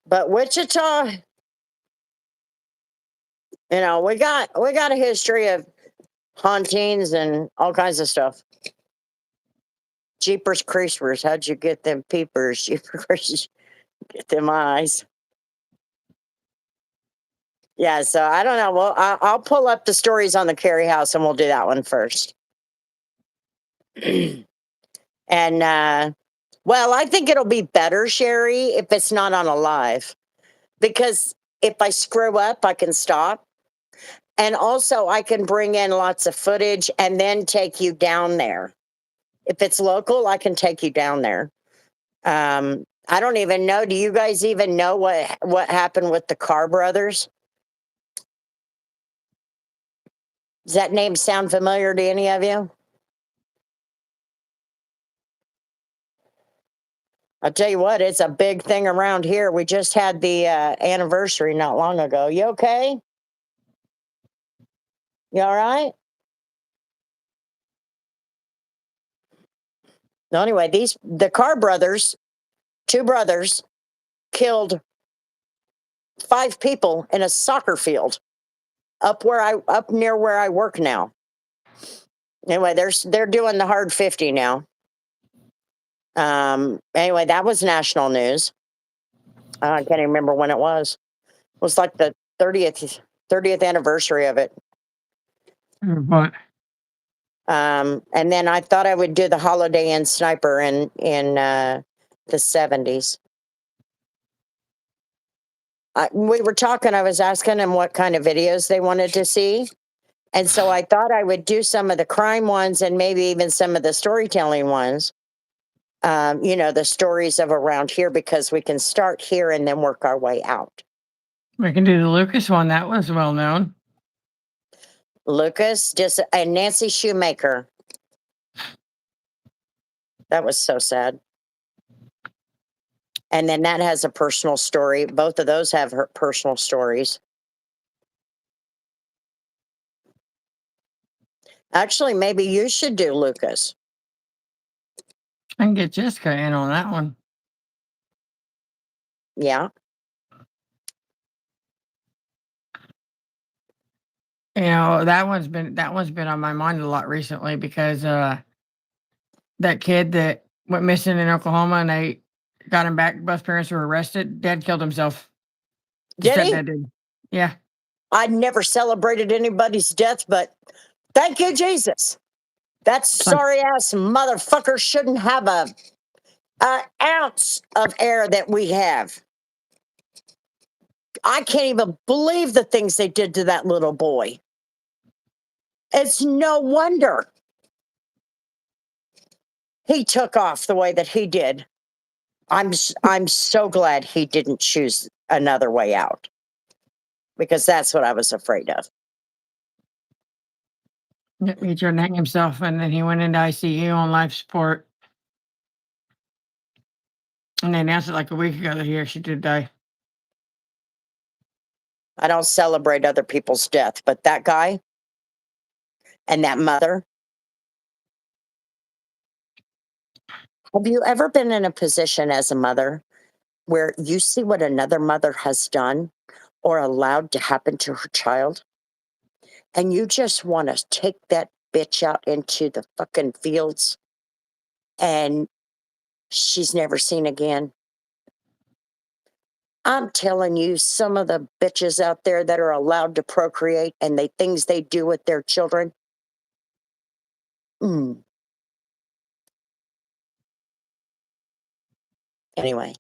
But Wichita, you know, we got a history of hauntings and all kinds of stuff. Jeepers creepers, how'd you get them peepers? Jeepers, get them eyes. Yeah, so I don't know. Well, I'll pull up the stories on the Carrie House and we'll do that one first. And well, I think it'll be better, Sherry, if it's not on a live, because if I screw up, I can stop. And also, I can bring in lots of footage and then take you down there. If it's local, I can take you down there. I don't even know. Do you guys even know what happened with the Carr brothers? Does that name sound familiar to any of you? I'll tell you what, it's a big thing around here. We just had the anniversary not long ago. You okay? You all right? No, anyway, the Carr brothers, two brothers, killed 5 people in a soccer field up near where I work now. Anyway, they're doing the hard 50 now. Anyway, that was national news. I can't even remember when it was. It was like the 30th anniversary of it. What? And then I thought I would do the Holiday Inn sniper in the 70s. We were talking, I was asking them what kind of videos they wanted to see. And so I thought I would do some of the crime ones and maybe even some of the storytelling ones. You know, the stories of around here, because we can start here and then work our way out. We can do the Lucas one. That was well known. Lucas, and Nancy Shoemaker. That was so sad. And then that has a personal story. Both of those have her personal stories. Actually, maybe you should do Lucas. I can get Jessica in on that one. Yeah. You know, that one's been on my mind a lot recently because that kid that went missing in Oklahoma and they got him back. Both parents were arrested. Dad killed himself. Did he? Stepdad did. Yeah. I never celebrated anybody's death, but thank you, Jesus. That sorry ass motherfucker shouldn't have an ounce of air that we have. I can't even believe the things they did to that little boy. It's no wonder he took off the way that he did. I'm so glad he didn't choose another way out, because that's what I was afraid of. He tried to hang himself and then he went into ICU on life support. And they announced it like a week ago that he actually did die. I don't celebrate other people's death, but that guy and that mother. Have you ever been in a position as a mother where you see what another mother has done or allowed to happen to her child? And you just want to take that bitch out into the fucking fields and she's never seen again. I'm telling you, some of the bitches out there that are allowed to procreate and the things they do with their children. Mm. Anyway,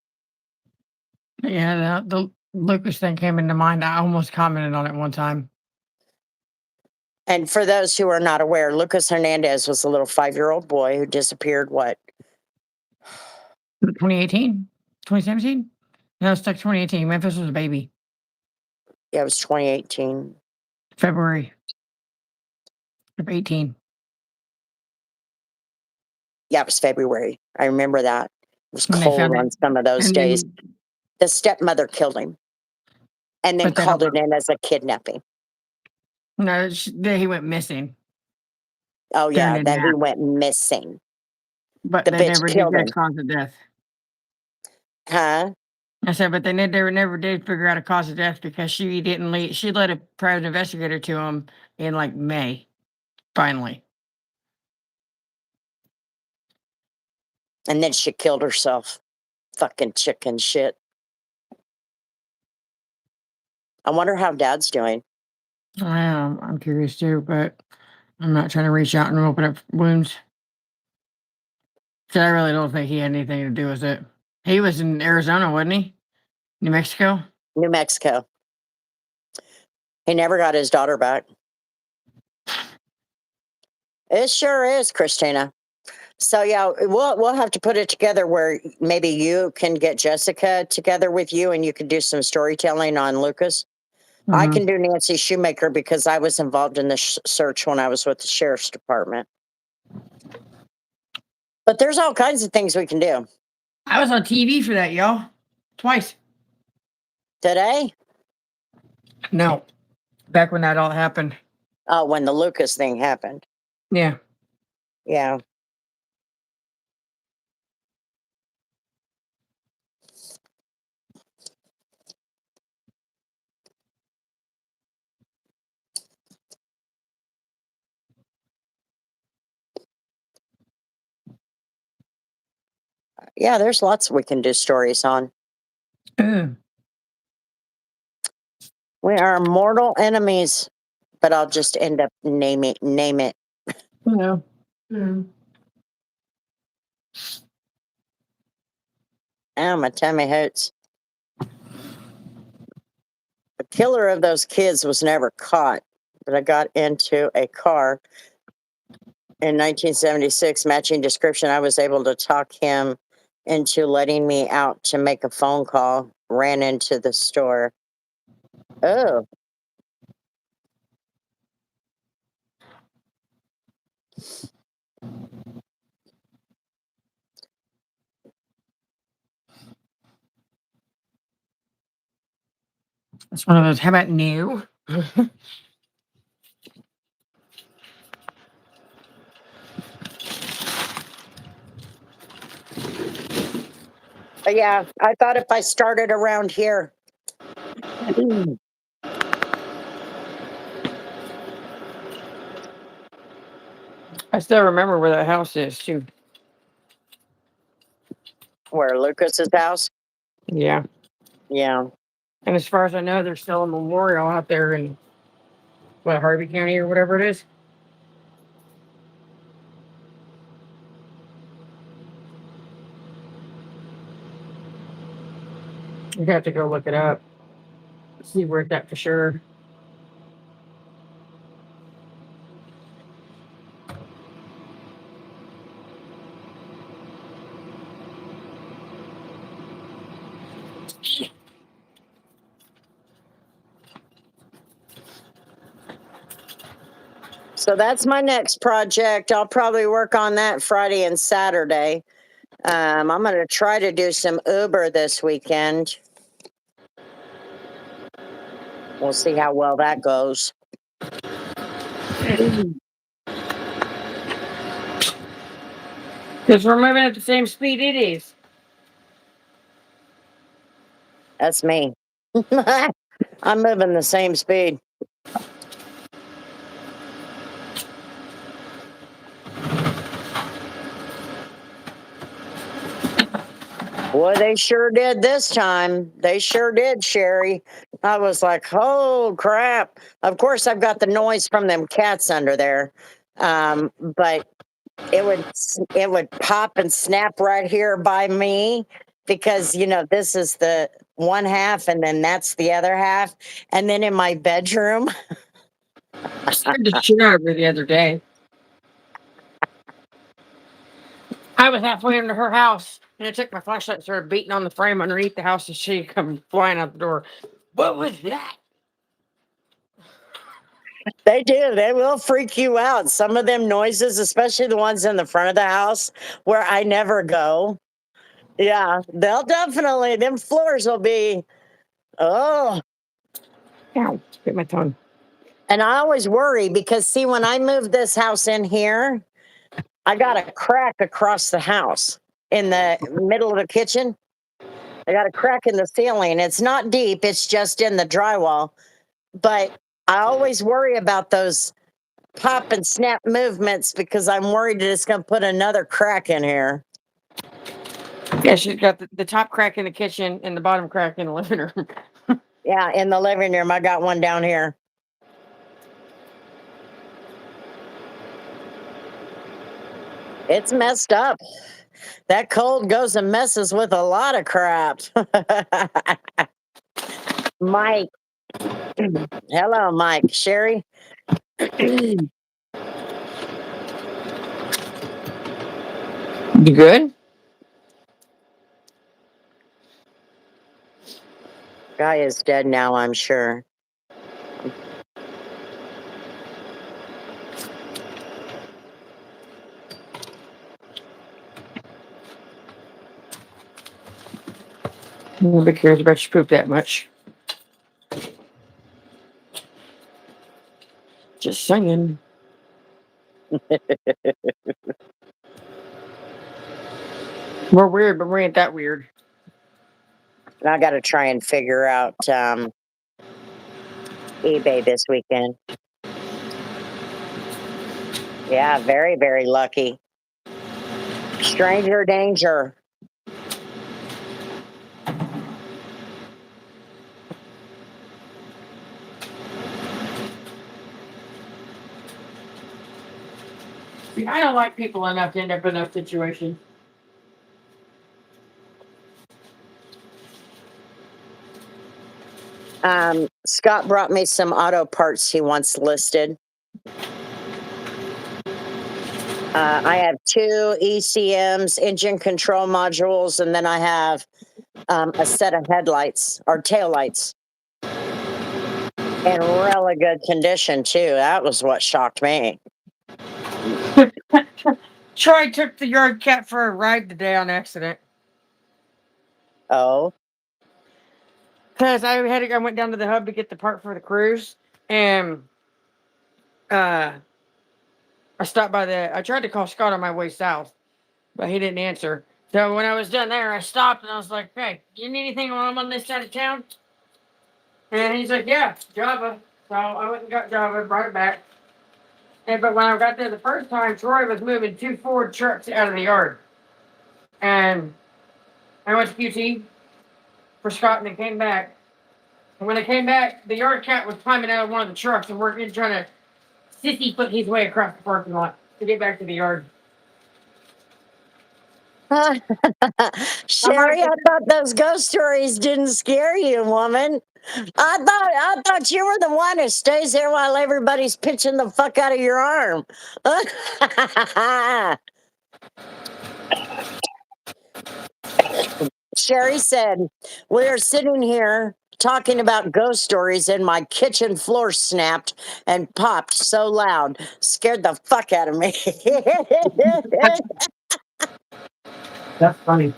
Yeah, the Lucas thing came into mind. I almost commented on it one time. and for those who are not aware, Lucas Hernandez was a little 5-year-old boy who disappeared, what? 2018? 2017? No, it's like 2018. Memphis was a baby. Yeah, it was 2018. February of 18. Yeah, it was February. I remember that. It was When they cold found it. on some of those And days. then, The stepmother killed him and then but they called don't it in as a kidnapping. no, he went missing Oh, during yeah, the then he nap. went missing. But The they bitch never did killed get him. cause of death. Huh? I said, but they never did figure out a cause of death because she didn't leave. She led a private investigator to him in like May, finally. And then she killed herself. Fucking chicken shit. I wonder how dad's doing. I'm curious too, but I'm not trying to reach out and open up wounds. Because I really don't think he had anything to do with it. He was in Arizona, wasn't he? New Mexico? New Mexico. He never got his daughter back. It sure is, Christina. So yeah, we'll have to put it together where maybe you can get Jessica together with you and you can do some storytelling on Lucas. I Mm-hmm. can do Nancy Shoemaker because I was involved in the search when I was with the sheriff's department. But there's all kinds of things we can do. I was on TV for that, y'all. Twice. Today, No. Back when that all happened. when the Lucas thing happened. Yeah. Yeah. Yeah, there's lots we can do stories on. Ugh. We are mortal enemies, but I'll just end up name it. No. Oh, my tummy hurts. The killer of those kids was never caught, but I got into a car in 1976, matching description. I was able to talk him into letting me out to make a phone call, ran into the store. Oh, That's one of those. How about new? but yeah, I thought if I started around here. I still remember where that house is too. Where Lucas's house? Yeah. Yeah. And as far as I know, there's still a memorial out there in what, Harvey County or whatever it is. You have to go look it up. See where it's at for sure. So that's my next project. I'll probably work on that Friday and Saturday. I'm going to try to do some Uber this weekend. We'll see how well that goes. Because we're moving at the same speed it is. That's me. I'm moving the same speed. Boy, they sure did this time. They sure did, Sherry. I was like, oh crap. Of course, I've got the noise from them cats under there. But it would pop and snap right here by me because this is the one half and then that's the other half. And then in my bedroom, I scared the shit out of her the other day. I was halfway into her house and I took my flashlight and started beating on the frame underneath the house and she come flying out the door. What was that? they do. They will freak you out. Some of them noises, especially the ones in the front of the house where I never go. Yeah, they'll definitely, them floors will be, oh. Ow, bit my tongue. And I always worry because, see, when I moved this house in here, I got a crack across the house in the middle of the kitchen. I got a crack in the ceiling. It's not deep, it's just in the drywall. But I always worry about those pop and snap movements because I'm worried that it's going to put another crack in here. Yeah, she's got the top crack in the kitchen and the bottom crack in the living room. Yeah, in the living room. I got one down here. It's messed up. That cold goes and messes with a lot of crap. Mike. Hello, Mike. Sherry. You good? Guy is dead now, I'm sure. Nobody cares about your poop that much. Just saying. We're weird, but we ain't that weird. I got to try and figure out eBay this weekend. Yeah, very, very lucky. Stranger danger. See, I don't like people enough to end up in those situations. Scott brought me some auto parts he wants listed. I have 2 ECMs, engine control modules, and then I have a set of headlights or taillights in really good condition, too. That was what shocked me. Troy took the yard cat for a ride today on accident. Oh, Because I went down to the hub to get the part for the cruise, and I stopped by I tried to call Scott on my way south, but he didn't answer. So when I was done there, I stopped and I was like, "Hey, do you need anything while I'm on this side of town?" And he's like, "Yeah, Java." So I went and got Java, brought it back. But when I got there the first time, Troy was moving 2 Ford trucks out of the yard. And I went to QT for Scott and then came back. And when I came back, the yard cat was climbing out of one of the trucks and working, trying to sissy foot his way across the parking lot to get back to the yard. Sherry, I thought those ghost stories didn't scare you, woman. I thought you were the one who stays there while everybody's pitching the fuck out of your arm. Sherry said, "We are sitting here talking about ghost stories, and my kitchen floor snapped and popped so loud, scared the fuck out of me." That's funny.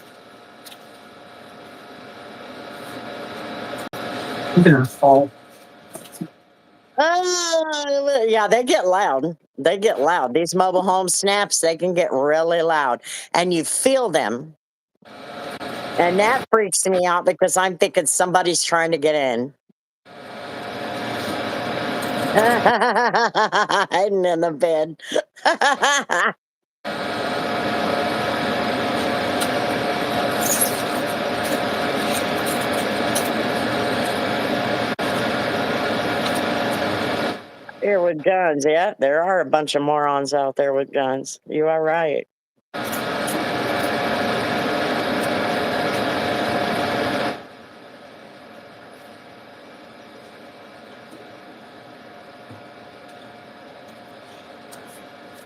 I'm gonna fall. Yeah, they get loud. They get loud. These mobile home snaps, they can get really loud, and you feel them. And that freaks me out because I'm thinking somebody's trying to get in. Hiding in the bed. Here with guns. Yeah, there are a bunch of morons out there with guns. You are right.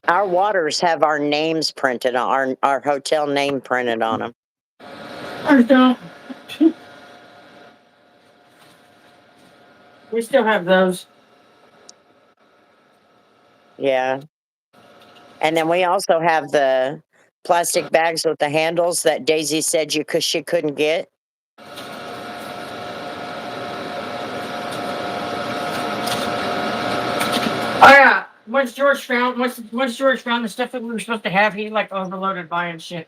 Our waters have our names printed on our hotel name printed on them. I don't. We still have those. Yeah. And then we also have the plastic bags with the handles that Daisy said she couldn't get. Oh yeah. Once George found the stuff that we were supposed to have, he like overloaded buying shit.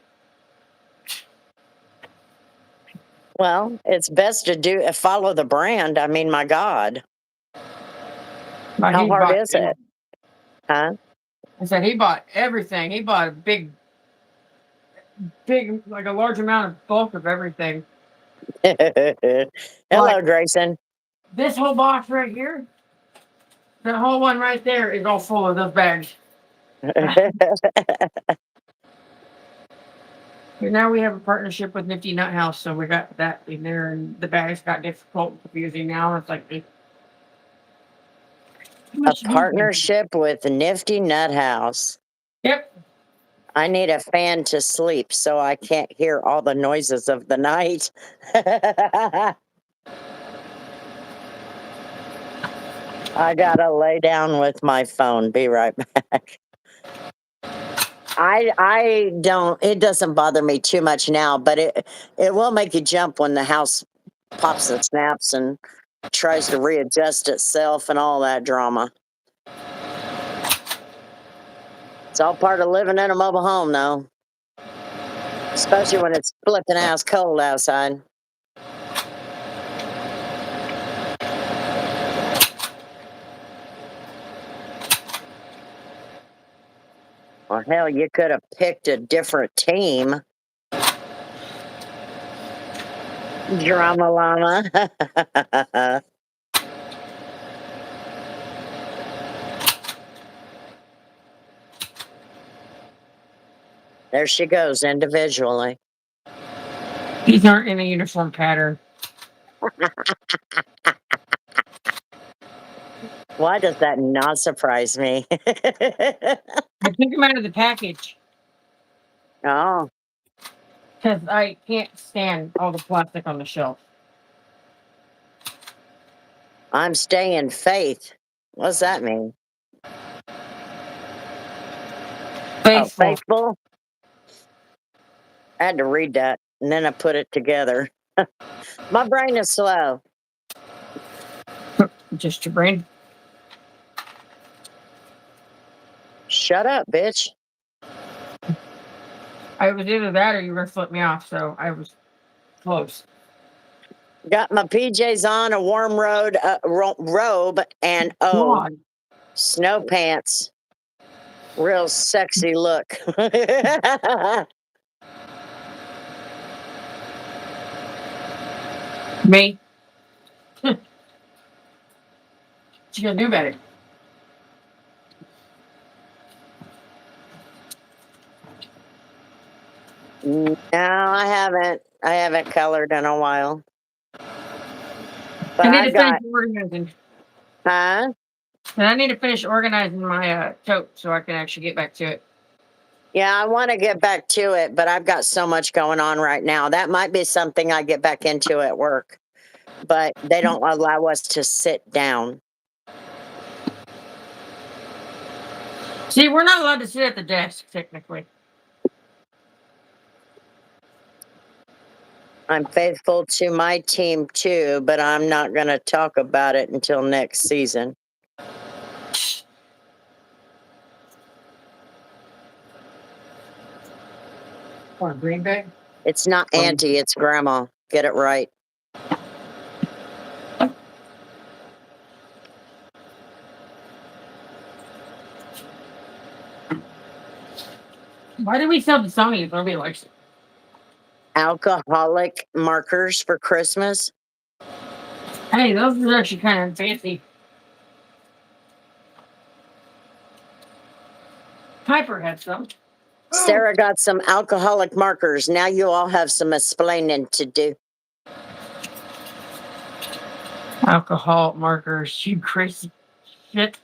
Well, it's best to follow the brand. I mean, my God. But How he hard bought is it? Huh? I said he bought everything. He bought a big, like a large amount of bulk of everything. Hello, Like Grayson. this whole box right here, the whole one right there is all full of those bags. And now we have a partnership with Nifty Nut House, so we got that in there, and the bags got difficult and confusing now. It's like A partnership with Nifty Nut House. Yep. I need a fan to sleep so I can't hear all the noises of the night. I gotta lay down with my phone. Be right back. I don't, it doesn't bother me too much now, but it will make you jump when the house pops and snaps and tries to readjust itself and all that drama. It's all part of living in a mobile home, though. Especially when it's flipping ass cold outside. Well, hell, you could have picked a different team. Drama llama. There she goes individually. These aren't in a uniform pattern. Why does that not surprise me? I took them out of the package Oh, because I can't stand all the plastic on the shelf. I'm staying faith. What's that mean? Oh, Faithful. faithful? I had to read that and then I put it together. My brain is slow. Just your brain. Shut up, bitch. I was either that or you were gonna flip me off, so I was close. Got my PJs on, a warm robe, and God. snow pants. Real sexy look. Me? What you gonna do about it? No, I haven't. I haven't colored in a while. But I need I've to finish got, organizing. huh? And I need to finish organizing my tote so I can actually get back to it. Yeah, I want to get back to it, but I've got so much going on right now. That might be something I get back into at work, but they don't allow us to sit down. See, we're not allowed to sit at the desk, technically. I'm faithful to my team too, but I'm not going to talk about it until next season. Or Green Bay? It's not auntie, it's grandma. Get it right. Why do we sell the Sony if nobody likes it? Alcoholic markers for Christmas. Hey, those are actually kind of fancy. Piper had some. Sarah got some alcoholic markers. Now you all have some explaining to do. Alcohol markers, you crazy shit.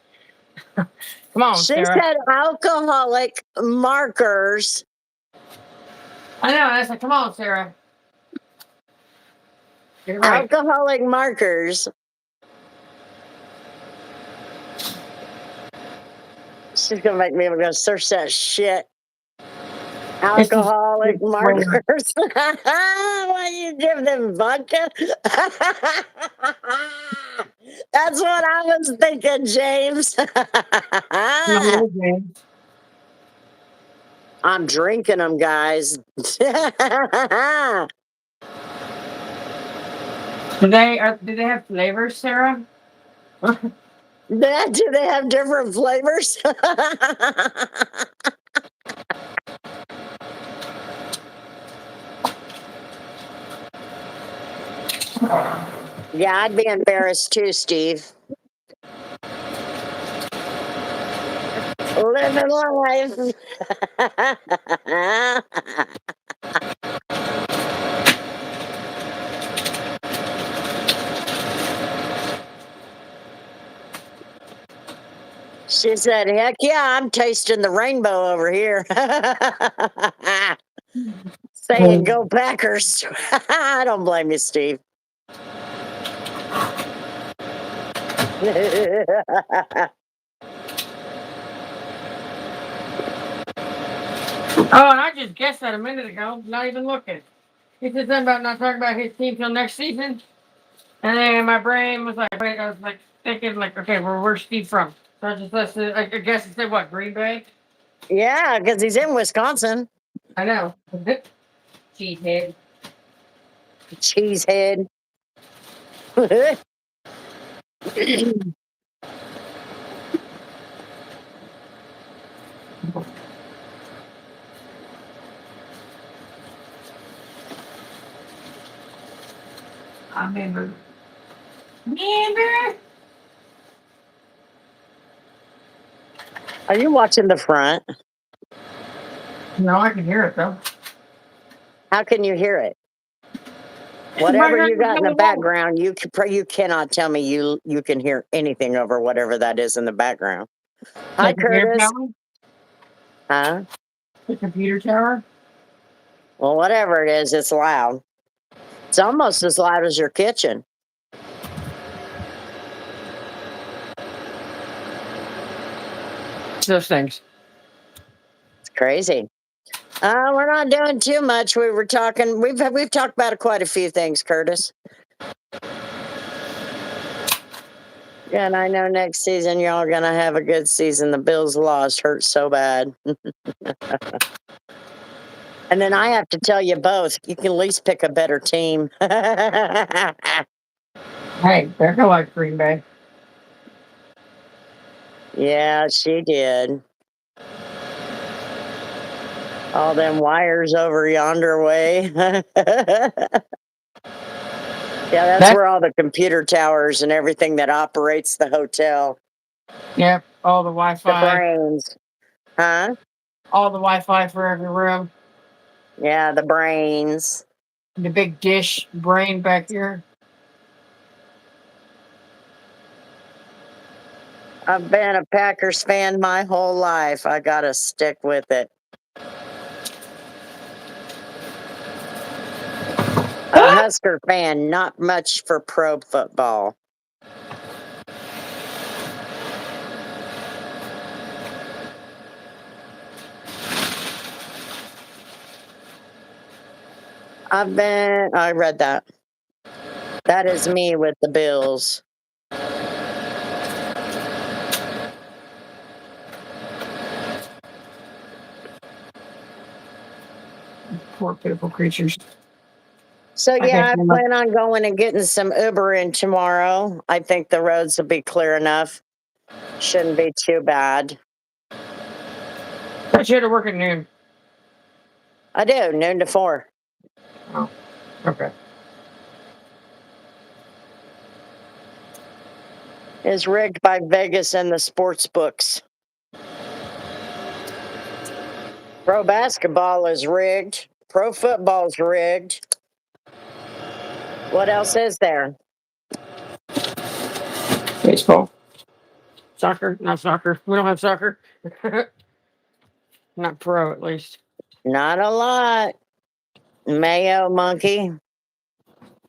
Come on, She Sarah. said alcoholic markers. I know. I said, come on, Sarah. Get it right. Alcoholic markers. She's gonna make me go search that shit. Alcoholic markers. Why you give them vodka? That's what I was thinking, James. I'm drinking them, guys. Do they have flavors, Sarah? Do they have different flavors? Yeah, I'd be embarrassed too, Steve. Living life. She said, heck yeah, I'm tasting the rainbow over here. Saying go Packers. I don't blame you, Steve. Oh, and I just guessed that a minute ago, not even looking. He said something about not talking about his team till next season. And then my brain was like, wait, I was like thinking, like, okay, well, where's Steve from? So I just listed, I guess it said what, Green Bay? Yeah, because he's in Wisconsin. I know. Cheesehead. Cheesehead. I remember. Remember? Are you watching the front? No, I can hear it though. How can you hear it? Whatever you got in the background, you cannot tell me you can hear anything over whatever that is in the background. Hi, Curtis. Huh? The computer tower? Well, whatever it is, it's loud. It's almost as loud as your kitchen. Those things. It's crazy. We're not doing too much. We were talking. We've talked about quite a few things, Curtis. And I know next season y'all gonna have a good season. The Bills' loss hurt so bad. And then I have to tell you both, you can at least pick a better team. Hey, they're gonna like Green Bay. Yeah, she did. All them wires over yonder way. Yeah, that's where all the computer towers and everything that operates the hotel. Yep, all the Wi-Fi. The brains. Huh? All the Wi-Fi for every room. Yeah, the brains. The big dish brain back here. I've been a Packers fan my whole life. I gotta stick with it. A Husker fan, not much for pro football. I read that. That is me with the Bills. Poor pitiful creatures. So I yeah, think I we're not- plan on going and getting some Uber in tomorrow. I think the roads will be clear enough. Shouldn't be too bad. Thought you had to work at noon. I do, noon to 4. Oh, okay. Is rigged by Vegas and the sports books. Pro basketball is rigged. Pro football's rigged. What else is there? Baseball. Soccer. Not soccer. We don't have soccer. Not pro, at least. Not a lot. Mayo monkey.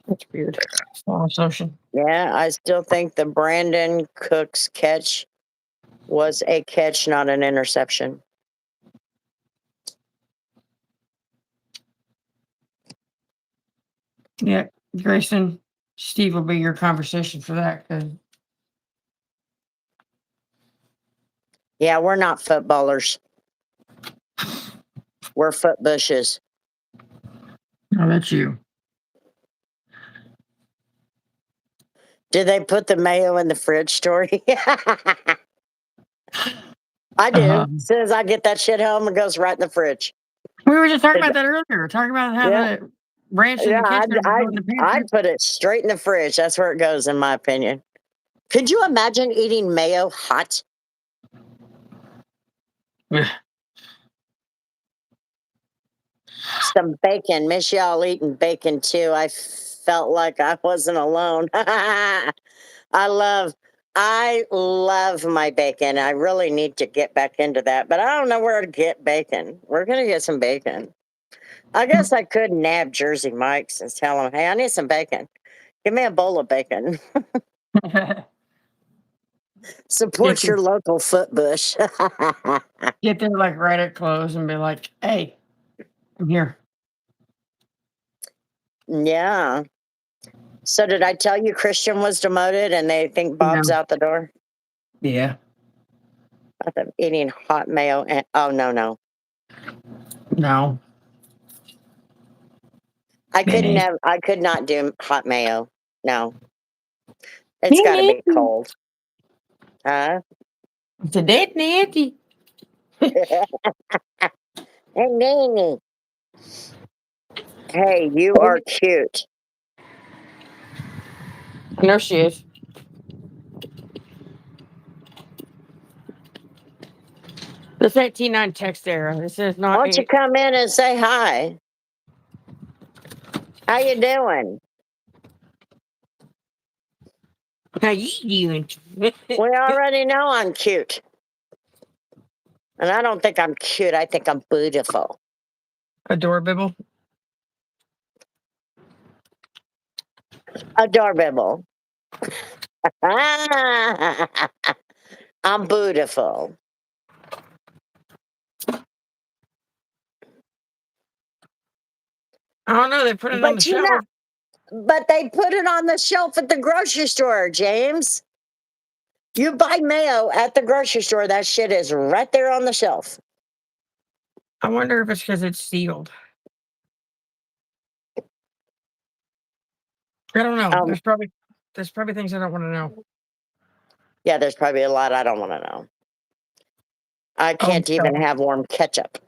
That's weird. Small assumption. Yeah, I still think the Brandon Cooks catch was a catch, not an interception. Yeah, Grayson, Steve will be your conversation for that. 'Cause Yeah, we're not footballers. We're foot bushes. oh, that's you. Did they put the mayo in the fridge story? I do. As soon as I get that shit home, it goes right in the fridge. We were just talking about that earlier. Talking about how Yeah. the ranch in Yeah, the kitchen and go in the pantry. I'd put it straight in the fridge. That's where it goes, in my opinion. Could you imagine eating mayo hot? Some bacon. Miss y'all eating bacon too. I felt like I wasn't alone. I love my bacon. I really need to get back into that, but I don't know where to get bacon. We're gonna get some bacon. I guess I could nab Jersey Mike's and tell them, hey, I need some bacon. Give me a bowl of bacon. Support Get your local foot bush. Get there like right at close and be like, "Hey, I'm here." Yeah. So did I tell you Christian was demoted and they think Bob's out the door? Yeah. About them eating hot mayo and oh no. No. I could not do hot mayo. No. It's gotta be cold. Huh? It's a dead Nancy. Hey, you are cute. I know she is. This ain't T9 text era. This is Why not. don't you come in and say hi? How you doing? How you doing? We already know I'm cute. And I don't think I'm cute. I think I'm beautiful. Adorable. Adorable. I'm beautiful. I don't know. They put it on the But you shelf. know, but they put it on the shelf at the grocery store, James. You buy mayo at the grocery store, that shit is right there on the shelf. I wonder if it's because it's sealed. I don't know. There's probably things I don't want to know. Yeah, there's probably a lot I don't want to know. I can't even have warm ketchup.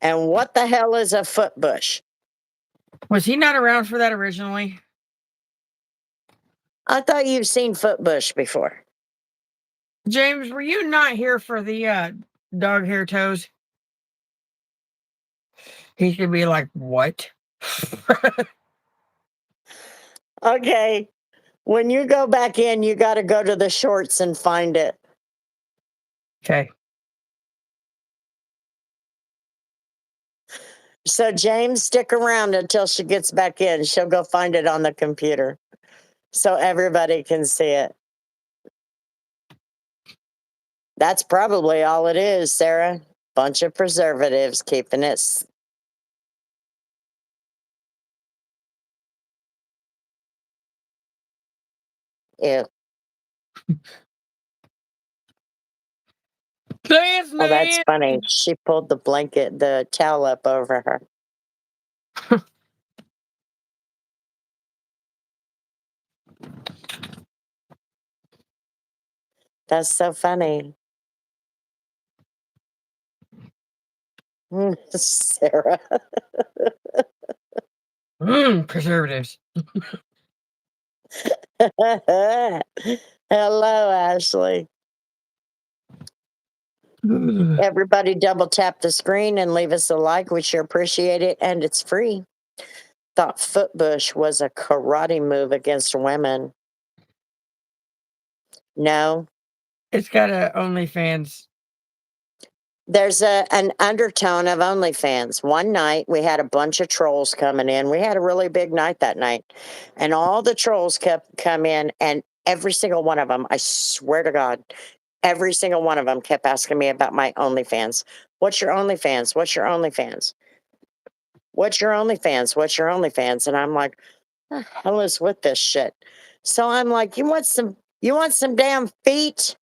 And what the hell is a foot bush? Was he not around for that originally? I thought you've seen foot bush before. James, were you not here for the dog hair toes? He should be like, what? Okay. When you go back in, you got to go to the shorts and find it. Okay. So, James, stick around until she gets back in. She'll go find it on the computer so everybody can see it. That's probably all it is, Sarah. Bunch of preservatives keeping it. Ew. Dance, Oh, that's man. funny. She pulled the towel up over her. That's so funny. Sarah. Preservatives. Hello, Ashley. Everybody double tap the screen and leave us a like. We sure appreciate it, and it's free. Thought footbush was a karate move against women. No, It's got a OnlyFans. there's an undertone of OnlyFans. One night we had a bunch of trolls coming in. We had a really big night that night, and all the trolls kept come in, and every single one of them, I swear to God, every single one of them kept asking me about my OnlyFans. What's your OnlyFans? What's your OnlyFans? What's your OnlyFans? What's your OnlyFans? And I'm like, the hell is with this shit? So I'm like, you want some damn feet?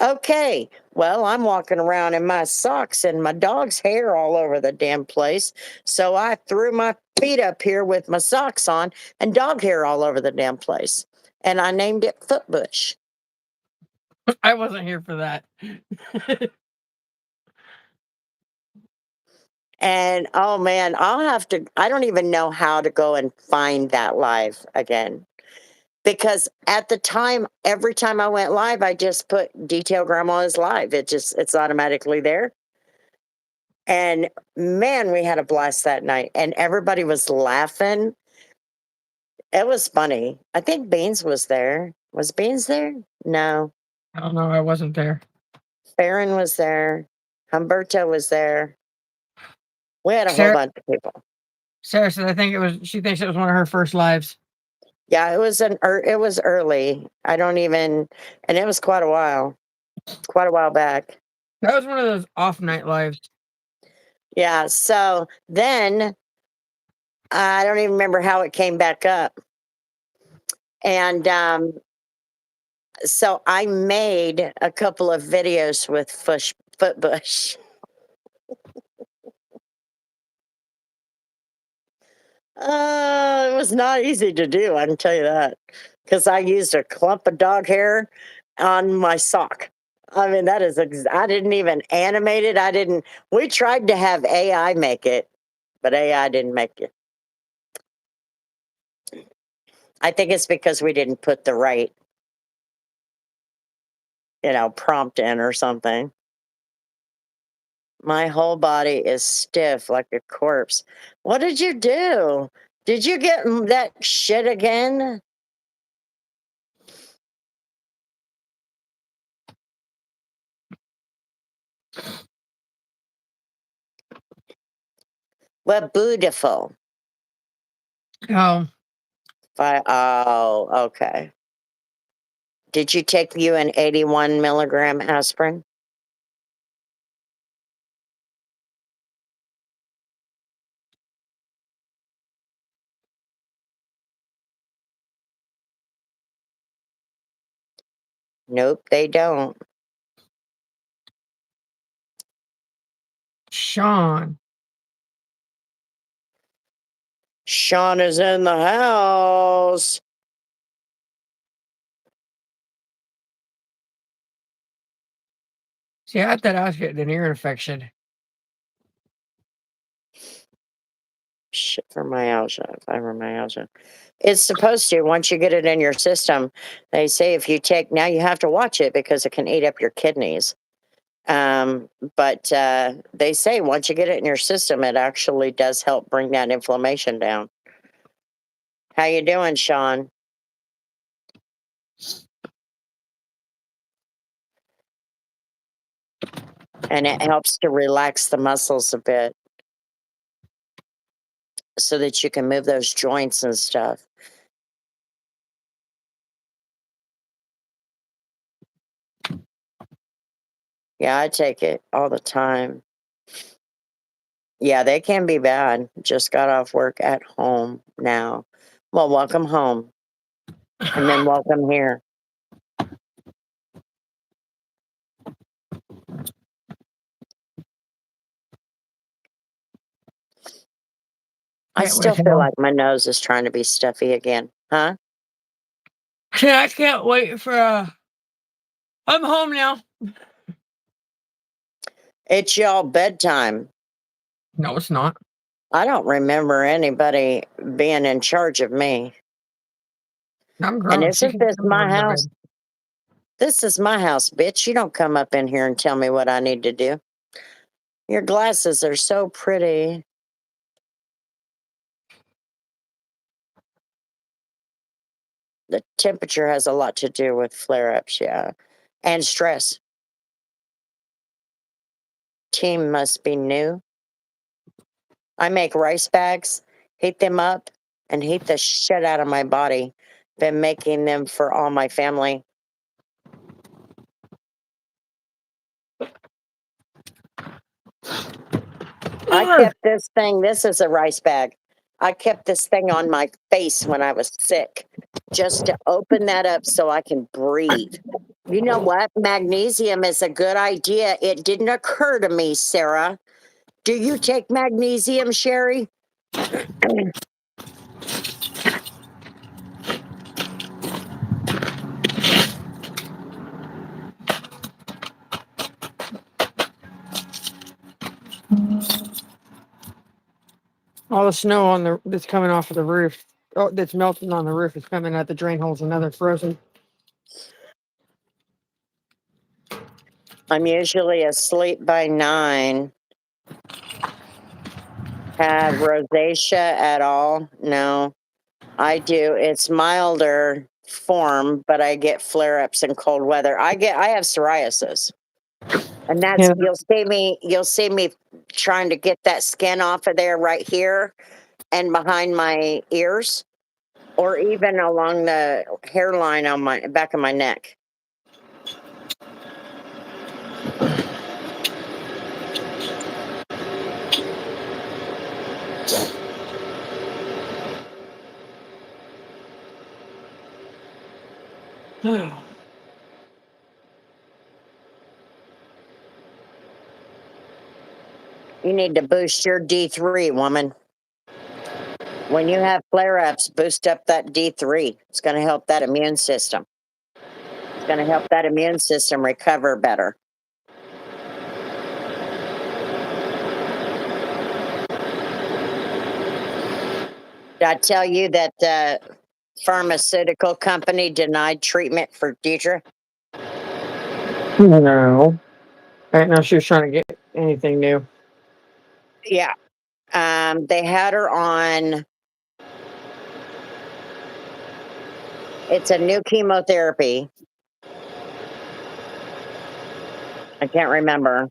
Okay. Well, I'm walking around in my socks and my dog's hair all over the damn place. So I threw my feet up here with my socks on and dog hair all over the damn place. And I named it Footbush. I wasn't here for that. And oh man, I don't even know how to go and find that live again. Because at the time, every time I went live, I just put Detail Grandma is live. It's automatically there. And man, we had a blast that night, and everybody was laughing. It was funny. I think Beans was there. Was Beans there? No. I don't know. I wasn't there. Farron was there. Humberto was there. We had a whole Sarah, bunch of people. Sarah said, she thinks it was one of her first lives. Yeah, it was early. I don't even, and it was quite a while back. That was one of those off night lives. Yeah. So then I don't even remember how it came back up. And so I made a couple of videos with Footbush. It was not easy to do, I can tell you that, because I used a clump of dog hair on my sock. I mean, I didn't even animate it. We tried to have AI make it, but AI didn't make it. I think it's because we didn't put the right, prompt in or something. My whole body is stiff like a corpse. What did you do? Did you get that shit again? Well, beautiful. Oh, Oh, okay. Did you take you an 81 milligram aspirin? Nope, they don't. Sean. Sean is in the house. See, I thought I was getting an ear infection. Shit for fibromyalgia. It's supposed to, once you get it in your system, they say now you have to watch it because it can eat up your kidneys. But they say once you get it in your system, it actually does help bring that inflammation down. How you doing, Sean? And it helps to relax the muscles a bit so that you can move those joints and stuff. Yeah, I take it all the time. Yeah, they can be bad. Just got off work at home now. Well, welcome home. And then welcome here. I Can't still wait feel for- like my nose is trying to be stuffy again. Huh? I can't wait for. I'm home now. It's y'all bedtime. No, it's not. I don't remember anybody being in charge of me. I'm grown. And She isn't can this come my over to house? bed. This is my house, bitch. You don't come up in here and tell me what I need to do. Your glasses are so pretty. The temperature has a lot to do with flare ups, yeah. And stress. Team must be new. I make rice bags, heat them up, and heat the shit out of my body. Been making them for all my family. I kept this thing, this is a rice bag. I kept this thing on my face when I was sick just to open that up so I can breathe. You know what? Magnesium is a good idea. It didn't occur to me, Sarah. Do you take magnesium, Sherry? All the snow on the that's coming off of the roof. Oh, that's melting on the roof is coming out the drain holes and now they're frozen. I'm usually asleep by 9. Had rosacea at all? No, I do. It's milder form, but I get flare ups in cold weather. I have psoriasis. And that's Yeah. you'll see me trying to get that skin off of there right here and behind my ears or even along the hairline on my back of my neck. You need to boost your D3, woman. When you have flare ups, boost up that D3. It's going to help that immune system. It's going to help that immune system recover better. Did I tell you that the pharmaceutical company denied treatment for Deidre? No. I didn't know she was trying to get anything new. Yeah. They had her on. It's a new chemotherapy. I can't remember.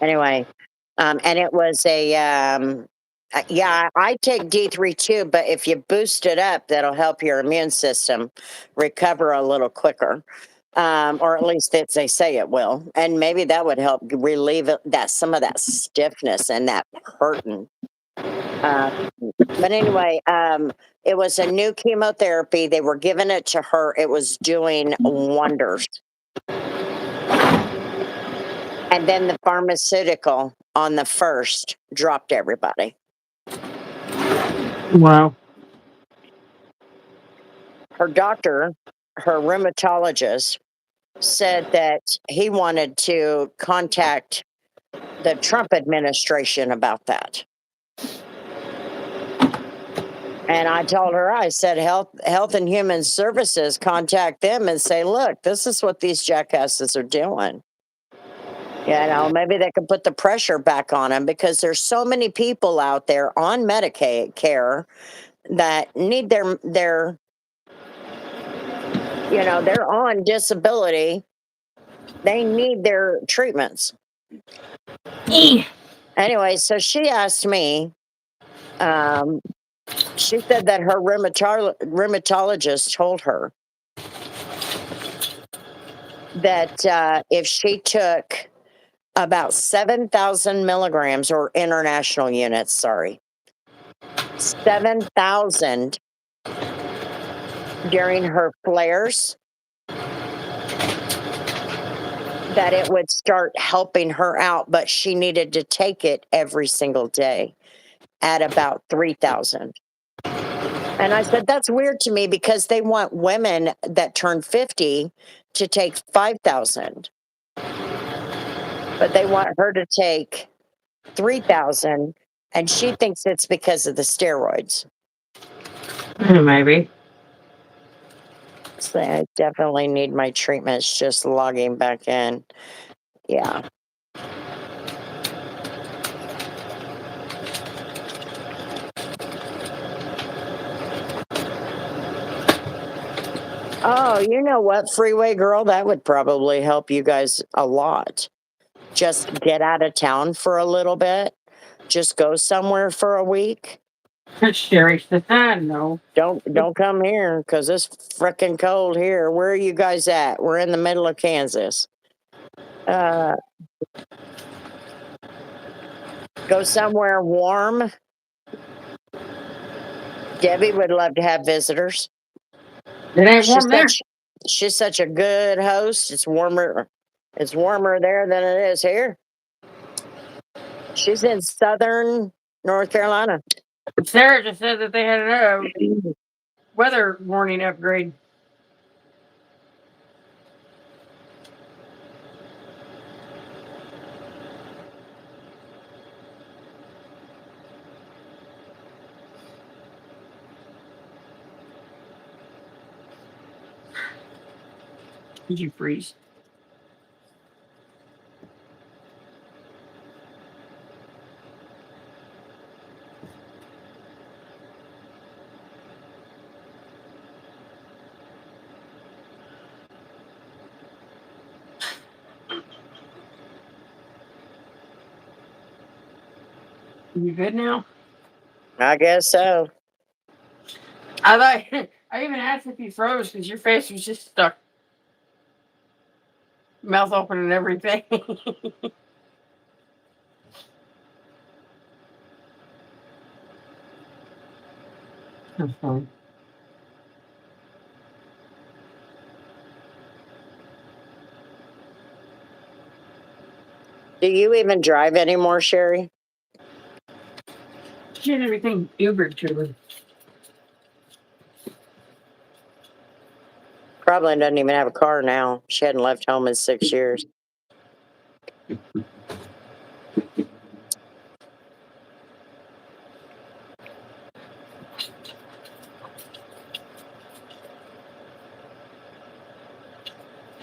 Anyway, and it was yeah, I take D3 too, but if you boost it up, that'll help your immune system recover a little quicker. Or at least they say it will. And maybe that would help relieve some of that stiffness and that hurting. But anyway, it was a new chemotherapy. They were giving it to her. It was doing wonders. And then the pharmaceutical on the first dropped everybody. Wow. Her doctor, her rheumatologist, said that he wanted to contact the Trump administration about that. And I told her, I said, Health and Human Services, contact them and say, look, this is what these jackasses are doing. You know, maybe they could put the pressure back on them because there's so many people out there on Medicaid care that need their you know, they're on disability. They need their treatments. Anyway, so she asked me, she said that her rheumatologist told her that if she took about 7,000 milligrams or international units, sorry, 7,000 during her flares, that it would start helping her out, but she needed to take it every single day at about 3,000. And I said, that's weird to me because they want women that turn 50 to take 5,000, but they want her to take 3,000, and she thinks it's because of the steroids. Maybe. So I definitely need my treatments. Just logging back in. Yeah. Oh, you know what, Freeway Girl? That would probably help you guys a lot. Just get out of town for a little bit. Just go somewhere for a week. Sherry said, no. Don't come here because it's freaking cold here. Where are you guys at? We're in the middle of Kansas. Go somewhere warm. Debbie would love to have visitors. It ain't warm there. She's such a good host. It's warmer there than it is here. She's in southern North Carolina. Sarah just said that they had a weather warning upgrade. Did you freeze? You good now? I guess so. I thought I even asked if you froze because your face was just stuck, mouth open and everything. That's fine. Do you even drive anymore, Sherry? She had everything Ubered to her. Probably doesn't even have a car now. She hadn't left home in 6 years.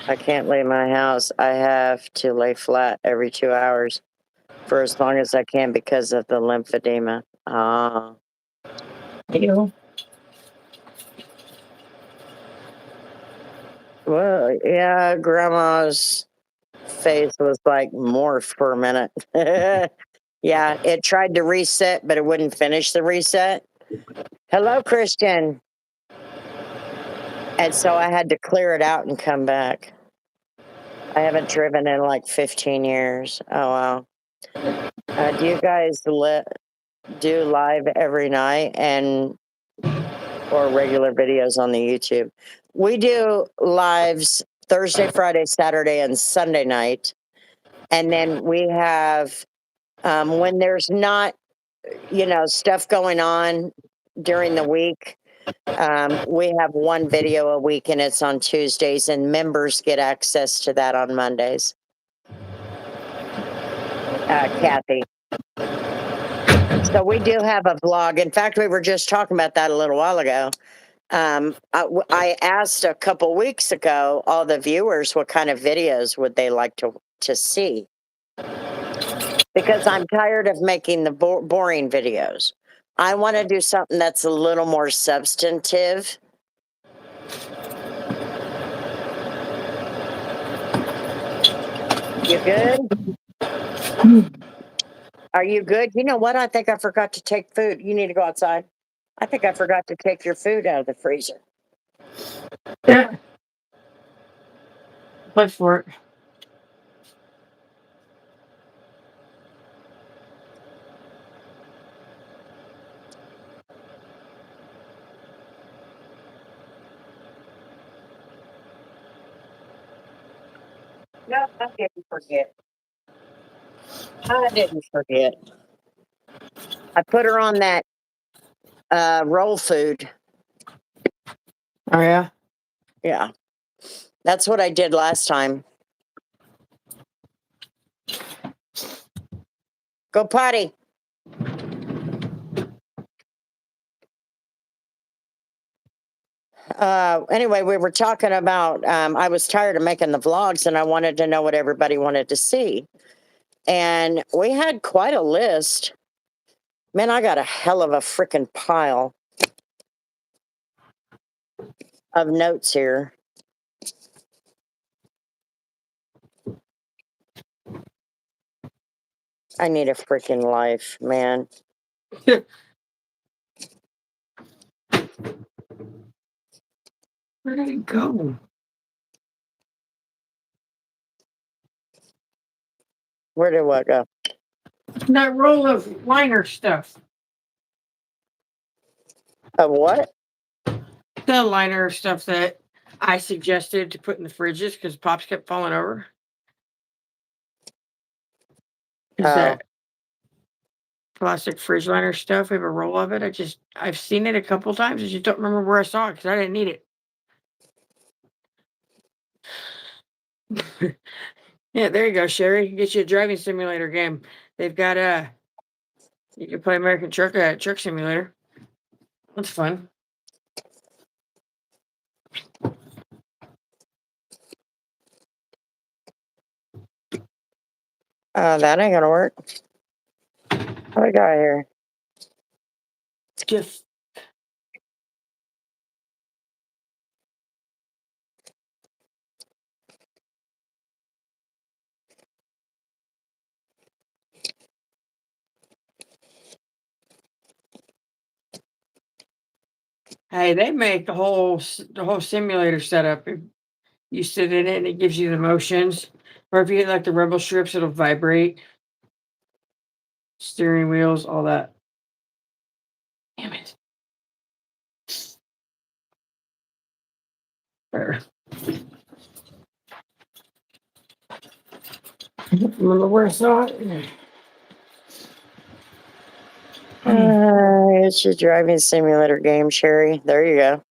I can't leave my house. I have to lay flat every 2 hours for as long as I can because of the lymphedema. Ah. Ew. Well, yeah, Grandma's face was like morphed for a minute. Yeah, it tried to reset, but it wouldn't finish the reset. Hello, Christian. And so I had to clear it out and come back. I haven't driven in like 15 years. Oh, wow. Do you guys do live every night or regular videos on the YouTube? We do lives Thursday, Friday, Saturday, and Sunday night. And then we have, when there's not, stuff going on during the week, we have one video a week and it's on Tuesdays, and members get access to that on Mondays. Kathy. So we do have a vlog. In fact, we were just talking about that a little while ago. I asked a couple weeks ago all the viewers what kind of videos would they like to see, because I'm tired of making the boring videos. I want to do something that's a little more substantive. You good? Are you good? You know what? I think I forgot to take food. You need to go outside. I think I forgot to take your food out of the freezer. Yeah. Play for it. No, I didn't forget. I didn't forget. I put her on that roll food. Oh yeah. Yeah. That's what I did last time. Go potty. Anyway, we were talking about I was tired of making the vlogs and I wanted to know what everybody wanted to see. And we had quite a list. Man, I got a hell of a freaking pile of notes here. I need a freaking life, man. Where did it go? Where did what go? That roll of liner stuff. Of what? The liner stuff that I suggested to put in the fridges because Pops kept falling over. Is Oh. that plastic fridge liner stuff? We have a roll of it. I've seen it a couple times. I just don't remember where I saw it because I didn't need it. Yeah, there you go, Sherry. Get you a driving simulator game. They've got you can play American Truck Simulator. That's fun. That ain't gonna work. What we got here? Just hey, they make the whole simulator setup. If you sit in it and it gives you the motions, or if you hit like the rumble strips, it'll vibrate. Steering wheels, all that. Damn it. There. Remember where I saw it? It's your driving simulator game, Sherry. There you go.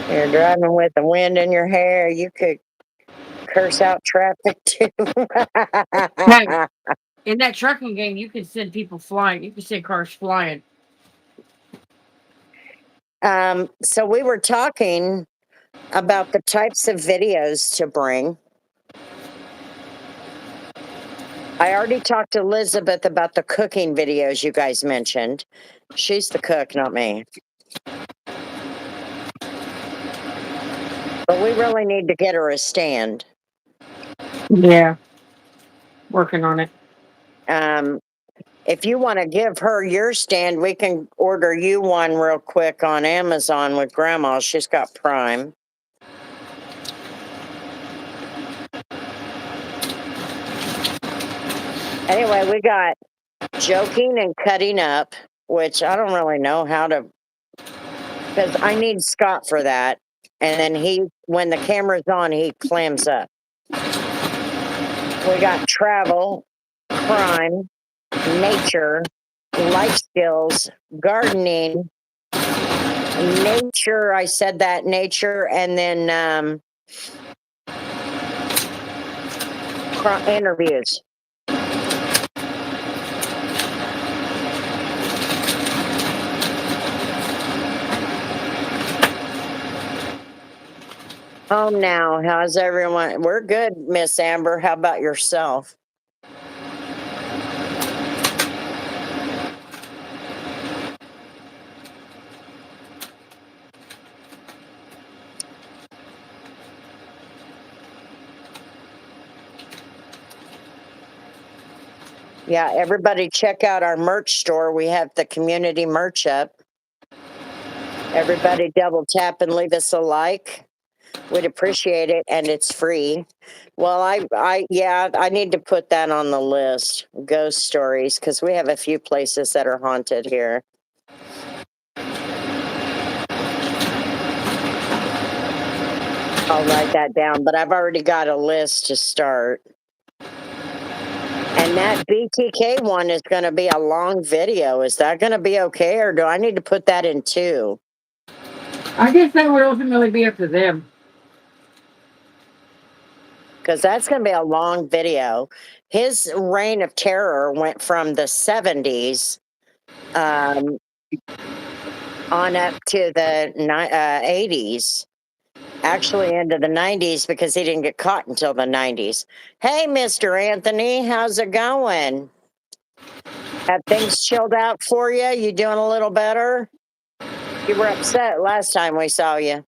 You're driving with the wind in your hair. You could curse out traffic too. Hey, in that trucking game, you can send people flying. You can send cars flying. So we were talking about the types of videos to bring. I already talked to Elizabeth about the cooking videos you guys mentioned. She's the cook, not me. But we really need to get her a stand. Yeah. Working on it. If you want to give her your stand, we can order you one real quick on Amazon with Grandma. She's got Prime. Anyway, we got joking and cutting up, which I don't really know how to, because I need Scott for that. And then when the camera's on, he clams up. We got travel, crime, nature, life skills, gardening, nature. I said that, nature, and then interviews. Home now. How's everyone? We're good, Miss Amber. How about yourself? Yeah, everybody check out our merch store. We have the community merch up. Everybody double tap and leave us a like. We'd appreciate it, and it's free. Well, I need to put that on the list. Ghost stories, because we have a few places that are haunted here. I'll write that down, but I've already got a list to start. And that BTK one is going to be a long video. Is that going to be okay, or do I need to put that in two? I guess that would ultimately be up to them. Because that's going to be a long video. His reign of terror went from the 70s on up to the 80s, actually into the 90s, because he didn't get caught until the 90s. Hey, Mr. Anthony, how's it going? Have things chilled out for you? You doing a little better? You were upset last time we saw you.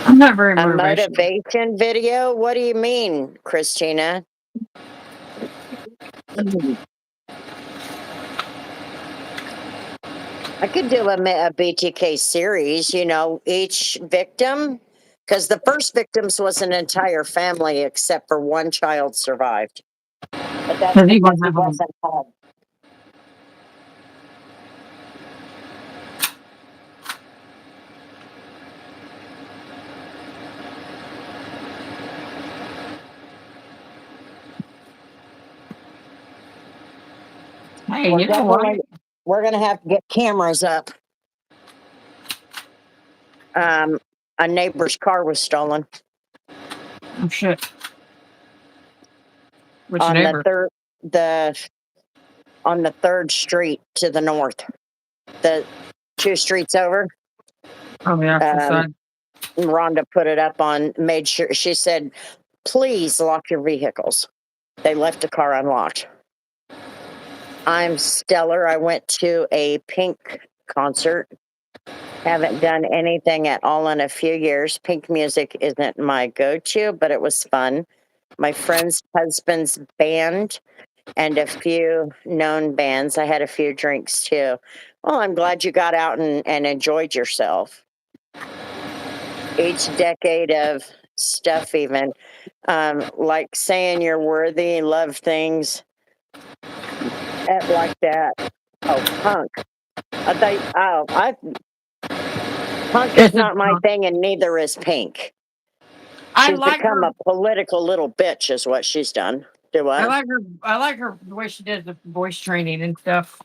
I'm not very A motivational. motivation video? What do you mean, Christina? I could do a BTK series, you know, each victim, because the first victims was an entire family except for one child survived. But that's Because he because wasn't he home. wasn't home. Hey, you know what? We're gonna have to get cameras up. A neighbor's car was stolen Oh shit. Which on neighbor? on the third street to the north, the two streets over. Oh, the opposite side. Rhonda put it up on, made sure, she said, please lock your vehicles. They left the car unlocked. I'm stellar. I went to a Pink concert. Haven't done anything at all in a few years. Pink music isn't my go-to, but it was fun. My friend's husband's band and a few known bands. I had a few drinks too. Well, I'm glad you got out and enjoyed yourself. Each decade of stuff, even like saying you're worthy, love things like that. Oh, punk. Punk is not my thing, and neither is Pink. She's become a political little bitch, is what she's done. Do what? I like her. I like her the way she does the voice training and stuff.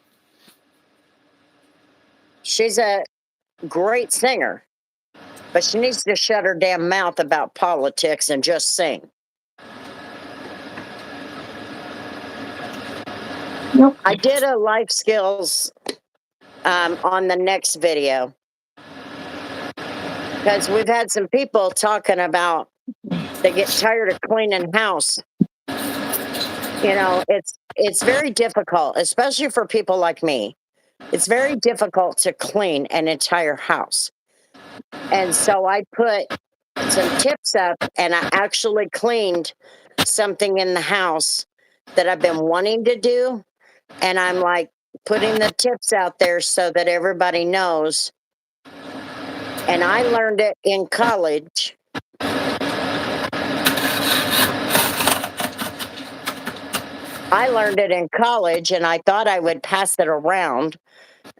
She's a great singer, but she needs to shut her damn mouth about politics and just sing. Nope. I did a life skills on the next video because we've had some people talking about they get tired of cleaning house. You know, it's very difficult, especially for people like me. It's very difficult to clean an entire house. And so I put some tips up, and I actually cleaned something in the house that I've been wanting to do. And I'm like putting the tips out there so that everybody knows. And I learned it in college. I learned it in college, and I thought I would pass it around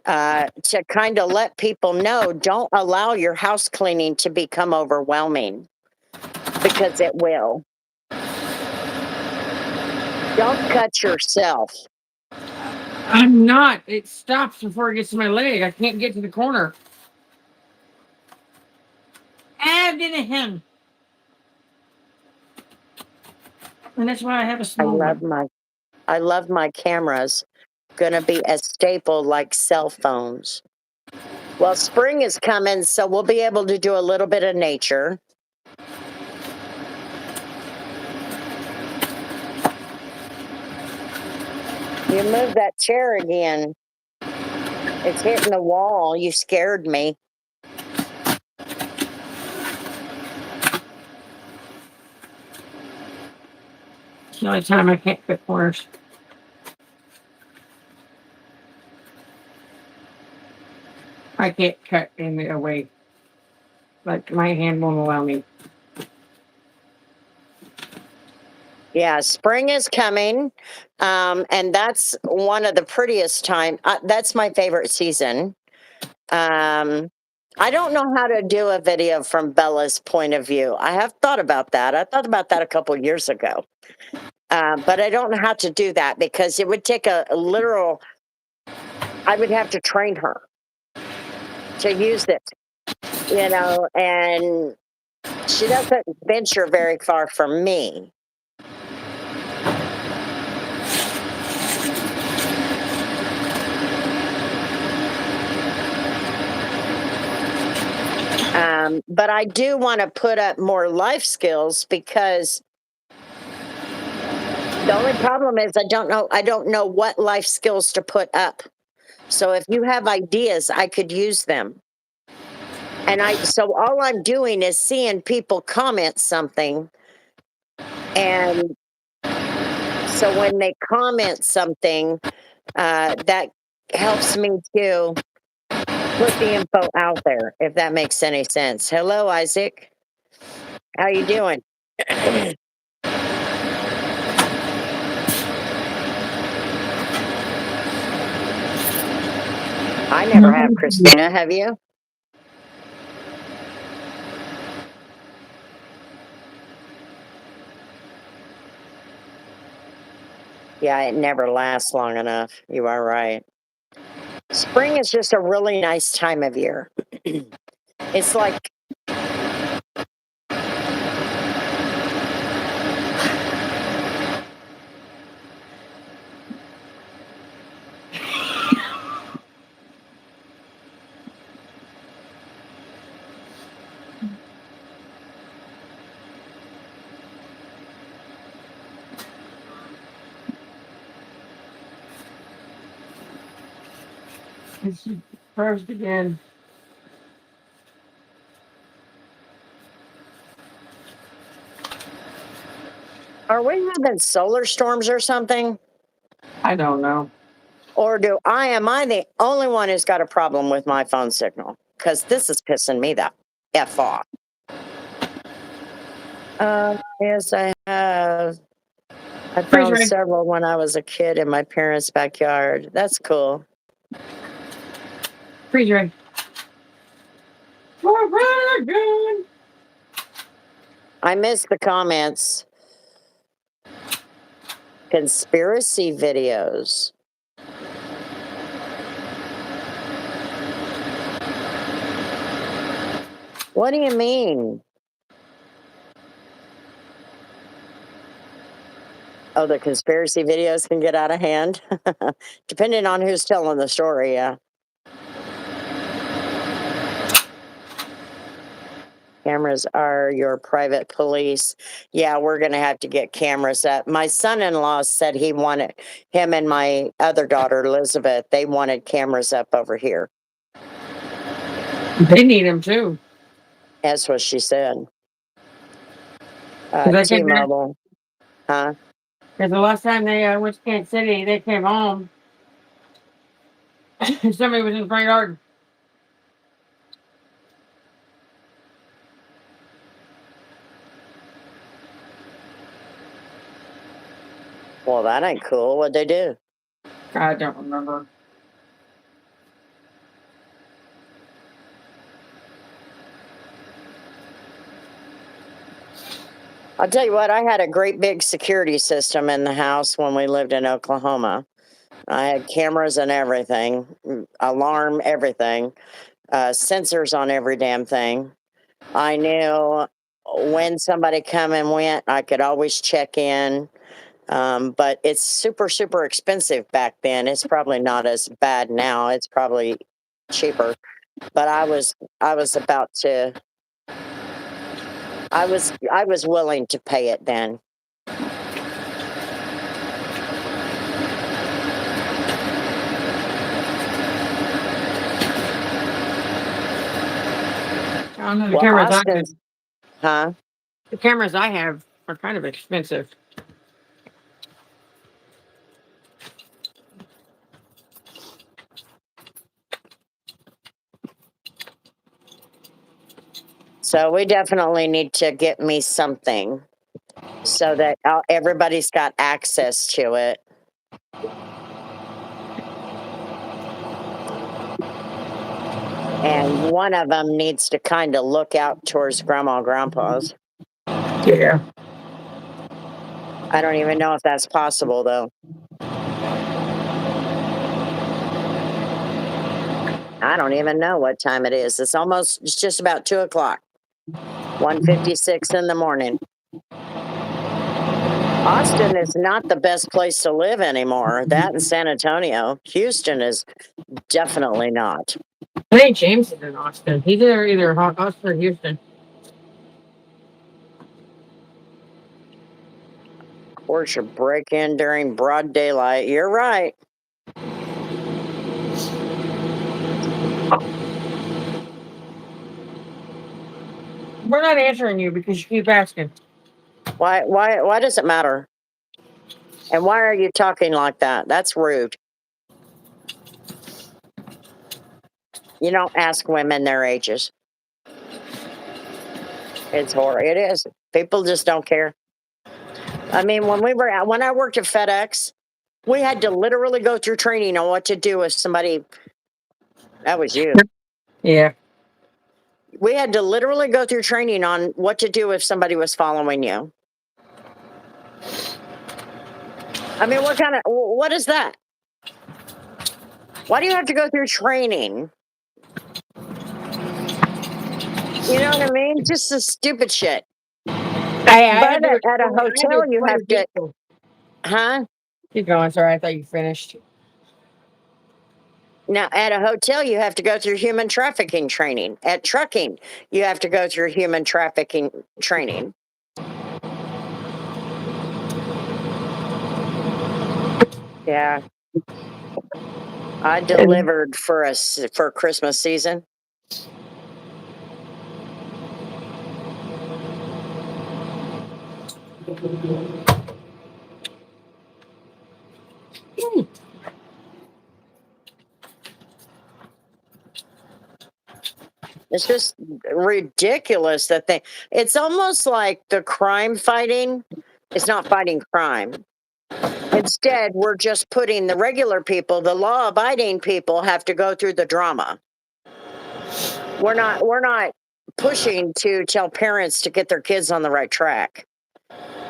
to kind of let people know, don't allow your house cleaning to become overwhelming, because it will. Don't cut yourself. I'm not. It stops before it gets to my leg. I can't get to the corner. Add in him. And that's why I have a small one. I love my cameras. Gonna be a staple like cell phones. Well, spring is coming, so we'll be able to do a little bit of nature. You moved that chair again. It's hitting the wall. You scared me. It's the only time I can't cut corners. I can't cut in a way. Like my hand won't allow me. Yeah, spring is coming, and that's one of the prettiest time. That's my favorite season. I don't know how to do a video from Bella's point of view. I have thought about that. I thought about that a couple years ago. But I don't know how to do that because it would take a literal, I would have to train her to use it, and she doesn't venture very far from me. But I do want to put up more life skills because the only problem is I don't know what life skills to put up. So if you have ideas, I could use them. And so all I'm doing is seeing people comment something. And so when they comment something, that helps me to put the info out there, if that makes any sense. Hello, Isaac. How you doing? I never have, Christina. Have you? Yeah, it never lasts long enough. You are right. Spring is just a really nice time of year. It's like It's first again. are we having solar storms or something? I don't know. Or am I the only one who's got a problem with my phone signal? Because this is pissing me the F off. Yes, I have. I Freeze found ray. several when I was a kid in my parents' backyard. That's cool. Freeze ray. We're again. I missed the comments. Conspiracy videos. What do you mean? Oh, the conspiracy videos can get out of hand? Depending on who's telling the story, yeah. Cameras are your private police. Yeah, we're going to have to get cameras up. My son-in-law said him and my other daughter, Elizabeth, they wanted cameras up over here. They need them too. That's what she said. They came back. T-Mobile. Huh? Because the last time they went to Kansas City, they came home. Somebody was in the front yard. Well, that ain't cool. What'd they do? I don't remember. I'll tell you what, I had a great big security system in the house when we lived in Oklahoma. I had cameras and everything, alarm, everything, sensors on every damn thing. I knew when somebody come and went, I could always check in. But it's super, super expensive back then. It's probably not as bad now. It's probably cheaper. But I was about to. I was willing to pay it then. I don't know. Well, Austin's, huh? The cameras I have are kind of expensive. So we definitely need to get me something so that everybody's got access to it. And one of them needs to kind of look out towards Grandma and Grandpa's. Yeah. I don't even know if that's possible, though. I don't even know what time it is. It's just about 2 o'clock. 1:56 in the morning. Austin is not the best place to live anymore. That and San Antonio. Houston is definitely not. I think James is in Austin. He's either Austin or Houston. Of course, you break in during broad daylight. You're right. We're not answering you because you keep asking. Why does it matter? And why are you talking like that? That's rude. You don't ask women their ages. It's horrible. It is. People just don't care. I mean, when I worked at FedEx, we had to literally go through training on what to do if somebody. That was you. Yeah. We had to literally go through training on what to do if somebody was following you. I mean, what is that? Why do you have to go through training? You know what I mean? Just the stupid shit. But at a hotel, you have to, huh? Keep going. Sorry, I thought you finished. Now, at a hotel, you have to go through human trafficking training. At trucking, you have to go through human trafficking training. Yeah. I delivered for Christmas season. It's just ridiculous it's almost like the crime fighting is not fighting crime. Instead, we're just putting the regular people, the law abiding people have to go through the drama. We're not pushing to tell parents to get their kids on the right track.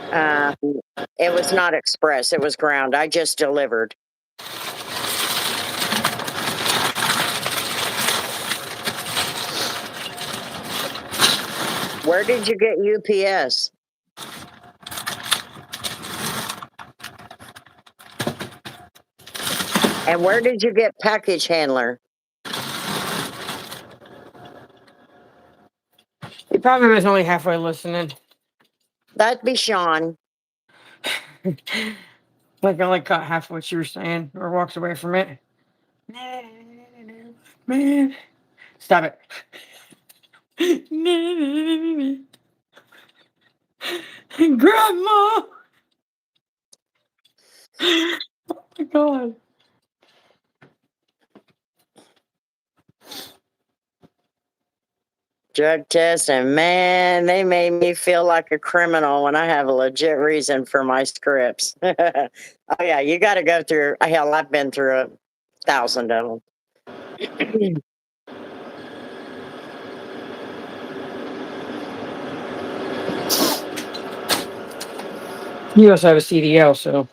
It was not express, it was ground. I just delivered. Where did you get UPS? And where did you get package handler? He probably was only halfway listening. That'd be Sean. Like I only caught half what you were saying or walked away from it. Man. Stop it. Grandma. Oh my God. Drug test, and man, they made me feel like a criminal when I have a legit reason for my scripts. Oh yeah, you got to go through. Hell, I've been through 1,000 of them. You also have a CDL, so.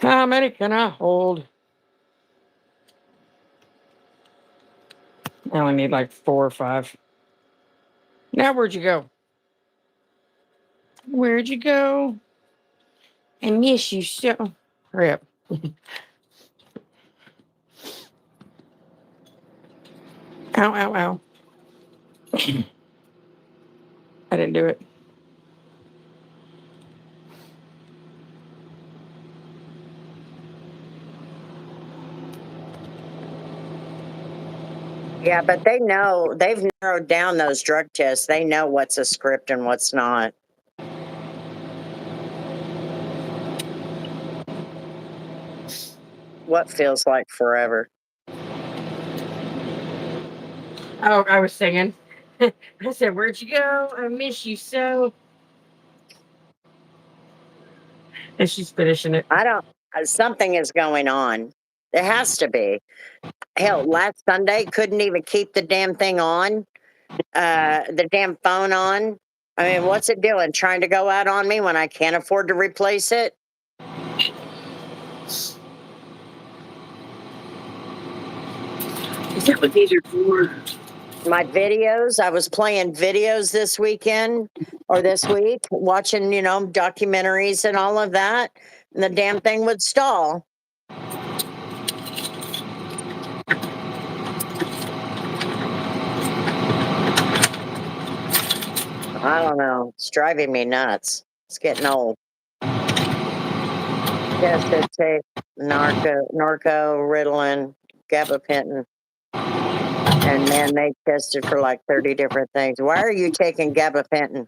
How many can I hold? I only need like 4 or 5. Now, where'd you go? Where'd you go? I miss you so. Hurry up. Ow, ow, ow. I didn't do it. Yeah, but they've narrowed down those drug tests. They know what's a script and what's not. What feels like forever. Oh, I was singing. I said, where'd you go? I miss you so. And she's finishing it. I don't. Something is going on. There has to be. Hell, last Sunday couldn't even keep the damn thing on, the damn phone on. I mean, what's it doing? Trying to go out on me when I can't afford to replace it? Is that what these are for? My videos. I was playing videos this weekend or this week, watching, documentaries and all of that. And the damn thing would stall. I don't know. It's driving me nuts. It's getting old. Tested tape, Norco, Ritalin, gabapentin. And man, they tested for like 30 different things. Why are you taking gabapentin?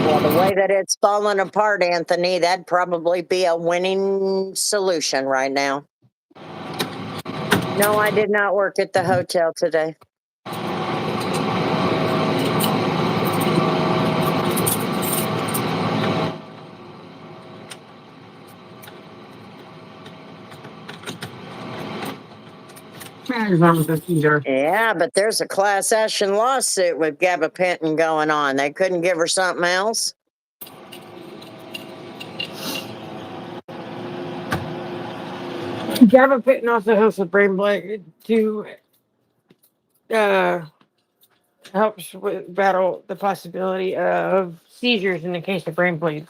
Well, the way that it's falling apart, Anthony, that'd probably be a winning solution right now. No, I did not work at the hotel today. Yeah, but there's a class action lawsuit with gabapentin going on. They couldn't give her something else. Gabapentin also helps with brain bleed to helps with battle the possibility of seizures in the case of brain bleeds.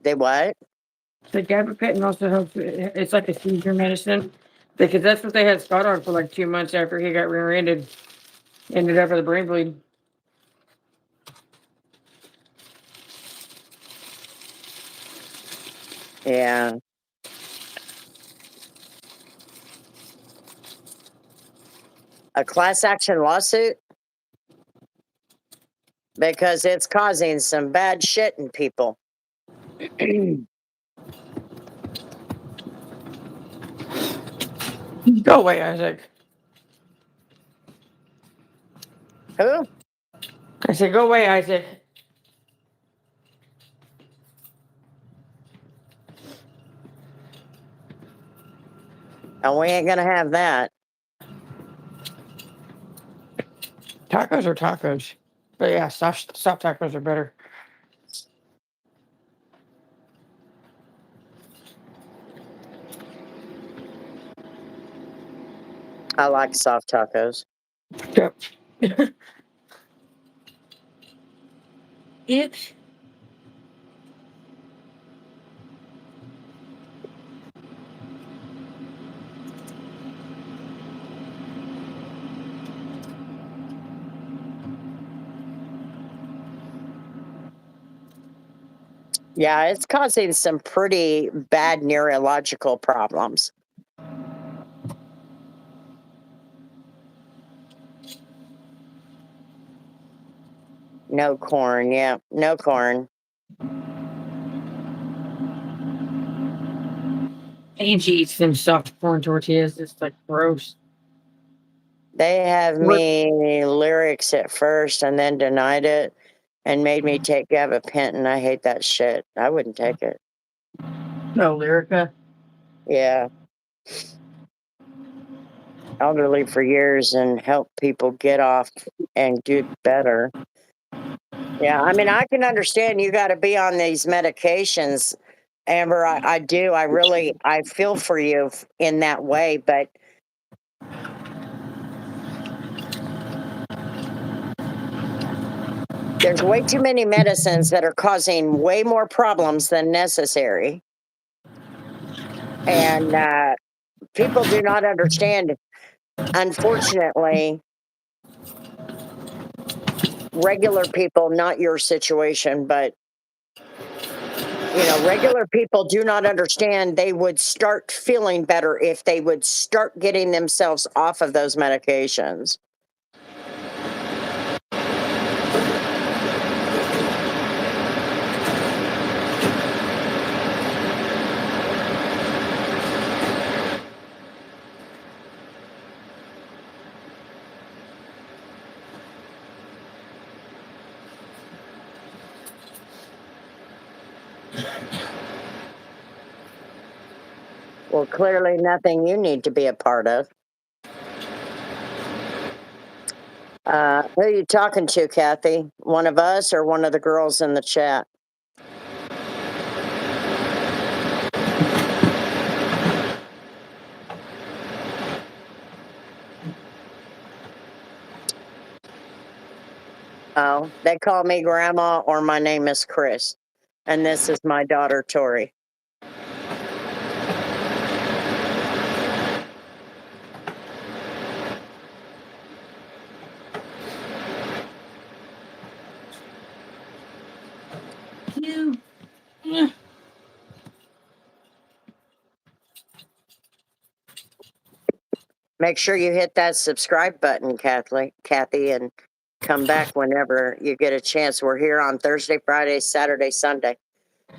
They what? The gabapentin also helps. It's like a seizure medicine because that's what they had Scott on for like 2 months after he got rear-ended. Ended up with a brain bleed. Yeah. A class action lawsuit? Because it's causing some bad shit in people. Go away, Isaac. Who? I said, go away, Isaac. And we ain't gonna have that. Tacos are tacos. But yeah, soft tacos are better. I like soft tacos. Yep. It's Yeah, it's causing some pretty bad neurological problems. No corn. Yeah, no corn. Angie eats them soft corn tortillas. It's like gross. They have What? me lyrics at first and then denied it and made me take gabapentin. I hate that shit. I wouldn't take it. No, Lyrica. Yeah. Elderly for years and help people get off and do better. Yeah, I mean, I can understand you got to be on these medications, Amber. I do. I feel for you in that way, but there's way too many medicines that are causing way more problems than necessary. And people do not understand, unfortunately, regular people, not your situation, but regular people do not understand they would start feeling better if they would start getting themselves off of those medications. Well, clearly nothing you need to be a part of. Who are you talking to, Kathy? One of us or one of the girls in the chat? Oh, they call me Grandma, or my name is Chris. And this is my daughter, Tori. Yeah. Make sure you hit that subscribe button, Kathy, and come back whenever you get a chance. We're here on Thursday, Friday, Saturday, Sunday.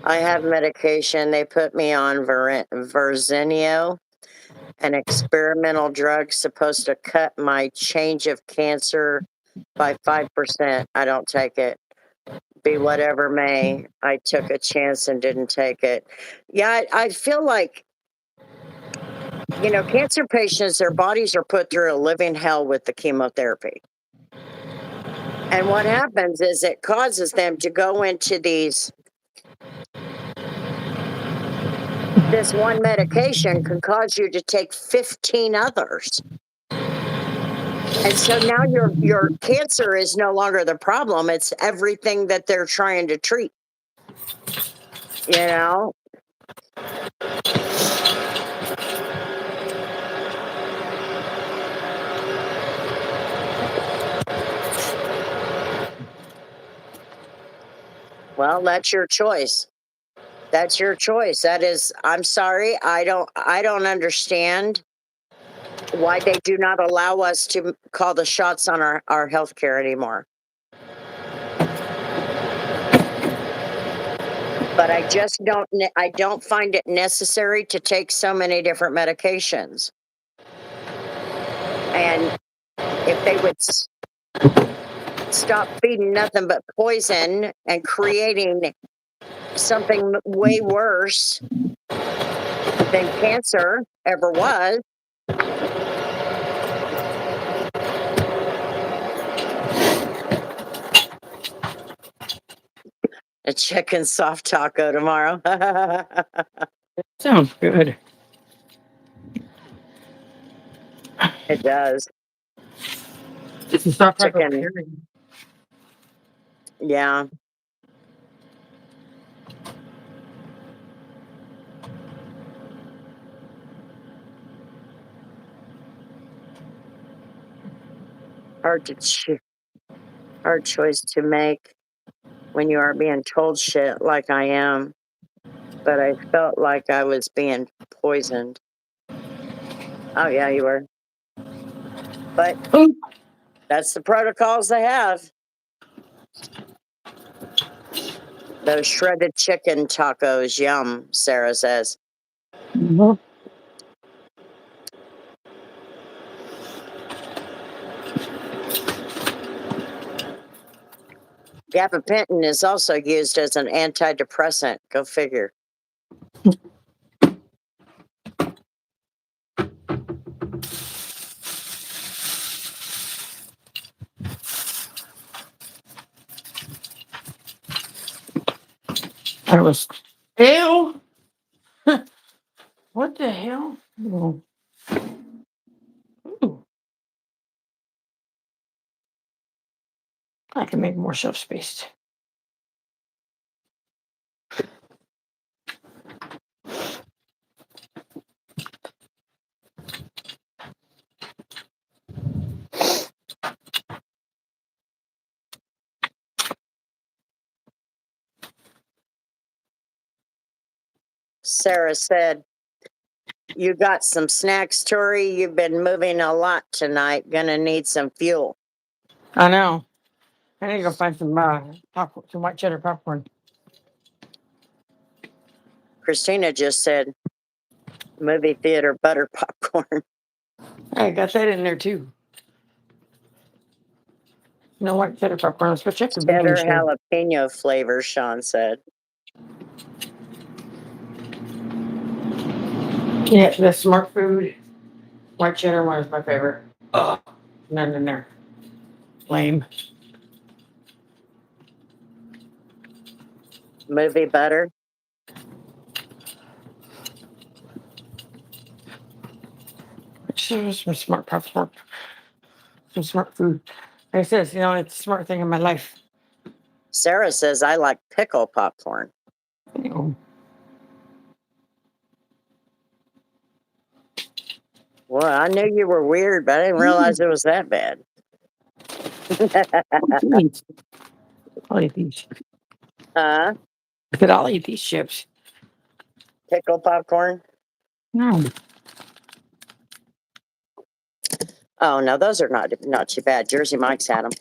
I have medication. They put me on Verzenio, an experimental drug supposed to cut my change of cancer by 5%. I don't take it. Be whatever may. I took a chance and didn't take it. Yeah, I feel like, cancer patients, their bodies are put through a living hell with the chemotherapy. And what happens is it causes them to go into this one medication can cause you to take 15 others. And so now your cancer is no longer the problem. It's everything that they're trying to treat. You know? Well, that's your choice. That's your choice. That is, I'm sorry, I don't understand why they do not allow us to call the shots on our healthcare anymore. But I just don't find it necessary to take so many different medications. And if they would stop feeding nothing but poison and creating something way worse than cancer ever was. A chicken soft taco tomorrow. Sounds good. It does. It's a soft taco Chicken. period. Yeah. Hard choice to make when you are being told shit like I am. But I felt like I was being poisoned. Oh yeah, you were. But that's the protocols they have. Those shredded chicken tacos, yum, Sarah says. Mm-hmm. Gabapentin is also used as an antidepressant. Go figure. I was. Ew. What the hell? Ooh. Ooh. I can make more shelf space. Sarah said, you got some snacks, Tori. You've been moving a lot tonight. Gonna need some fuel. I know. I need to go find some popcorn, some white cheddar popcorn. Christina just said, movie theater butter popcorn. I got that in there too. No white cheddar popcorn. Let's go check the vending Cheddar machine. jalapeno flavor, Sean said. Yeah, the smart food white cheddar one is my favorite. None in there. Lame. Movie butter. Some smart popcorn. Some smart food. Like I said, it's a smart thing in my life. Sarah says I like pickle popcorn. You know, Well, I knew you were weird, but I didn't realize it was that bad. I'll eat these. Huh? I said I'll eat these chips. Pickle popcorn? No. Oh no, those are not too bad. Jersey Mike's had them.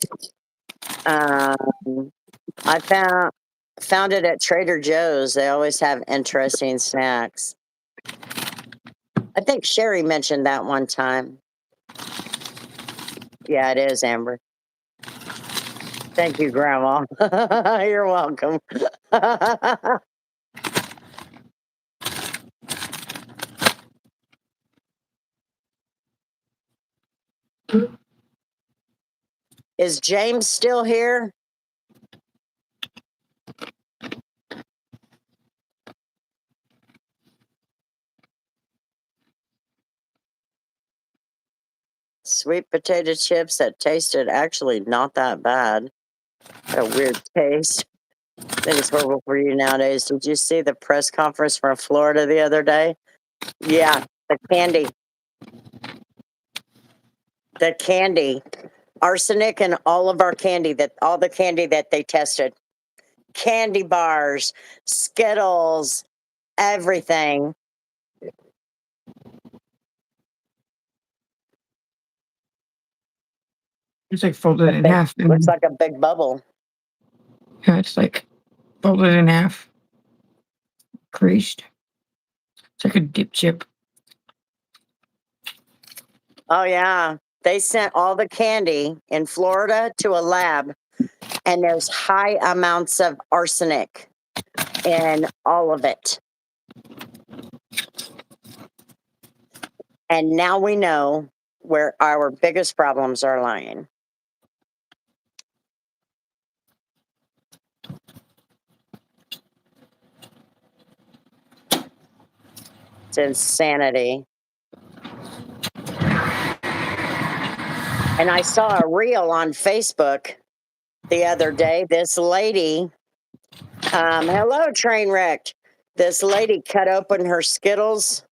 I found it at Trader Joe's. They always have interesting snacks. I think Sherry mentioned that one time. Yeah, it is, Amber. Thank you, Grandma. You're welcome. Is James still here? Sweet potato chips that tasted actually not that bad. Had a weird taste. I think it's horrible for you nowadays. Did you see the press conference from Florida the other day? Yeah, the candy. The candy. Arsenic in all of our candy, all the candy that they tested. Candy bars, Skittles, everything. It's like folded in half. Looks like a big bubble. Yeah, it's like folded in half. Creased. It's like a dip chip. Oh, yeah. They sent all the candy in Florida to a lab, and there's high amounts of arsenic in all of it. And now we know where our biggest problems are lying. It's insanity. And I saw a reel on Facebook the other day. This lady, hello, train wrecked. This lady cut open her Skittles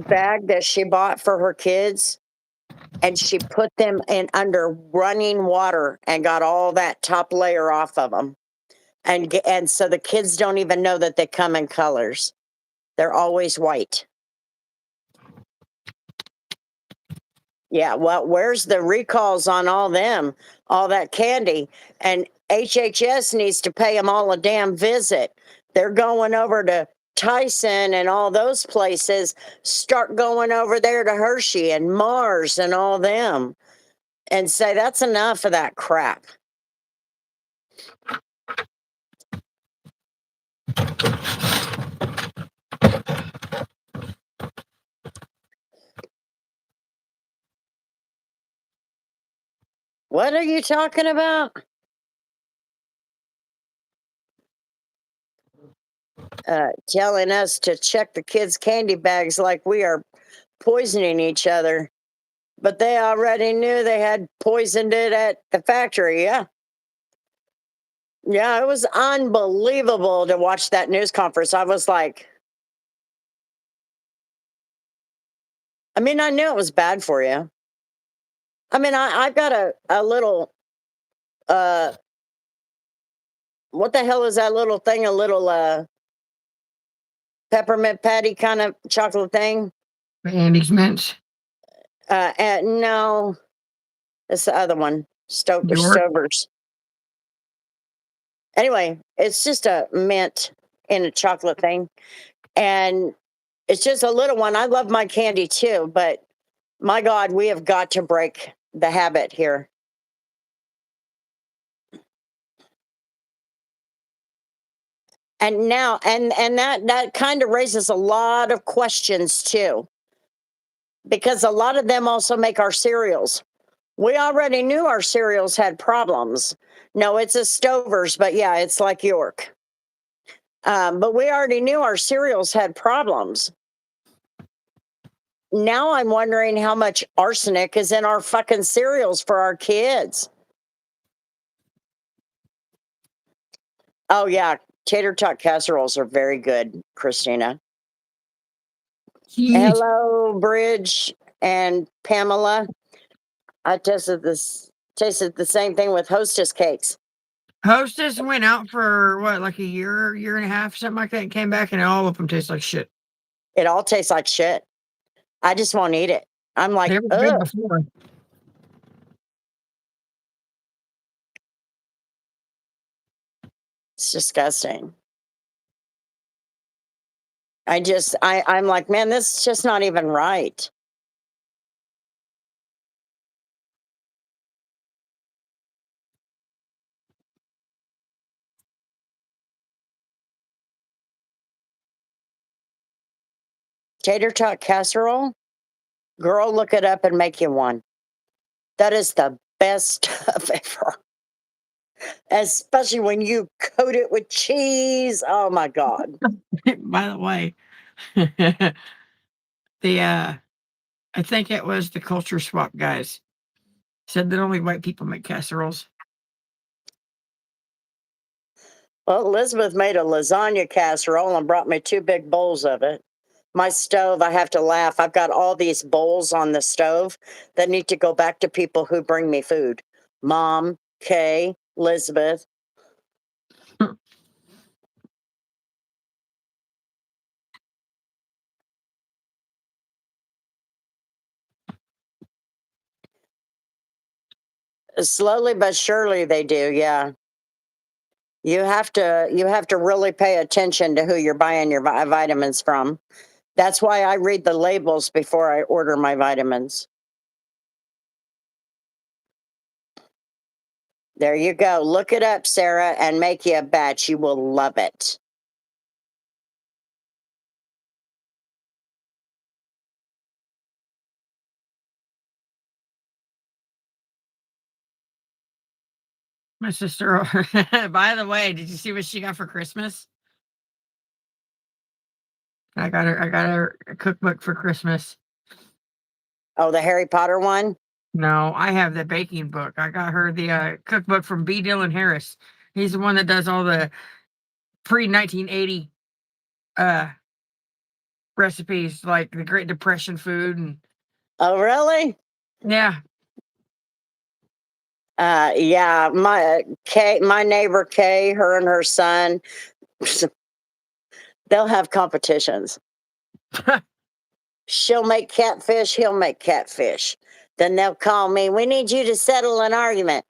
bag that she bought for her kids, and she put them in under running water and got all that top layer off of them. And so the kids don't even know that they come in colors. They're always white. Yeah, well, where's the recalls on all them, all that candy? And HHS needs to pay them all a damn visit. They're going over to Tyson and all those places, start going over there to Hershey and Mars and all them, and say that's enough of that crap. What are you talking about? Telling us to check the kids' candy bags like we are poisoning each other. But they already knew they had poisoned it at the factory. Yeah. Yeah, it was unbelievable to watch that news conference. I was like, I mean, I knew it was bad for you. I mean, I've got a little, uh, what the hell is that little thing? A little peppermint patty kind of chocolate thing? Andy's mints. And no, it's the other one, York. Stover's. Anyway, it's just a mint in a chocolate thing. And it's just a little one. I love my candy too, but my God, we have got to break the habit here. And now, and that kind of raises a lot of questions too, because a lot of them also make our cereals. We already knew our cereals had problems. No, it's a Stover's, but yeah, it's like York. But we already knew our cereals had problems. Now I'm wondering how much arsenic is in our fucking cereals for our kids. Oh yeah, tater tot casseroles are very good, Christina. Jeez. Hello, Bridge and Pamela. I tasted the same thing with Hostess cakes. Hostess went out for what, like a year and a half, something like that, and came back, and all of them taste like shit. It all tastes like shit. I just won't eat it. I'm like, They were ugh, good before. it's disgusting. I'm like, man, this is just not even right. Tater tot casserole? Girl, look it up and make you one. That is the best stuff ever. Especially when you coat it with cheese. Oh my God. By the way, the I think it was the culture swap guys said that only white people make casseroles. Well, Elizabeth made a lasagna casserole and brought me 2 big bowls of it. My stove, I have to laugh. I've got all these bowls on the stove that need to go back to people who bring me food. Mom, Kay, Elizabeth. Slowly but surely they do, yeah. You have to really pay attention to who you're buying your vitamins from. That's why I read the labels before I order my vitamins. There you go. Look it up, Sarah, and make you a batch. You will love it. My sister, by the way, did you see what she got for Christmas? I got her a cookbook for Christmas. Oh, the Harry Potter one? No, I have the baking book. I got her the cookbook from B. Dylan Harris. He's the one that does all the pre 1980 uh recipes, like the Great Depression food, and Oh, really? yeah. Yeah, my neighbor Kay, her and her son, they'll have competitions. She'll make catfish, he'll make catfish. Then they'll call me, we need you to settle an argument.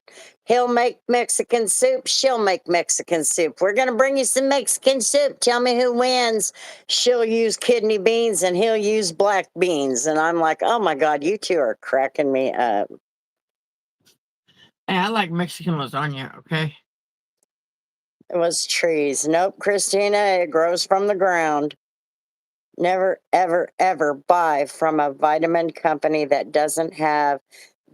He'll make Mexican soup, she'll make Mexican soup. We're going to bring you some Mexican soup. Tell me who wins. She'll use kidney beans and he'll use black beans. And I'm like, oh my God, you two are cracking me up. Hey, I like Mexican lasagna, okay? It was trees. Nope, Christina, it grows from the ground. Never, ever, ever buy from a vitamin company that doesn't have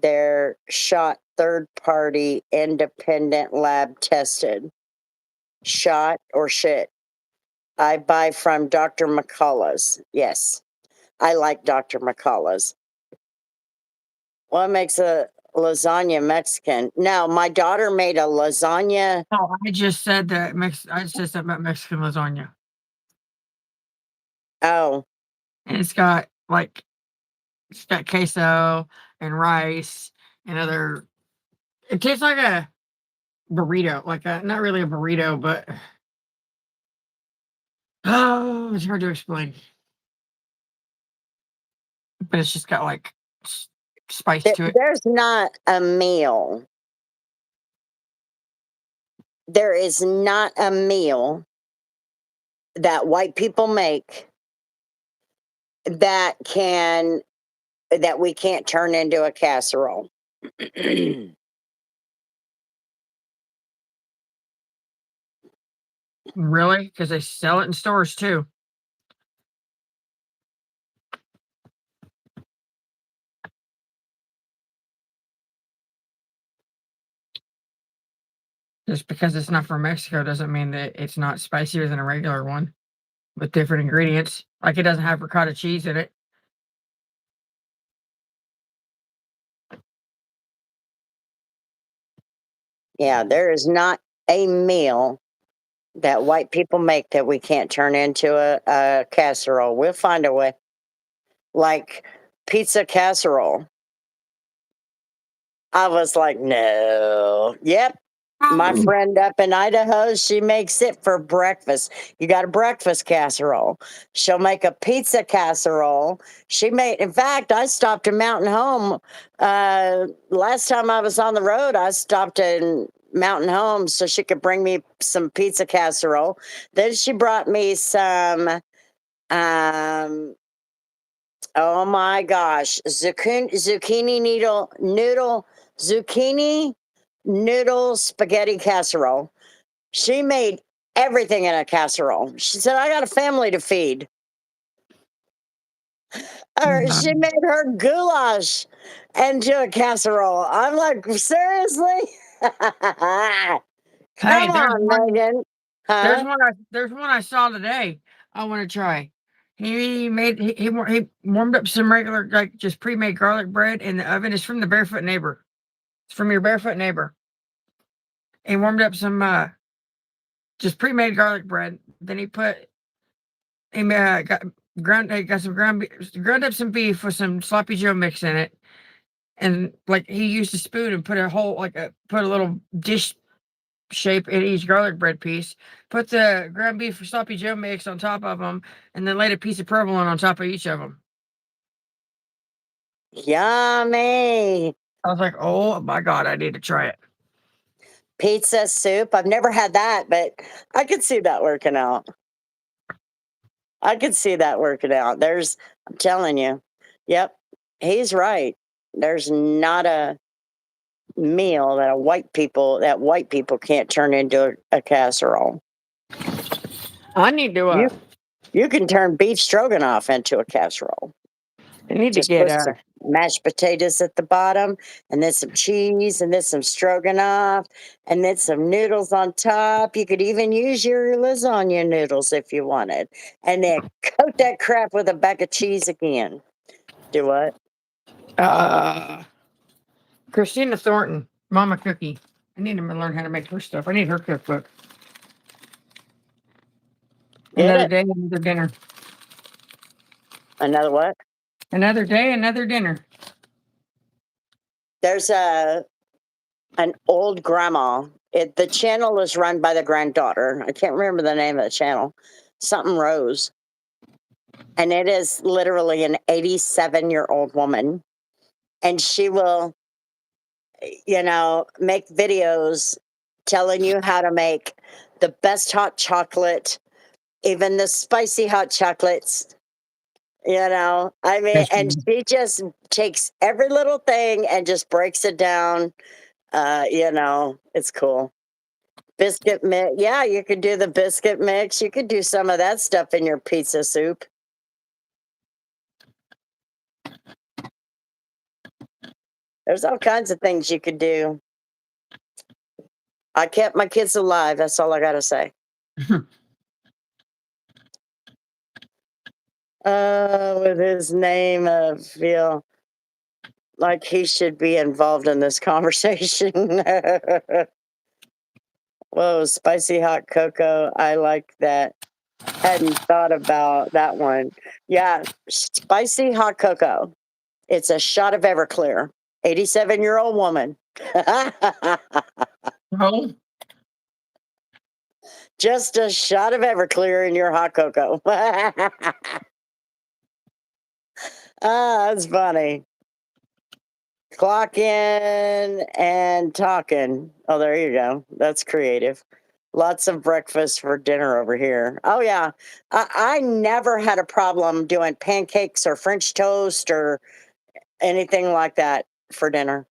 their shot third party independent lab tested. Shot or shit. I buy from Dr. McCullough's. Yes, I like Dr. McCullough's. What makes a lasagna Mexican? Now, my daughter made a lasagna. Oh, I just said that I just said something about Mexican lasagna. Oh, And it's got queso and rice and other, it tastes like a burrito, like a, not really a burrito, but oh, it's hard to explain. But it's just got like spice to it. there's not a meal. There is not a meal that white people make that can that we can't turn into a casserole. Really? Because they sell it in stores too. Just because it's not from Mexico doesn't mean that it's not spicier than a regular one with different ingredients. Like it doesn't have ricotta cheese in it. Yeah, there is not a meal that white people make that we can't turn into a casserole. We'll find a way. Like pizza casserole. I was like, no. Yep. My friend up in Idaho, she makes it for breakfast. You got a breakfast casserole. She'll make a pizza casserole. In fact, I stopped in Mountain Home. Last time I was on the road, I stopped in Mountain Home so she could bring me some pizza casserole. Then she brought me some, um, oh my gosh, zucchini noodle spaghetti casserole. She made everything in a casserole. She said, I got a family to feed. Or she made her goulash into a casserole. I'm like, seriously? Hey, Come on, Megan. Huh? there's one I saw today. I want to try. He warmed up some regular like just pre-made garlic bread in the oven. It's from the Barefoot Neighbor. It's from your Barefoot Neighbor. He warmed up some just pre-made garlic bread. Then got some ground up some beef with some sloppy Joe mix in it, and like he used a spoon and put a little dish shape in each garlic bread piece. Put the ground beef for sloppy Joe mix on top of them, and then laid a piece of provolone on top of each of them. Yummy. I was like, oh my god, I need to try it. Pizza soup. I've never had that, but I could see that working out. I could see that working out. I'm telling you, yep, he's right. There's not a meal white people can't turn into a casserole. I need to You you can turn beef stroganoff into a casserole. I need to Just get put some mashed potatoes at the bottom, and then some cheese, and then some stroganoff, and then some noodles on top. You could even use your lasagna noodles if you wanted, and then coat that crap with a bag of cheese again. Do what? uh Christina Thornton, Mama Cookie. I need to learn how to make her stuff. I need her cookbook. Get Another it? day, another dinner. Another what? Another day, another dinner. There's an old grandma. The channel is run by the granddaughter. I can't remember the name of the channel. Something Rose. And it is literally an 87-year-old woman. And she will, make videos telling you how to make the best hot chocolate, even the spicy hot chocolates. I mean, Yes, and she just takes every little thing and just breaks it down. It's cool. Biscuit mix. Yeah, you could do the biscuit mix. You could do some of that stuff in your pizza soup. There's all kinds of things you could do. I kept my kids alive. That's all I got to say. With his name, I feel like he should be involved in this conversation. Whoa, spicy hot cocoa. I like that. Hadn't thought about that one. Yeah, spicy hot cocoa. It's a shot of Everclear. 87-year-old woman. Oh, Just a shot of Everclear in your hot cocoa. That's funny. Clock in and talking. Oh, there you go. That's creative. Lots of breakfast for dinner over here. Oh, yeah. I never had a problem doing pancakes or French toast or anything like that for dinner.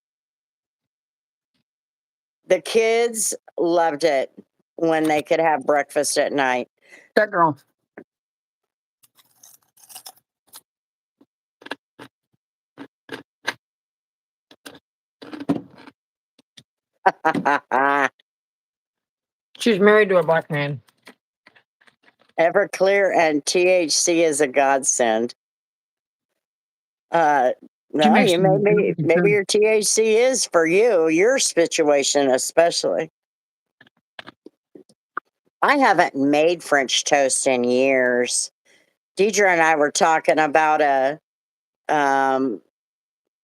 The kids loved it. when they could have breakfast at night. That girl. She's married to a black man. Everclear and THC is a godsend. No, makes you some maybe good food. your THC is for you, your situation especially. I haven't made French toast in years. Deidre and I were talking about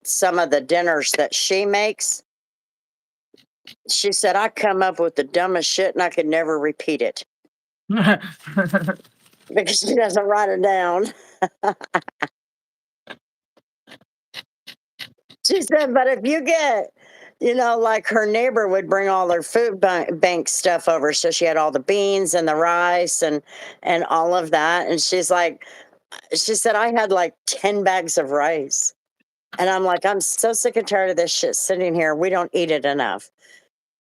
some of the dinners that she makes. She said I come up with the dumbest shit and I could never repeat it because she doesn't write it down. She said, but if you get, like her neighbor would bring all her food bank stuff over. So she had all the beans and the rice and all of that. And she said, I had like 10 bags of rice. And I'm like, I'm so sick and tired of this shit sitting here. We don't eat it enough.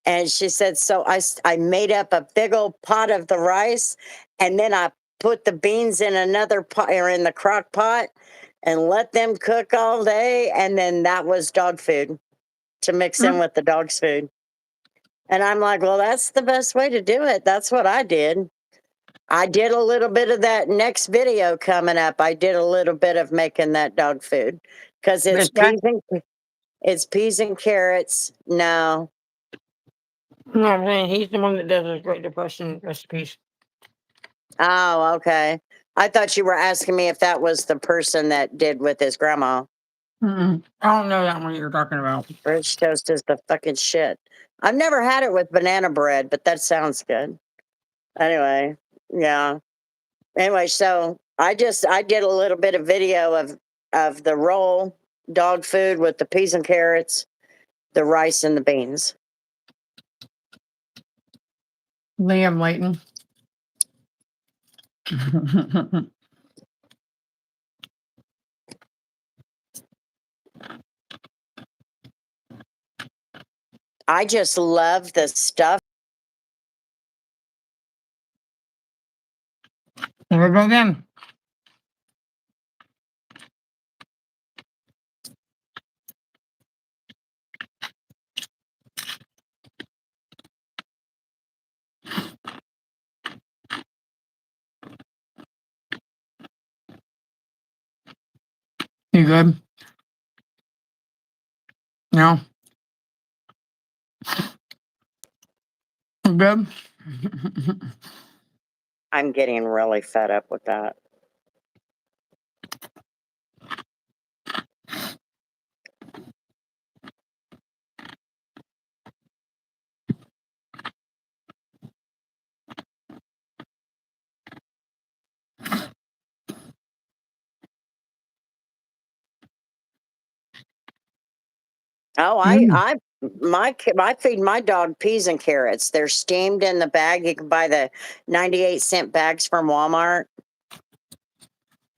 And she said, so I made up a big old pot of the rice and then I put the beans in another pot or in the crock pot and let them cook all day. And then that was dog food to mix in with the dog's food. And I'm like, well, that's the best way to do it. That's what I did. I did a little bit of that next video coming up. I did a little bit of making that dog food because it's peas and carrots. No. No, I'm saying he's the one that does those Great Depression recipes. Oh, okay. I thought you were asking me if that was the person that did with his grandma. I don't know that one you're talking about. French toast is the fucking shit. I've never had it with banana bread, but that sounds good. Anyway, yeah. Anyway, so I did a little bit of video of the roll dog food with the peas and carrots, the rice and the beans. Liam Layton. I just love the stuff. There we go again. You good? No? You good? I'm getting really fed up with that. Oh, I feed my dog peas and carrots. They're steamed in the bag. You can buy the 98-cent bags from Walmart.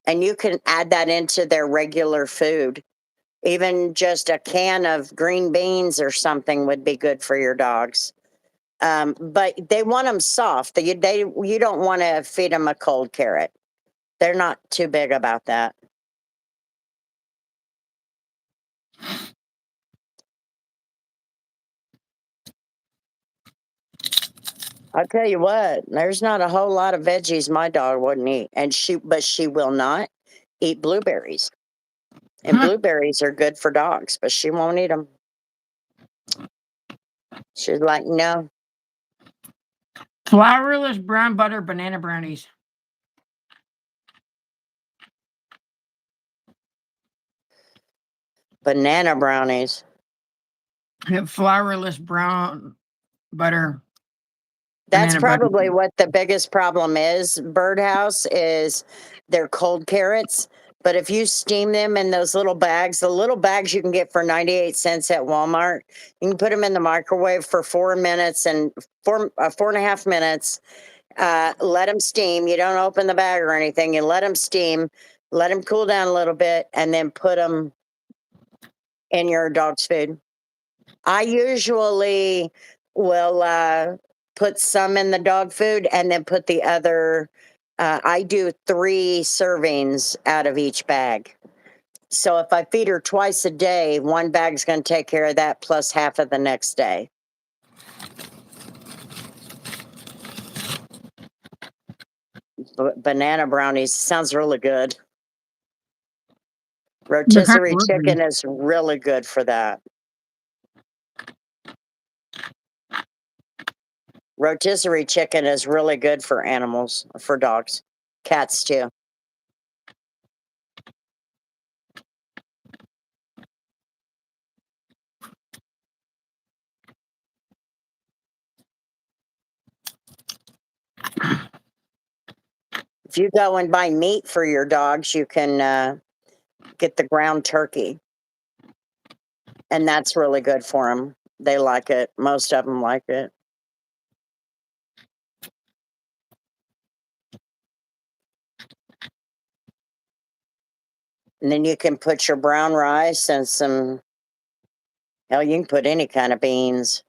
And you can add that into their regular food. Even just a can of green beans or something would be good for your dogs. But they want them soft. You don't want to feed them a cold carrot. They're not too big about that. I'll tell you what, there's not a whole lot of veggies my dog wouldn't eat. But she will not eat blueberries. And blueberries are good for dogs, but she won't eat them. She's like, no. Flourless brown butter banana brownies. Banana brownies. Flourless brown butter. That's banana probably butter. what the biggest problem is. Birdhouse is they're cold carrots. But if you steam them in those little bags, the little bags you can get for 98 cents at Walmart, you can put them in the microwave for 4 minutes and 4.5 minutes. Let them steam. You don't open the bag or anything. You let them steam, let them cool down a little bit, and then put them in your dog's food. I usually will put some in the dog food and then put the other. I do 3 servings out of each bag. So if I feed her twice a day, 1 bag's going to take care of that plus half of the next day. Banana brownies sounds really good. Rotisserie chicken is really good for that. Rotisserie chicken is really good for animals, for dogs, cats too. If you go and buy meat for your dogs, you can get the ground turkey. And that's really good for them. They like it. Most of them like it. And then you can put your brown rice and some, hell, you can put any kind of beans.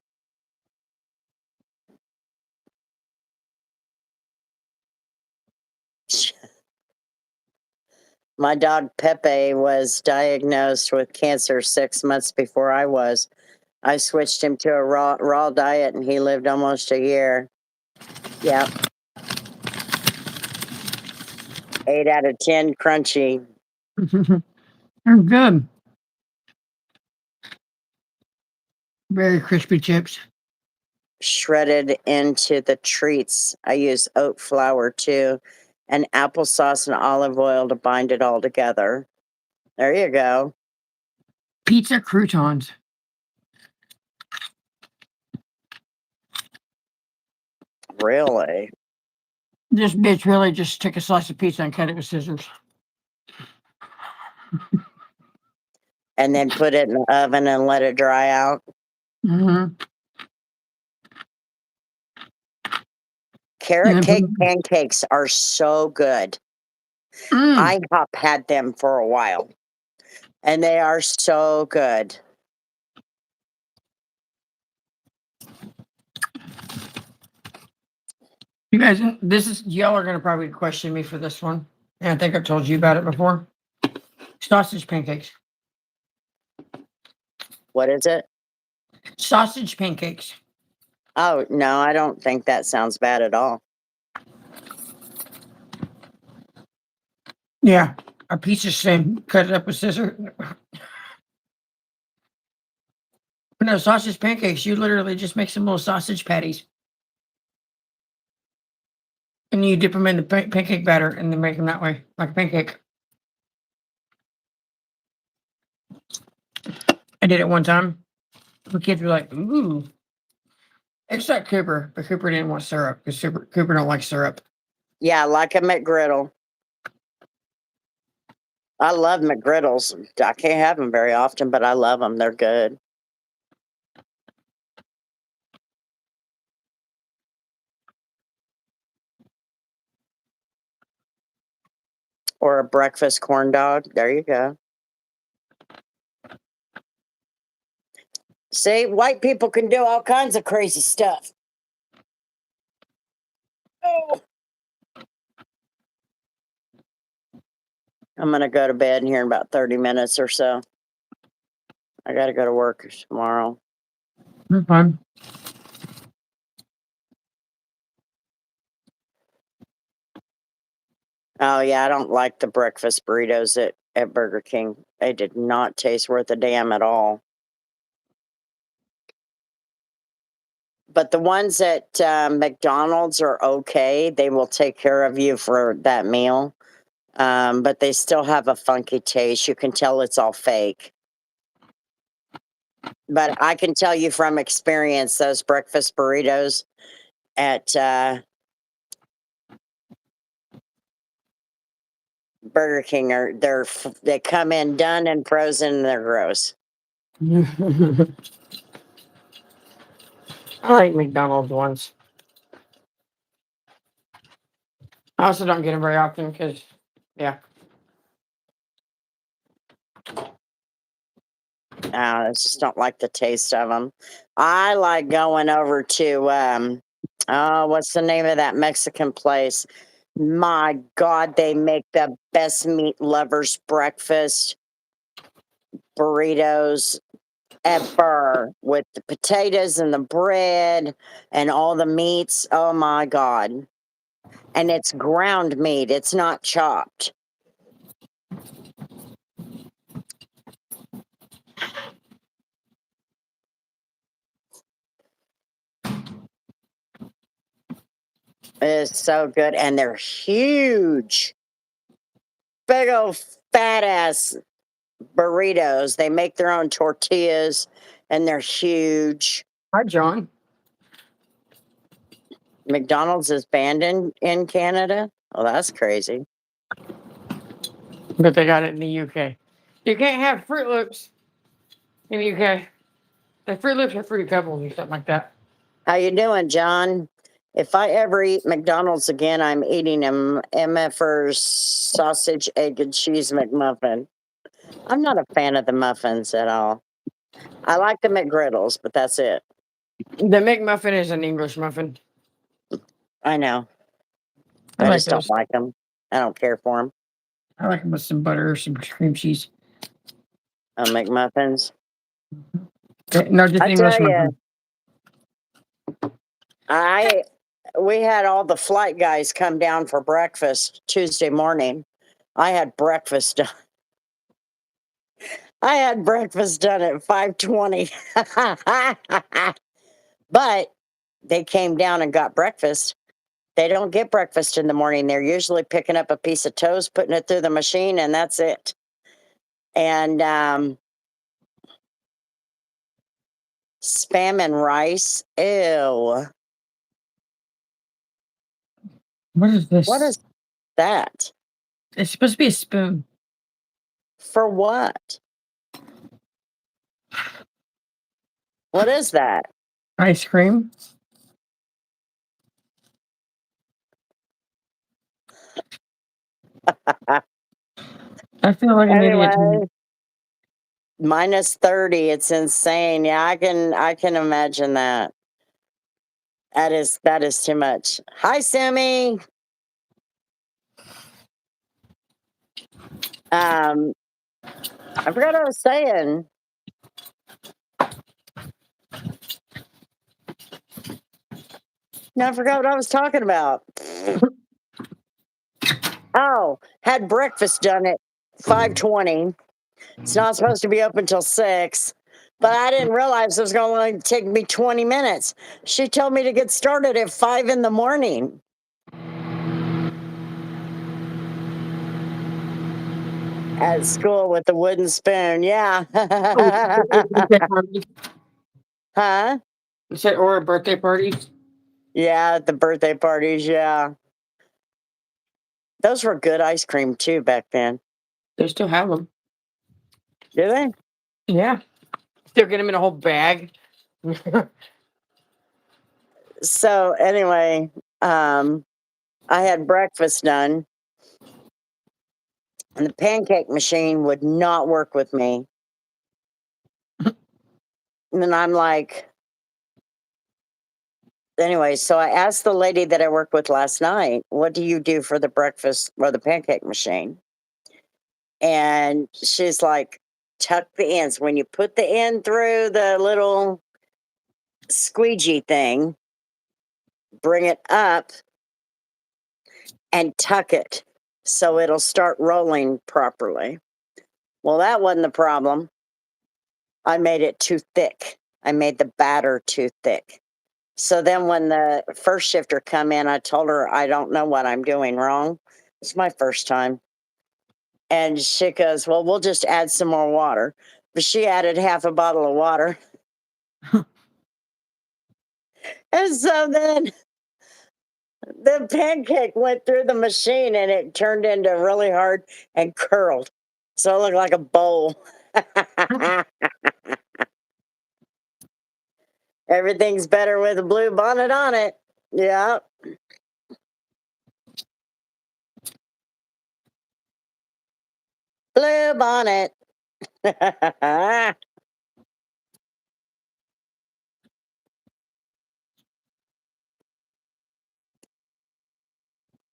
My dog Pepe was diagnosed with cancer 6 months before I was. I switched him to a raw diet and he lived almost a year. Yeah. 8 out of 10 crunchy. They're good. Very crispy chips. Shredded into the treats. I use oat flour too, and applesauce and olive oil to bind it all together. There you go. Pizza croutons. Really? This bitch really just took a slice of pizza and cut it with scissors. And then put it in the oven and let it dry out. Mm-hmm. Carrot cake pancakes are so good. IHOP had them for a while, and they are so good. You guys, y'all are gonna probably question me for this one. And I think I've told you about it before. Sausage pancakes. What is it? Sausage pancakes. Oh, no, I don't think that sounds bad at all. Yeah. A piece of same, cut it up with scissors. But no, sausage pancakes, you literally just make some little sausage patties. And you dip them in the pancake batter and then make them that way, like a pancake. I did it one time. The kids were like, ooh. It's like Cooper, but Cooper didn't want syrup because Cooper don't like syrup. Yeah, like a McGriddle. I love McGriddles. I can't have them very often, but I love them. They're good. Or a breakfast corn dog. There you go. See, white people can do all kinds of crazy stuff. Oh. I'm going to go to bed here in about 30 minutes or so. I got to go to work tomorrow. That's fine. Oh, yeah, I don't like the breakfast burritos at Burger King. They did not taste worth a damn at all. But the ones at McDonald's are okay. They will take care of you for that meal. But they still have a funky taste. You can tell it's all fake. But I can tell you from experience, those breakfast burritos at Burger King they come in done and frozen and they're gross. I like McDonald's ones. I also don't get them very often because, yeah. I just don't like the taste of them. I like going over to What's the name of that Mexican place? My God, they make the best meat lovers breakfast burritos ever with the potatoes and the bread and all the meats. Oh my God. And it's ground meat, it's not chopped. It's so good. And they're huge, big old fat ass burritos. They make their own tortillas and they're huge. Hi, John. McDonald's is banned in Canada. Oh, that's crazy. But they got it in the UK. You can't have Fruit Loops in the UK. The Fruit Loops are Fruity Pebbles or something like that. How you doing, John? If I ever eat McDonald's again, I'm eating a MFR's sausage, egg, and cheese McMuffin. I'm not a fan of the muffins at all. I like the McGriddles, but that's it. The McMuffin is an English muffin. I know. I I like just don't those. like them. I don't care for them. I like them with some butter or some cream cheese. McMuffins. No, just I English tell you, muffin. we had all the flight guys come down for breakfast Tuesday morning. I had breakfast done. I had breakfast done at 5:20. But they came down and got breakfast. They don't get breakfast in the morning. They're usually picking up a piece of toast, putting it through the machine, and that's it. And spam and rice. Ew. What is this? What is that? It's supposed to be a spoon. For what? What is that? Ice cream. I feel like an idiot. Anyway, -30. It's insane. Yeah, I can imagine that. That is too much. Hi, Sammy. Um, I forgot what I was saying. No, I forgot what I was talking about. Oh, had breakfast done at 5:20. It's not supposed to be open till 6, but I didn't realize it was going to only take me 20 minutes. She told me to get started at 5 in the morning. At school with the wooden spoon, yeah. Birthday parties. Huh? You said or birthday parties. Yeah, at the birthday parties, yeah. Those were good ice cream too back then. They still have them. Do they? Yeah. Still get them in a whole bag. So anyway, I had breakfast done, and the pancake machine would not work with me. And then I'm like, anyway, so I asked the lady that I worked with last night, what do you do for the breakfast or the pancake machine? And she's like, tuck the ends. When you put the end through the little squeegee thing, bring it up and tuck it so it'll start rolling properly. Well, that wasn't the problem. I made it too thick. I made the batter too thick. So then when the first shifter come in, I told her I don't know what I'm doing wrong. It's my first time. And she goes, well, we'll just add some more water. But she added half a bottle of water. And so then the pancake went through the machine and it turned into really hard and curled. So it looked like a bowl. Everything's better with a blue bonnet on it. Yeah. Blue bonnet.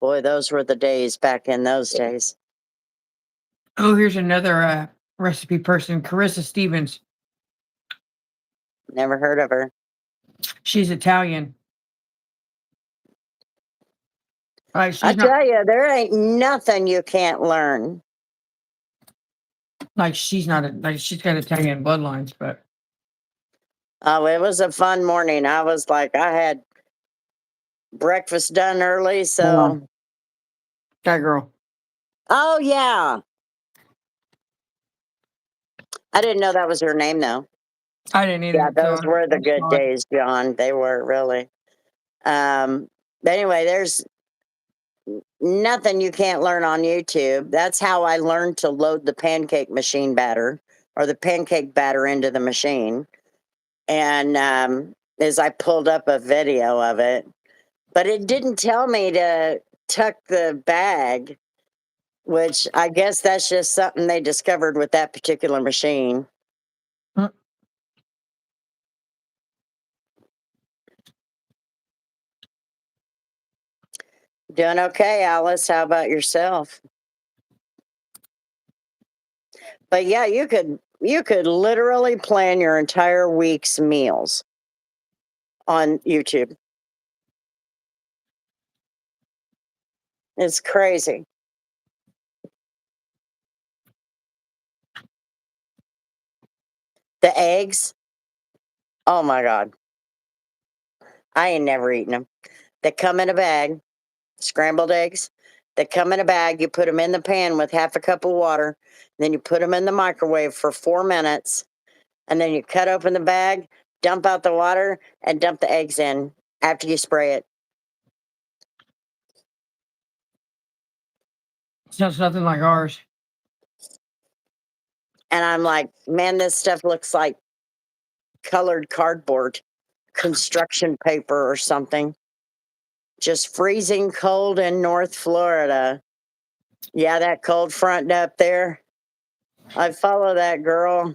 Boy, those were the days back in those days. Oh, here's another recipe person, Carissa Stevens. Never heard of her. She's Italian. I She's not tell you, there ain't nothing you can't learn. she's not like she's got Italian bloodlines, but Oh, it was a fun morning. I was like, I had breakfast done early, so. that girl. Oh, yeah. I didn't know that was her name, though. I didn't either. Yeah, those were the good days, John. They were really. But anyway, there's nothing you can't learn on YouTube. That's how I learned to load the pancake machine batter or the pancake batter into the machine. And as I pulled up a video of it, but it didn't tell me to tuck the bag, which I guess that's just something they discovered with that particular machine. Doing okay, Alice. How about yourself? But yeah, you could literally plan your entire week's meals on YouTube. It's crazy. The eggs, oh my God. I ain't never eaten them. They come in a bag, scrambled eggs. They come in a bag. You put them in the pan with half a cup of water. Then you put them in the microwave for 4 minutes. And then you cut open the bag, dump out the water, and dump the eggs in after you spray it. Sounds nothing like ours. And I'm like, man, this stuff looks like colored cardboard, construction paper or something. Just freezing cold in North Florida. Yeah, that cold front up there. I follow that girl.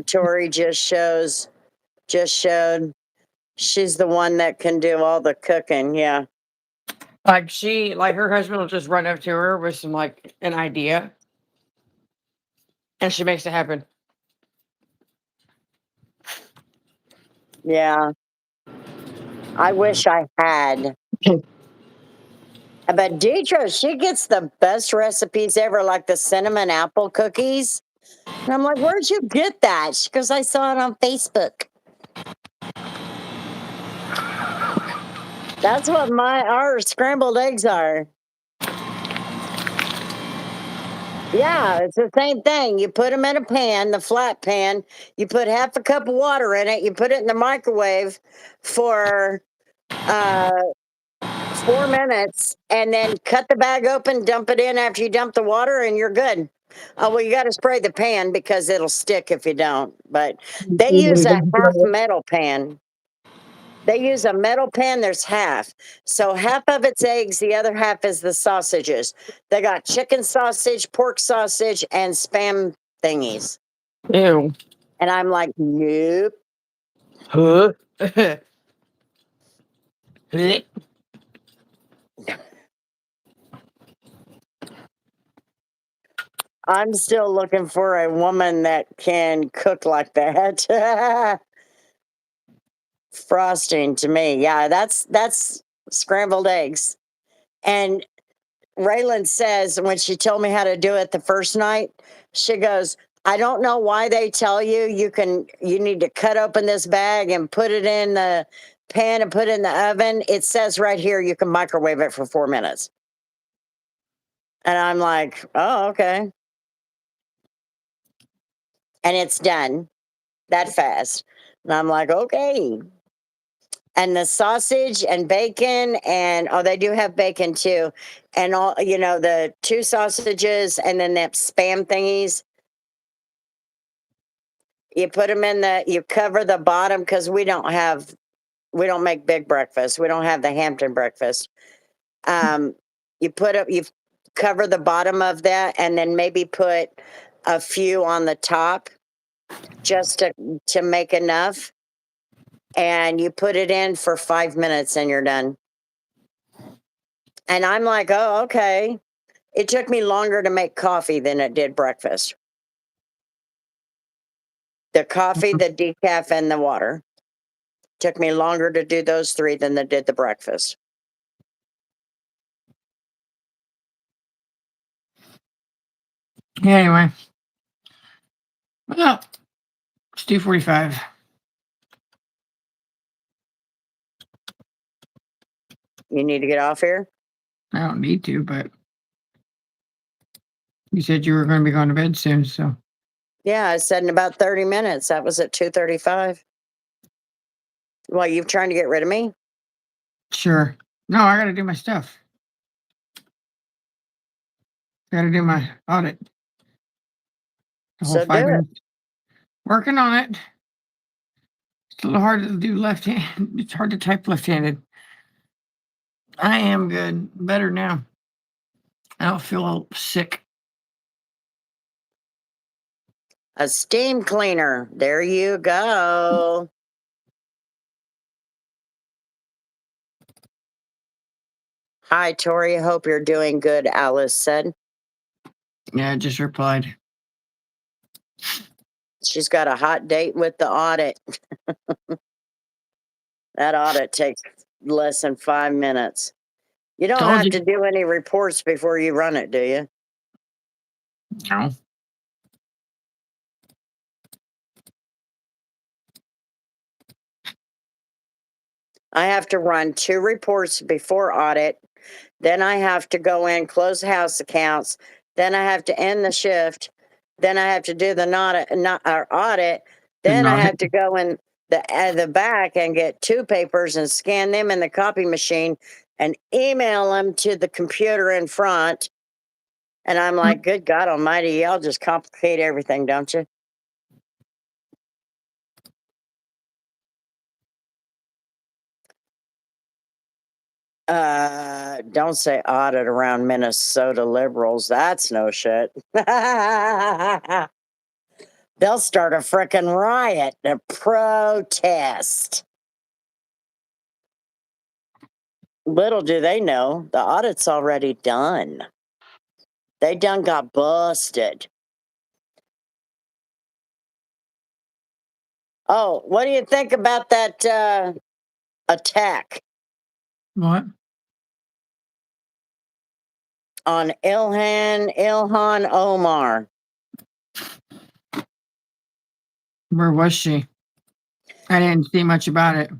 Tori just showed. She's the one that can do all the cooking. Yeah. Like her husband will just run up to her with some an idea, and she makes it happen. Yeah. I wish I had. But Deidre, she gets the best recipes ever, like the cinnamon apple cookies. And I'm like, where'd you get that? She goes, I saw it on Facebook. That's what our scrambled eggs are. Yeah, it's the same thing. You put them in a pan, the flat pan. You put half a cup of water in it. You put it in the microwave for 4 minutes, and then cut the bag open, dump it in after you dump the water, and you're good. Oh, well, you got to spray the pan because it'll stick if you don't. But they use a half metal pan. They use a metal pan. There's half. So half of it's eggs. The other half is the sausages. They got chicken sausage, pork sausage, and Spam thingies. Ew. And I'm like, nope. Huh? I'm still looking for a woman that can cook like that. Frosting to me. Yeah, that's scrambled eggs. And Raylan says when she told me how to do it the first night, she goes, I don't know why they tell you you need to cut open this bag and put it in the pan and put it in the oven. It says right here you can microwave it for 4 minutes. And I'm like, oh, okay. And it's done that fast. And I'm like, okay. And the sausage and bacon, and they do have bacon too. And all, the 2 sausages and then the Spam thingies. You put them you cover the bottom because we don't make big breakfast. We don't have the Hampton breakfast. You cover the bottom of that and then maybe put a few on the top just to make enough. And you put it in for 5 minutes and you're done. And I'm like, oh, okay. It took me longer to make coffee than it did breakfast. The coffee, the decaf, and the water took me longer to do those three than it did the breakfast. Yeah, anyway. Well, it's 2:45. You need to get off here? I don't need to, but you said you were going to be going to bed soon, so. Yeah, I said in about 30 minutes. That was at 2:35. Well, you trying to get rid of me? Sure. No, I got to do my stuff. Got to do my audit. The whole So 5 do it. minutes. Working on it. It's a little hard to do left hand. It's hard to type left-handed. I am good. Better now. I don't feel sick. A steam cleaner. There you go. Hi, Tori. Hope you're doing good, Alice said. Yeah, I just replied. She's got a hot date with the audit. That audit takes less than 5 minutes. You don't Told have you. to do any reports before you run it, do you? No. I have to run 2 reports before audit. Then I have to go in, close house accounts. Then I have to end the shift. Then I have to do the audit. Then I Not have it. to go in the back and get 2 papers and scan them in the copy machine and email them to the computer in front. And I'm like, good God Almighty, y'all just complicate everything, don't you? Don't say audit around Minnesota liberals. That's no shit. They'll start a frickin' riot, a protest. Little do they know, the audit's already done. They done got busted. Oh, what do you think about that attack What? on Ilhan Omar? Where was she? I didn't see much about it.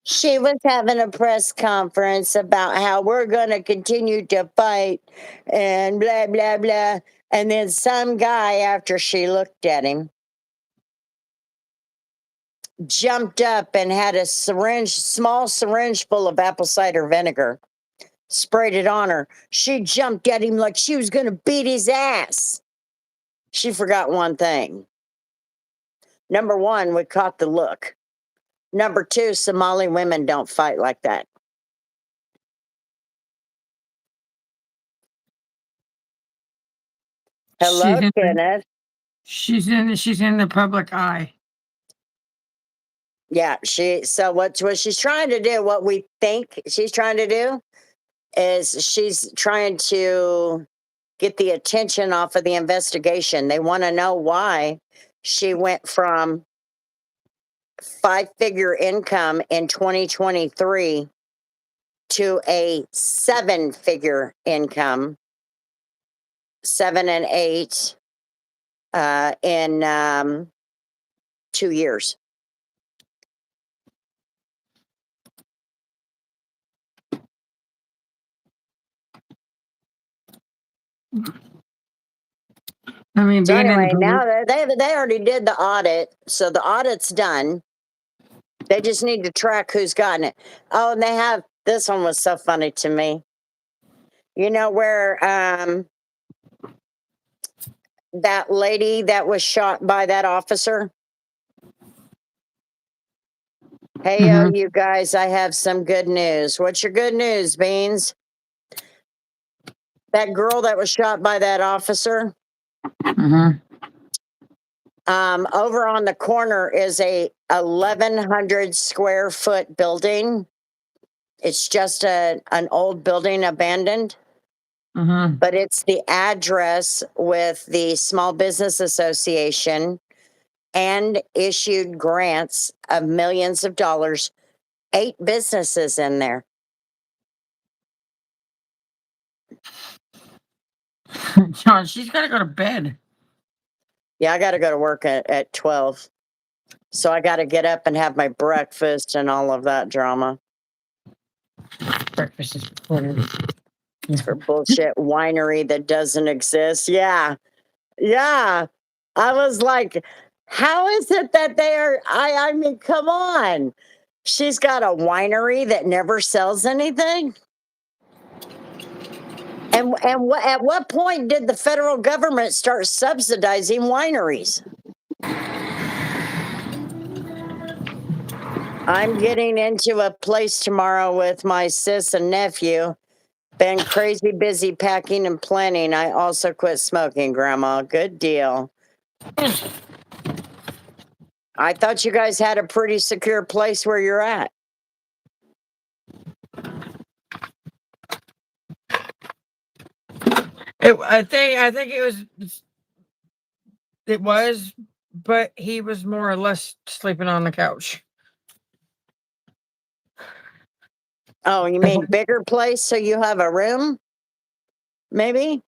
She was having a press conference about how we're going to continue to fight and blah, blah, blah. And then some guy, after she looked at him, jumped up and had a small syringe full of apple cider vinegar, sprayed it on her. She jumped at him like she was going to beat his ass. She forgot one thing. Number one, we caught the look. Number two, Somali women don't fight like that. Hello, Kenneth. She's in the public eye. Yeah, so what she's trying to do, what we think she's trying to do, is she's trying to get the attention off of the investigation. They want to know why she went from 5-figure income in 2023 to a 7-figure income, 7 and 8, in 2 years. I mean, So being in anyway, the now public. they already did the audit, so the audit's done. They just need to track who's gotten it. Oh, and they have, this one was so funny to me. You know where that lady that was shot by that officer? Hey, Mhm. you guys, I have some good news. What's your good news, Beans? That girl that was shot by that officer, Mhm. over on the corner is a 1,100 square foot building It's just an old building abandoned, Mm-hmm. but it's the address with the Small Business Association and issued grants of millions of dollars. 8 businesses in there. John, she's got to go to bed. Yeah, I got to go to work at 12. So I got to get up and have my breakfast and all of that drama. Breakfast is for It's for bullshit winery that doesn't exist. Yeah. Yeah. I was like, how is it that they're, I mean, come on. She's got a winery that never sells anything. And at what point did the federal government start subsidizing wineries? I'm getting into a place tomorrow with my sis and nephew. Been crazy busy packing and planning. I also quit smoking, Grandma. Good deal. I thought you guys had a pretty secure place where you're at. I think it was, but he was more or less sleeping on the couch. Oh, you mean bigger place so you have a room? Maybe?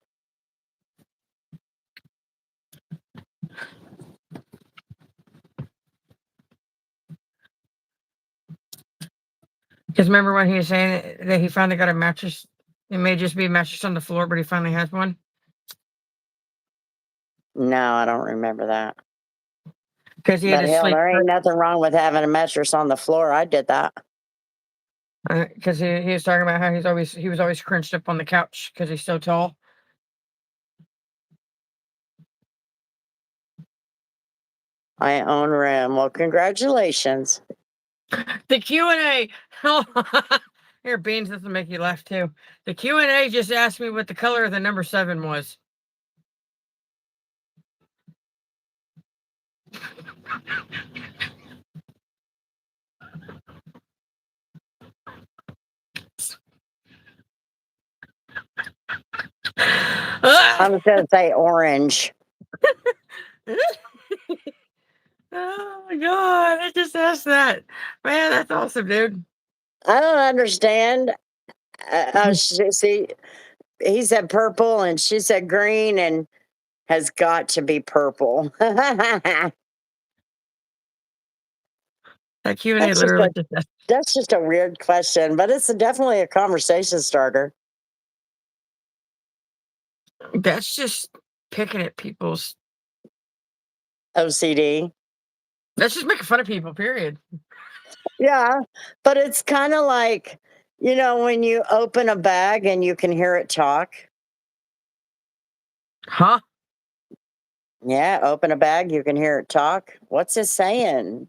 Because remember when he was saying that he finally got a mattress? It may just be a mattress on the floor, but he finally has one. No, I don't remember that. Because he had But to hell, sleep. there ain't nothing wrong with having a mattress on the floor. I did that. Because he was talking about how he was always crunched up on the couch because he's so tall. I own room. Well, congratulations. The Q&A. Here, Beans, this will make you laugh too. The Q&A just asked me what the color of the number 7 was. I was going to say orange. Oh my god, I just asked that. Man, that's awesome, dude. I don't understand. See, he said purple and she said green and has got to be purple. That Q&A That's just literally a, just that's just a weird question, but it's definitely a conversation starter. that's just picking at people's. OCD. That's just making fun of people, period. Yeah, but it's kind of like, when you open a bag and you can hear it talk. Huh? Yeah, open a bag, you can hear it talk. What's it saying?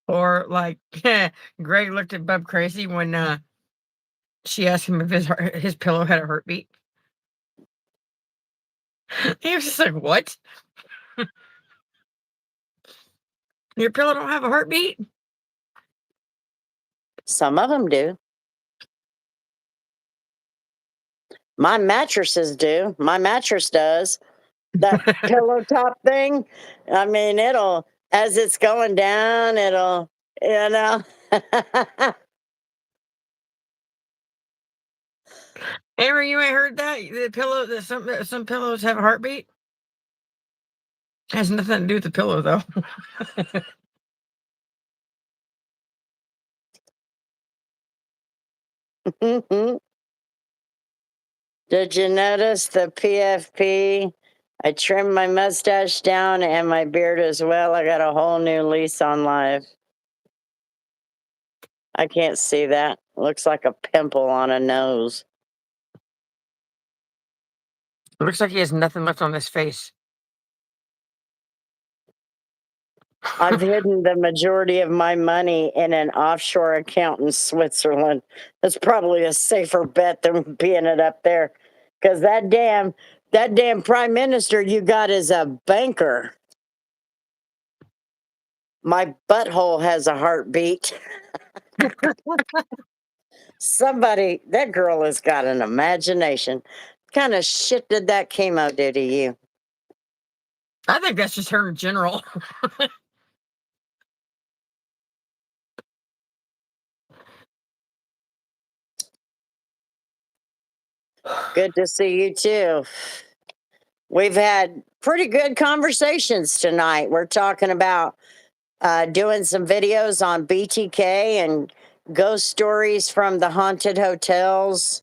Or like Greg looked at Bub crazy when she asked him if his pillow had a heartbeat. He was just like, "What? Your pillow don't have a heartbeat?" Some of them do. My mattresses do. My mattress does. That pillow top thing. I mean, as it's going down, you know. Amber, you ain't heard that? The pillow that some pillows have a heartbeat? Has nothing to do with the pillow though. Did you notice the PFP? I trimmed my mustache down and my beard as well. I got a whole new lease on life. I can't see that. Looks like a pimple on a nose. It looks like he has nothing left on his face. I've hidden the majority of my money in an offshore account in Switzerland. That's probably a safer bet than being it up there. Because that damn prime minister you got is a banker. My butthole has a heartbeat. Somebody, that girl has got an imagination. What kind of shit did that chemo do to you? I think that's just her in general. Good to see you too. We've had pretty good conversations tonight. We're talking about doing some videos on BTK and ghost stories from the haunted hotels,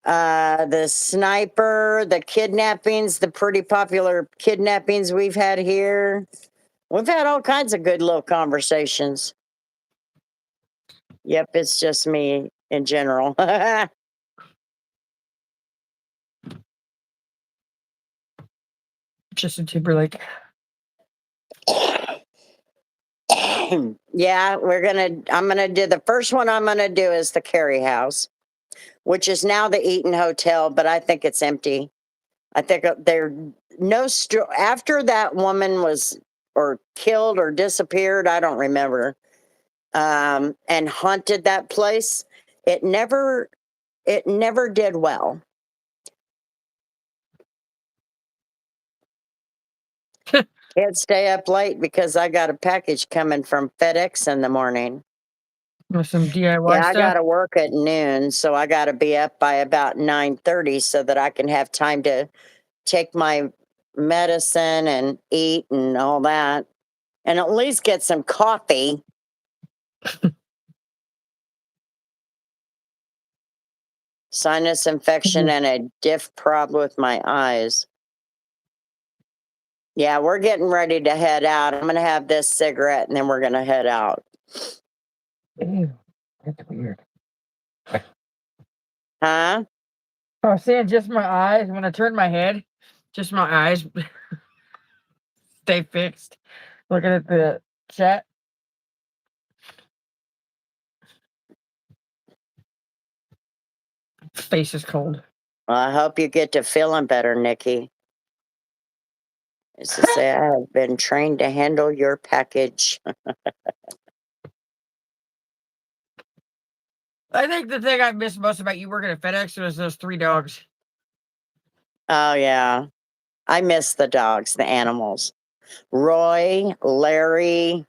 the sniper, the kidnappings, the pretty popular kidnappings we've had here. We've had all kinds of good little conversations. Yep, it's just me in general. Justin Timberlake. Yeah, I'm gonna do the first one I'm gonna do is the Carey House, which is now the Eaton Hotel, but I think it's empty. I think there after that woman was or killed or disappeared, I don't remember, and haunted that place. It never did well. Can't stay up late because I got a package coming from FedEx in the morning. With some DIY Yeah, I stuff. gotta work at noon, so I gotta be up by about 9:30 so that I can have time to take my medicine and eat and all that, and at least get some coffee. Sinus infection and a diff problem with my eyes. Yeah, we're getting ready to head out. I'm gonna have this cigarette and then we're gonna head out. Ew, that's weird. Huh? I was saying just my eyes. When I turn my head, just my eyes stay fixed. Looking at the chat. Face is cold. Well, I hope you get to feeling better, Nikki. As to say, I have been trained to handle your package. I think the thing I miss most about you working at FedEx was those 3 dogs. Oh, yeah. I miss the dogs, the animals. Roy, Larry.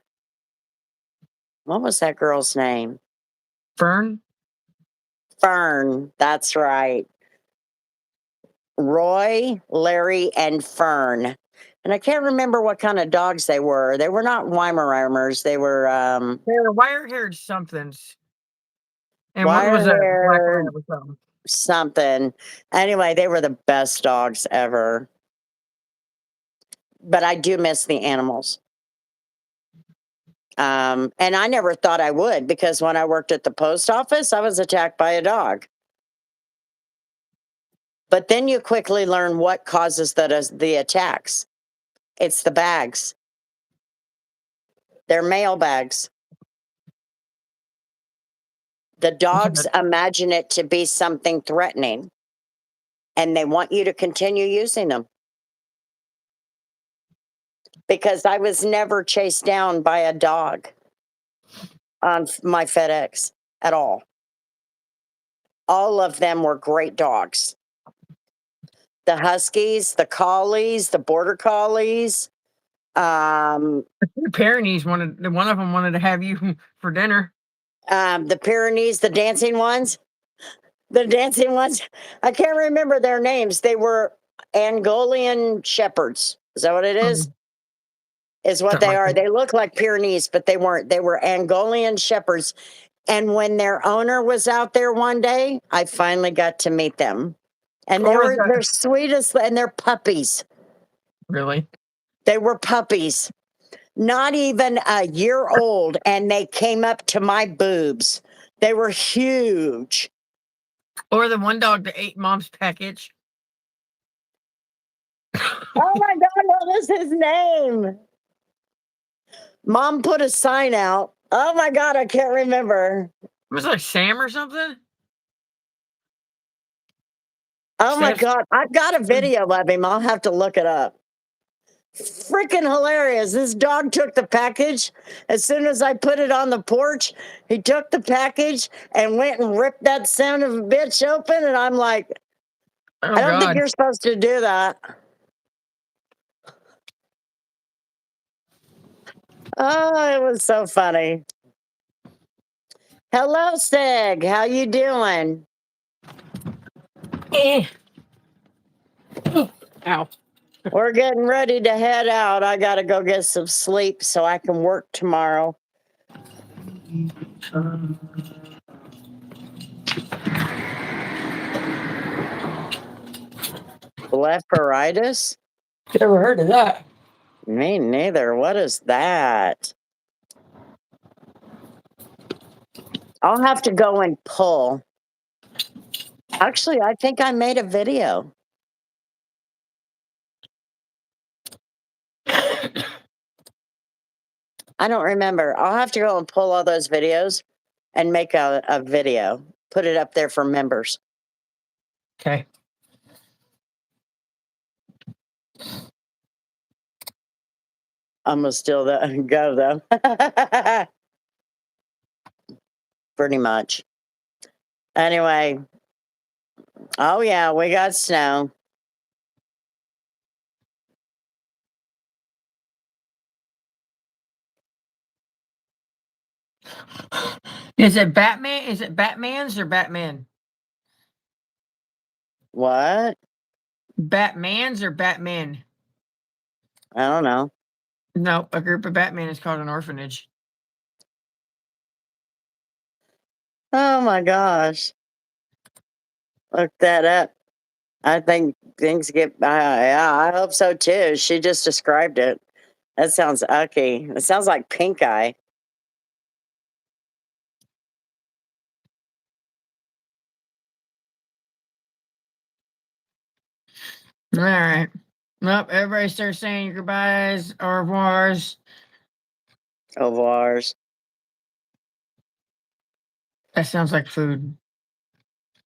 What was that girl's name? Fern? Fern. That's right. Roy, Larry, and Fern. And I can't remember what kind of dogs they were. They were not Weimaraners. They were They were wire-haired somethings. And one was a black wire-haired lab or something. something. Anyway, they were the best dogs ever. But I do miss the animals. And I never thought I would because when I worked at the post office, I was attacked by a dog. But then you quickly learn what causes the attacks. It's the bags. They're mail bags. The dogs imagine it to be something threatening, and they want you to continue using them. Because I was never chased down by a dog on my FedEx at all. All of them were great dogs. The Huskies, the Collies, the Border Collies. The Pyrenees one of them wanted to have you for dinner. The Pyrenees, the dancing ones. The dancing ones. I can't remember their names. They were Angolian shepherds. Is that what it is? Is what Something they like are. that. They look like Pyrenees, but they weren't. They were Angolian shepherds. And when their owner was out there one day, I finally got to meet them. And What was that? they're sweetest, and they're puppies. Really? They were puppies, not even a year old, and they came up to my boobs. They were huge. Or the one dog that ate mom's package. Oh my God, what was his name? Mom put a sign out. Oh my God, I can't remember. It was like Sam or something. Oh my Sam's- God, I've got a video of him. I'll have to look it up. Freaking hilarious. This dog took the package. As soon as I put it on the porch, he took the package and went and ripped that son of a bitch open. And I'm like, Oh, I don't think God. you're supposed to do that. Oh, it was so funny. Hello, Sig. How you doing? Eh. Ow. We're getting ready to head out. I got to go get some sleep so I can work tomorrow. Blepharitis? Never heard of that. Me neither. What is that? I'll have to go and pull. Actually, I think I made a video. I don't remember. I'll have to go and pull all those videos and make a video. Put it up there for members. Okay. I'm gonna still go though. Pretty much. Anyway. Oh yeah, we got snow. Is it Batman? Is it Batman's or Batman? What? Batman's or Batman? I don't know. No, a group of Batman is called an orphanage. Oh my gosh. Look that up. I think things get, yeah, I hope so too. She just described it. That sounds icky. It sounds like pink eye. All right. Nope. Everybody starts saying your goodbyes, au revoirs. Au revoirs. That sounds like food.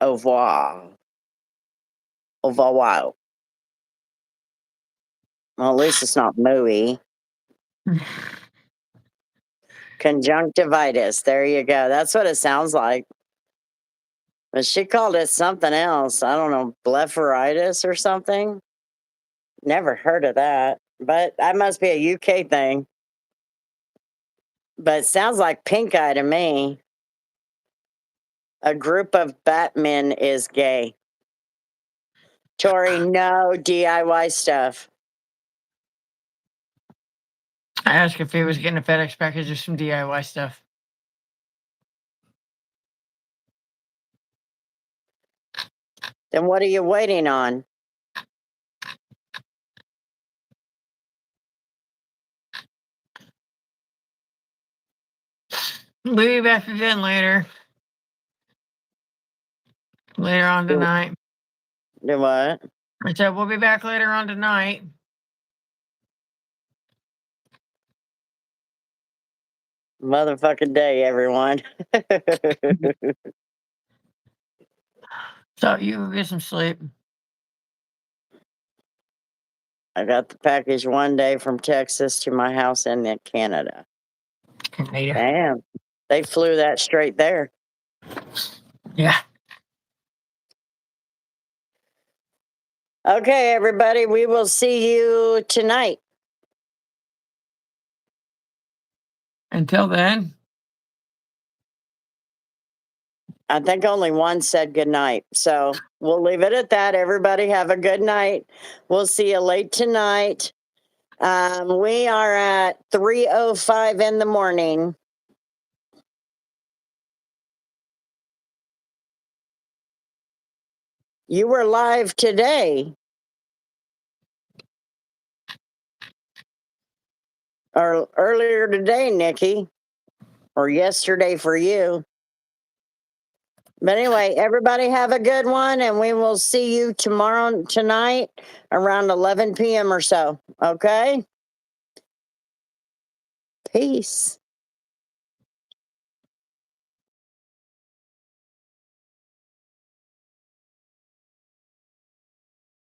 Au revoir. Au revoir. Well, at least it's not mooey. Conjunctivitis. There you go. That's what it sounds like. But she called it something else. I don't know, blepharitis or something. Never heard of that. But that must be a UK thing. But it sounds like pink eye to me. A group of Batmen is gay. Tori, no DIY stuff. I asked if he was getting a FedEx package or some DIY stuff. Then what are you waiting on? We'll be back again later. Later on tonight. Do what? I said we'll be back later on tonight. Motherfucking day, everyone. So you get some sleep. I got the package one day from Texas to my house in Canada. Canada. Damn. They flew that straight there. Yeah. Okay, everybody, we will see you tonight. Until then. I think only one said good night. So we'll leave it at that. Everybody have a good night. We'll see you late tonight. We are at 3:05 in the morning. You were live today. Or earlier today, Nikki. Or yesterday for you. But anyway, everybody have a good one, and we will see you tonight around 11 p.m. or so. Okay? Peace.